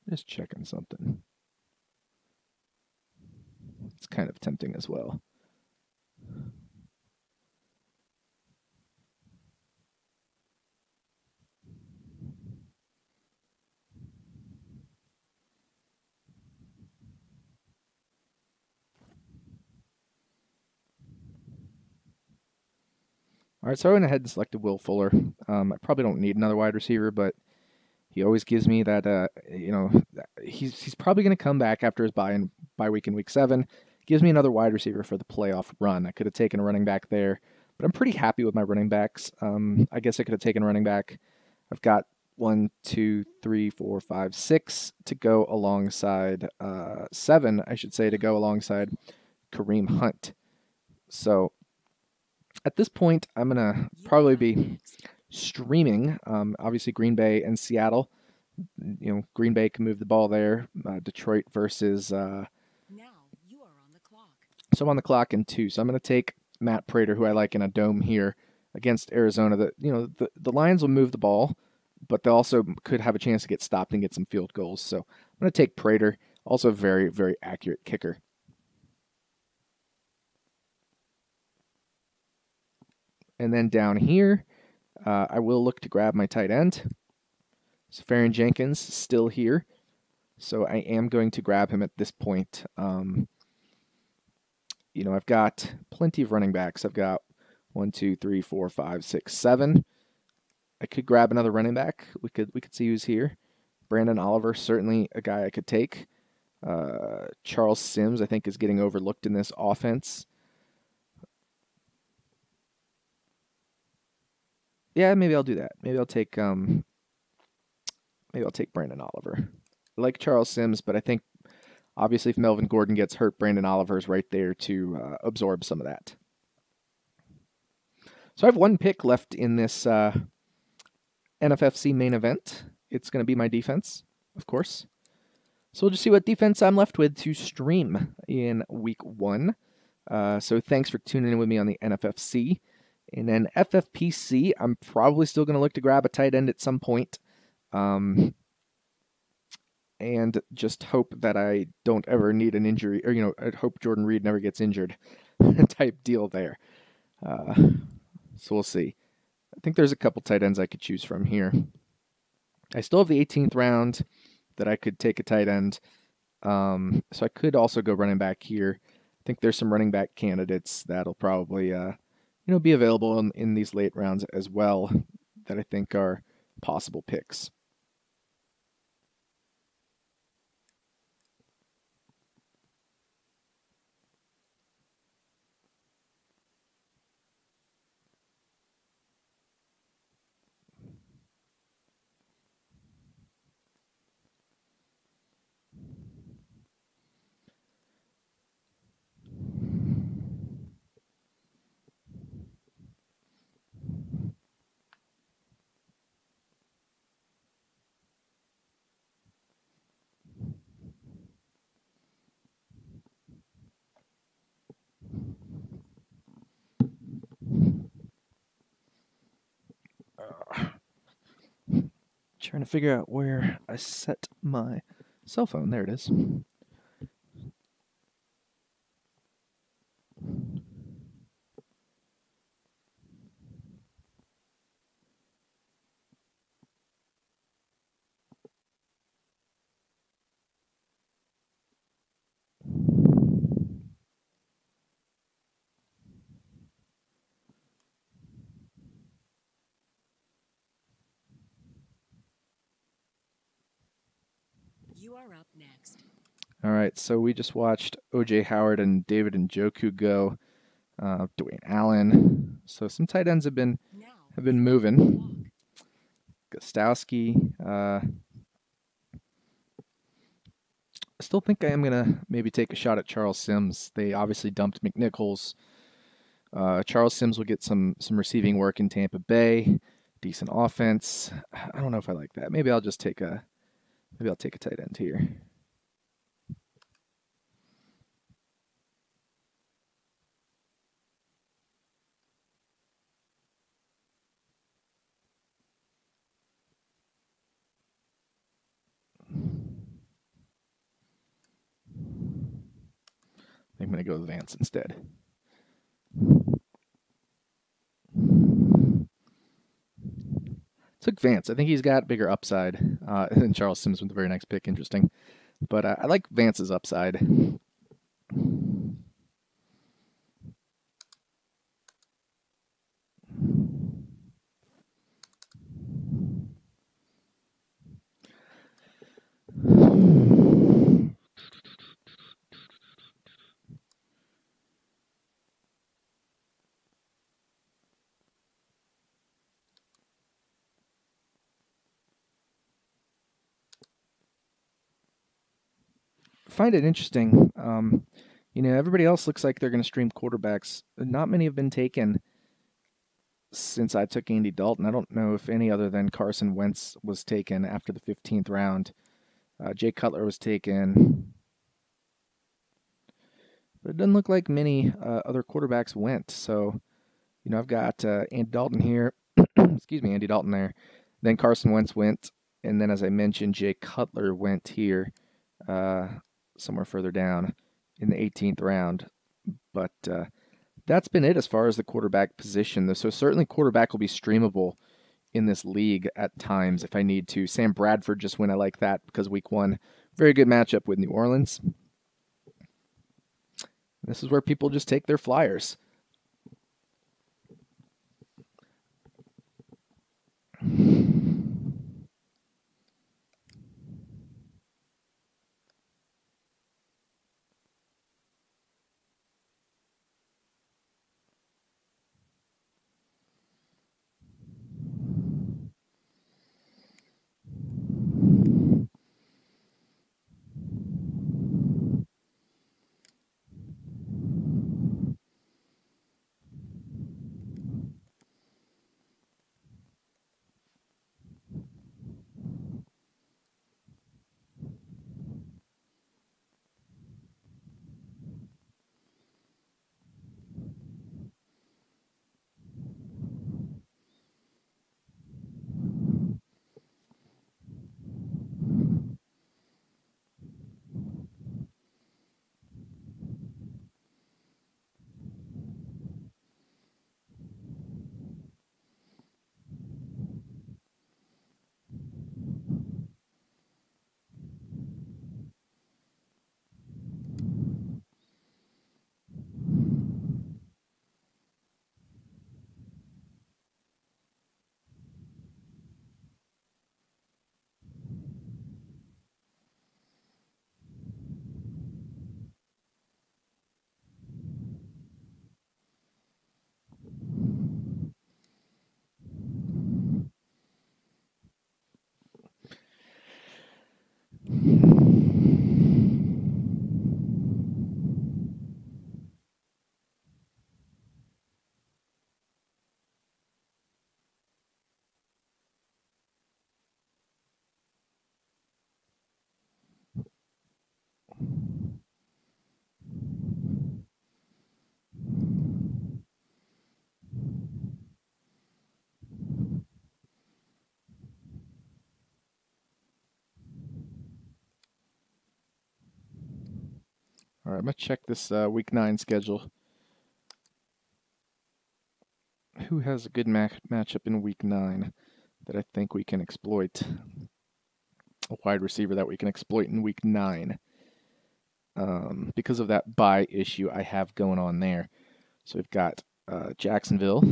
Just checking something. It's kind of tempting as well. All right, so I went ahead and selected Will Fuller. I probably don't need another wide receiver, but he always gives me that, you know, he's probably going to come back after his bye week in week 7. Gives me another wide receiver for the playoff run. I could have taken a running back there, but I'm pretty happy with my running backs. I guess I could have taken a running back. I've got 1, 2, 3, 4, 5, 6 to go alongside 7, I should say, to go alongside Kareem Hunt. So at this point, I'm gonna probably be streaming. Obviously, Green Bay and Seattle. You know, Green Bay can move the ball there. Detroit versus. Now you are on the clock. So I'm on the clock in 2. So I'm going to take Matt Prater, who I like in a dome here against Arizona. The Lions will move the ball, but they also could have a chance to get stopped and get some field goals. So I'm going to take Prater. Also, a very, very accurate kicker. And then down here, I will look to grab my tight end. Safarian Jenkins still here, so I am going to grab him at this point. You know, I've got plenty of running backs. I've got 1, 2, 3, 4, 5, 6, 7. I could grab another running back. We could see who's here. Brandon Oliver, certainly a guy I could take. Charles Sims, I think, is getting overlooked in this offense. Yeah, maybe I'll do that. Maybe I'll take Brandon Oliver. I like Charles Sims, but I think obviously if Melvin Gordon gets hurt, Brandon Oliver's right there to absorb some of that. So I have 1 pick left in this NFFC main event. It's going to be my defense, of course. So we'll just see what defense I'm left with to stream in week 1. So thanks for tuning in with me on the NFFC. And then FFPC, I'm probably still going to look to grab a tight end at some point. And just hope that I don't ever need an injury, or, I hope Jordan Reed never gets injured type deal there. So we'll see. I think there's a couple tight ends I could choose from here. I still have the 18th round that I could take a tight end. So I could also go running back here. I think there's some running back candidates that'll probably, be available in these late rounds as well that I think are possible picks. Trying to figure out where I set my cell phone. There it is. You are up next. All right, so we just watched O.J. Howard and David Njoku go. Dwayne Allen. So some tight ends have been moving. Gostowski. I still think I am gonna maybe take a shot at Charles Sims. They obviously dumped McNichols. Charles Sims will get some receiving work in Tampa Bay. Decent offense. I don't know if I like that. Maybe I'll take a tight end here. I'm going to go with Vance instead. Took Vance. I think he's got bigger upside than Charles Sims with the very next pick. Interesting. But I like Vance's upside. Find it interesting. Everybody else looks like they're going to stream quarterbacks. Not many have been taken since I took Andy Dalton. I don't know if any other than Carson Wentz was taken after the 15th round. Jay Cutler was taken. But it doesn't look like many other quarterbacks went. So, I've got Andy Dalton here. Excuse me, Andy Dalton there. Then Carson Wentz went. And then, as I mentioned, Jay Cutler went here. Somewhere further down in the 18th round. But that's been it as far as the quarterback position. So certainly quarterback will be streamable in this league at times if I need to. Sam Bradford just went. I like that because week 1, very good matchup with New Orleans. This is where people just take their flyers. All right, I'm going to check this Week 9 schedule. Who has a good matchup in Week 9 that I think we can exploit? A wide receiver that we can exploit in Week 9. Because of that bye issue I have going on there. So we've got Jacksonville,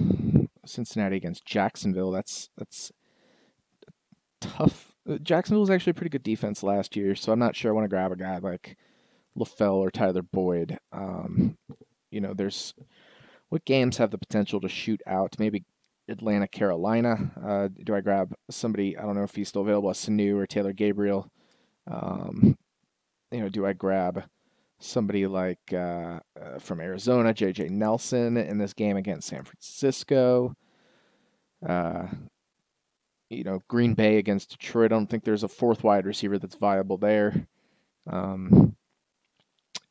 Cincinnati against Jacksonville. That's tough. Jacksonville was actually a pretty good defense last year, so I'm not sure I want to grab a guy like LaFell or Tyler Boyd. There's what games have the potential to shoot out? Maybe Atlanta, Carolina. Do I grab somebody? I don't know if he's still available, a Sanu or Taylor Gabriel. Do I grab somebody like from Arizona, J.J. Nelson in this game against San Francisco? Green Bay against Detroit. I don't think there's a fourth wide receiver that's viable there.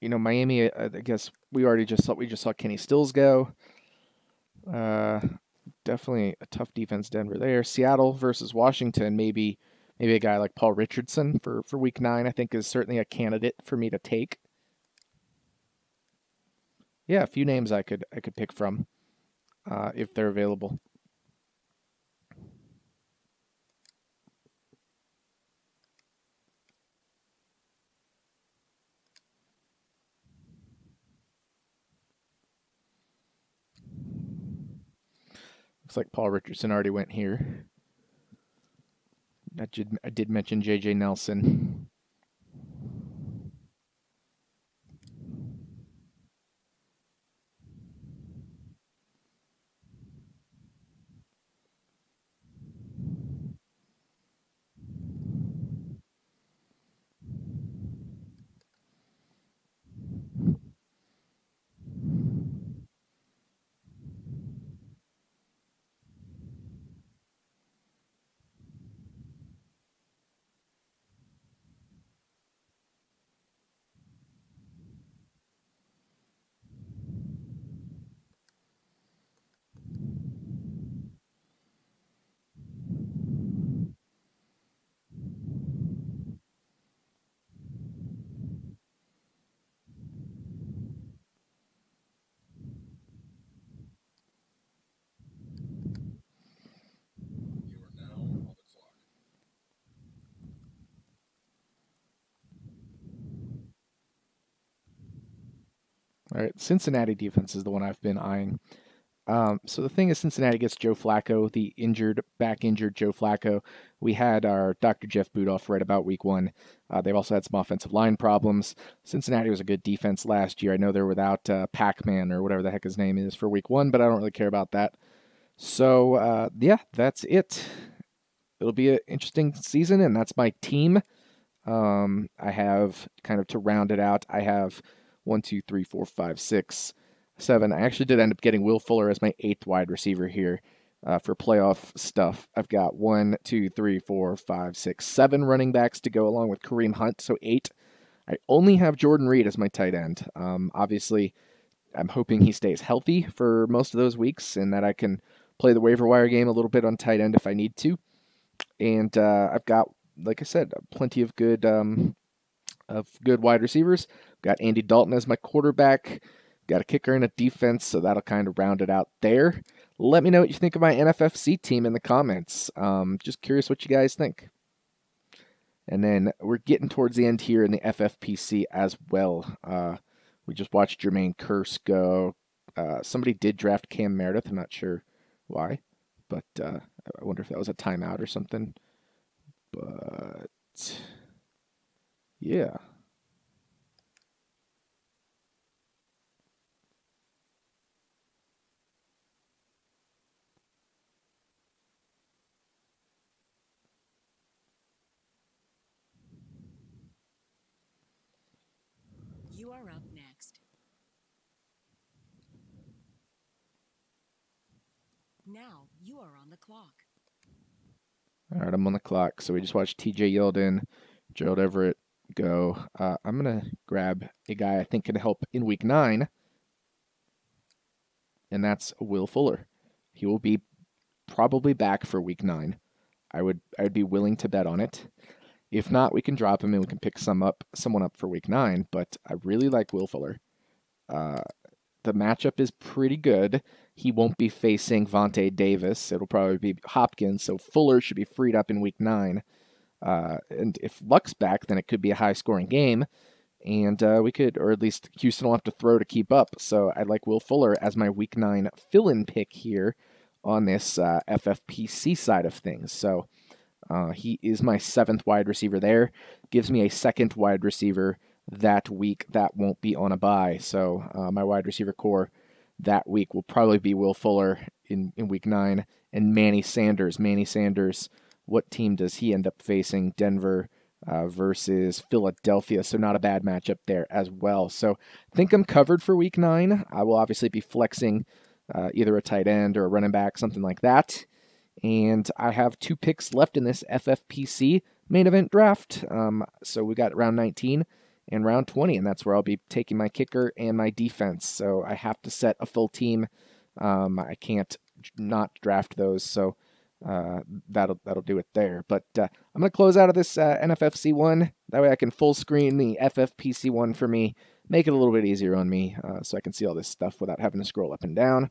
Miami, I guess we just saw Kenny Stills go. Definitely a tough defense, Denver there. Seattle versus Washington, maybe a guy like Paul Richardson for Week 9, I think is certainly a candidate for me to take. Yeah, a few names I could pick from if they're available. Looks like Paul Richardson already went here. I did mention J.J. Nelson. All right, Cincinnati defense is the one I've been eyeing. So the thing is, Cincinnati gets Joe Flacco, the back injured Joe Flacco. We had our Dr. Jeff Budoff right about Week 1. They've also had some offensive line problems. Cincinnati was a good defense last year. I know they're without Pac-Man or whatever the heck his name is for Week 1, but I don't really care about that. So, that's it. It'll be an interesting season, and that's my team. I have, kind of to round it out, I have 1, 2, 3, 4, 5, 6, 7. I actually did end up getting Will Fuller as my 8th wide receiver here for playoff stuff. I've got 1, 2, 3, 4, 5, 6, 7 running backs to go along with Kareem Hunt, so 8. I only have Jordan Reed as my tight end. Obviously, I'm hoping he stays healthy for most of those weeks and that I can play the waiver wire game a little bit on tight end if I need to. And I've got, like I said, plenty of good wide receivers. Got Andy Dalton as my quarterback. Got a kicker and a defense, so that'll kind of round it out there. Let me know what you think of my NFFC team in the comments. Just curious what you guys think. And then we're getting towards the end here in the FFPC as well. We just watched Jermaine Kearse go. Somebody did draft Cam Meredith. I'm not sure why, but I wonder if that was a timeout or something. But yeah. You are up next. Now you are on the clock. All right, I'm on the clock. So we just watched TJ Yeldon, Gerald Everett go. I'm going to grab a guy I think can help in Week 9, and that's Will Fuller. He will be probably back for Week 9. I'd be willing to bet on it. If not, we can drop him and we can pick someone up for week 9. But I really like Will Fuller. The matchup is pretty good. He won't be facing Vontae Davis. It'll probably be Hopkins, so Fuller should be freed up in week 9. And if Luck's back, then it could be a high-scoring game. And we could, or at least Houston will have to throw to keep up. So I like Will Fuller as my week 9 fill-in pick here on this FFPC side of things. So he is my 7th wide receiver there. Gives me a 2nd wide receiver that week that won't be on a bye. So my wide receiver core that week will probably be Will Fuller in week 9 and Manny Sanders. Manny Sanders, what team does he end up facing? Denver versus Philadelphia. So not a bad matchup there as well. So I think I'm covered for week 9. I will obviously be flexing either a tight end or a running back, something like that. And I have 2 picks left in this FFPC main event draft. So we got round 19 and round 20, and that's where I'll be taking my kicker and my defense. So I have to set a full team. I can't not draft those, so that'll do it there. But I'm going to close out of this NFFC one. That way I can full screen the FFPC one for me, make it a little bit easier on me so I can see all this stuff without having to scroll up and down.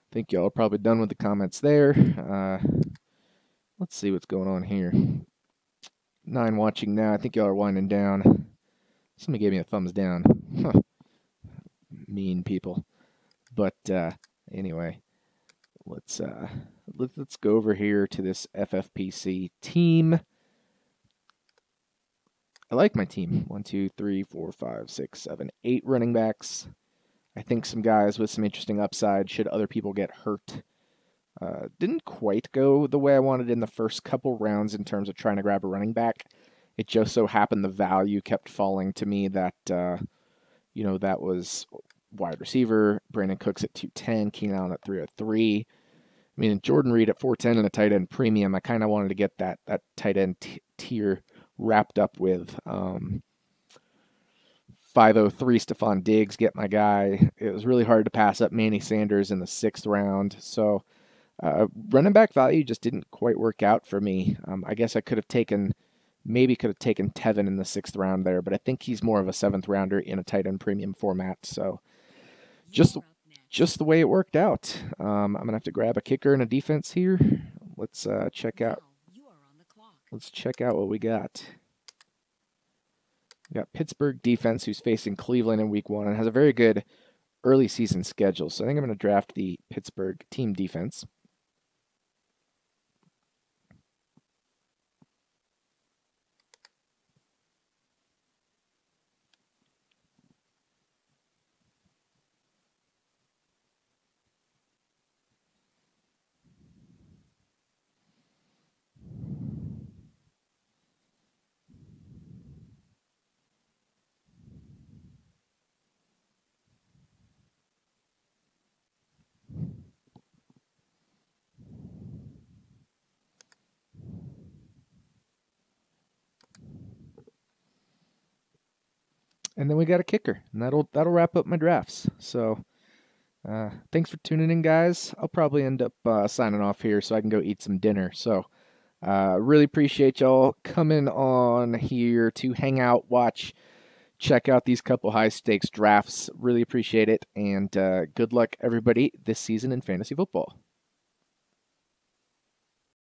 I think y'all are probably done with the comments there. Let's see what's going on here. 9 watching now. I think y'all are winding down. Somebody gave me a thumbs down. Huh. Mean people. But anyway, let's go over here to this FFPC team. I like my team. 1, 2, 3, 4, 5, 6, 7, 8 running backs. I think some guys with some interesting upside should other people get hurt. Didn't quite go the way I wanted in the first couple rounds in terms of trying to grab a running back. It just so happened the value kept falling to me that, that was wide receiver, Brandon Cooks at 210, Keenan Allen at 303. I mean, Jordan Reed at 410 and a tight end premium. I kind of wanted to get that tight end tier wrapped up with 503 Stephon Diggs, get my guy. It was really hard to pass up Manny Sanders in the 6th round. So running back value just didn't quite work out for me. I guess I could have taken Tevin in the 6th round there, but I think he's more of a 7th rounder in a tight end premium format. So just the way it worked out. I'm going to have to grab a kicker and a defense here. Let's check out. Let's check out what we got. We got Pittsburgh defense, who's facing Cleveland in week 1 and has a very good early season schedule. So I think I'm going to draft the Pittsburgh team defense. And then we got a kicker, and that'll wrap up my drafts. So thanks for tuning in, guys. I'll probably end up signing off here so I can go eat some dinner. So really appreciate y'all coming on here to hang out, watch, check out these couple high-stakes drafts. Really appreciate it, and good luck, everybody, this season in fantasy football.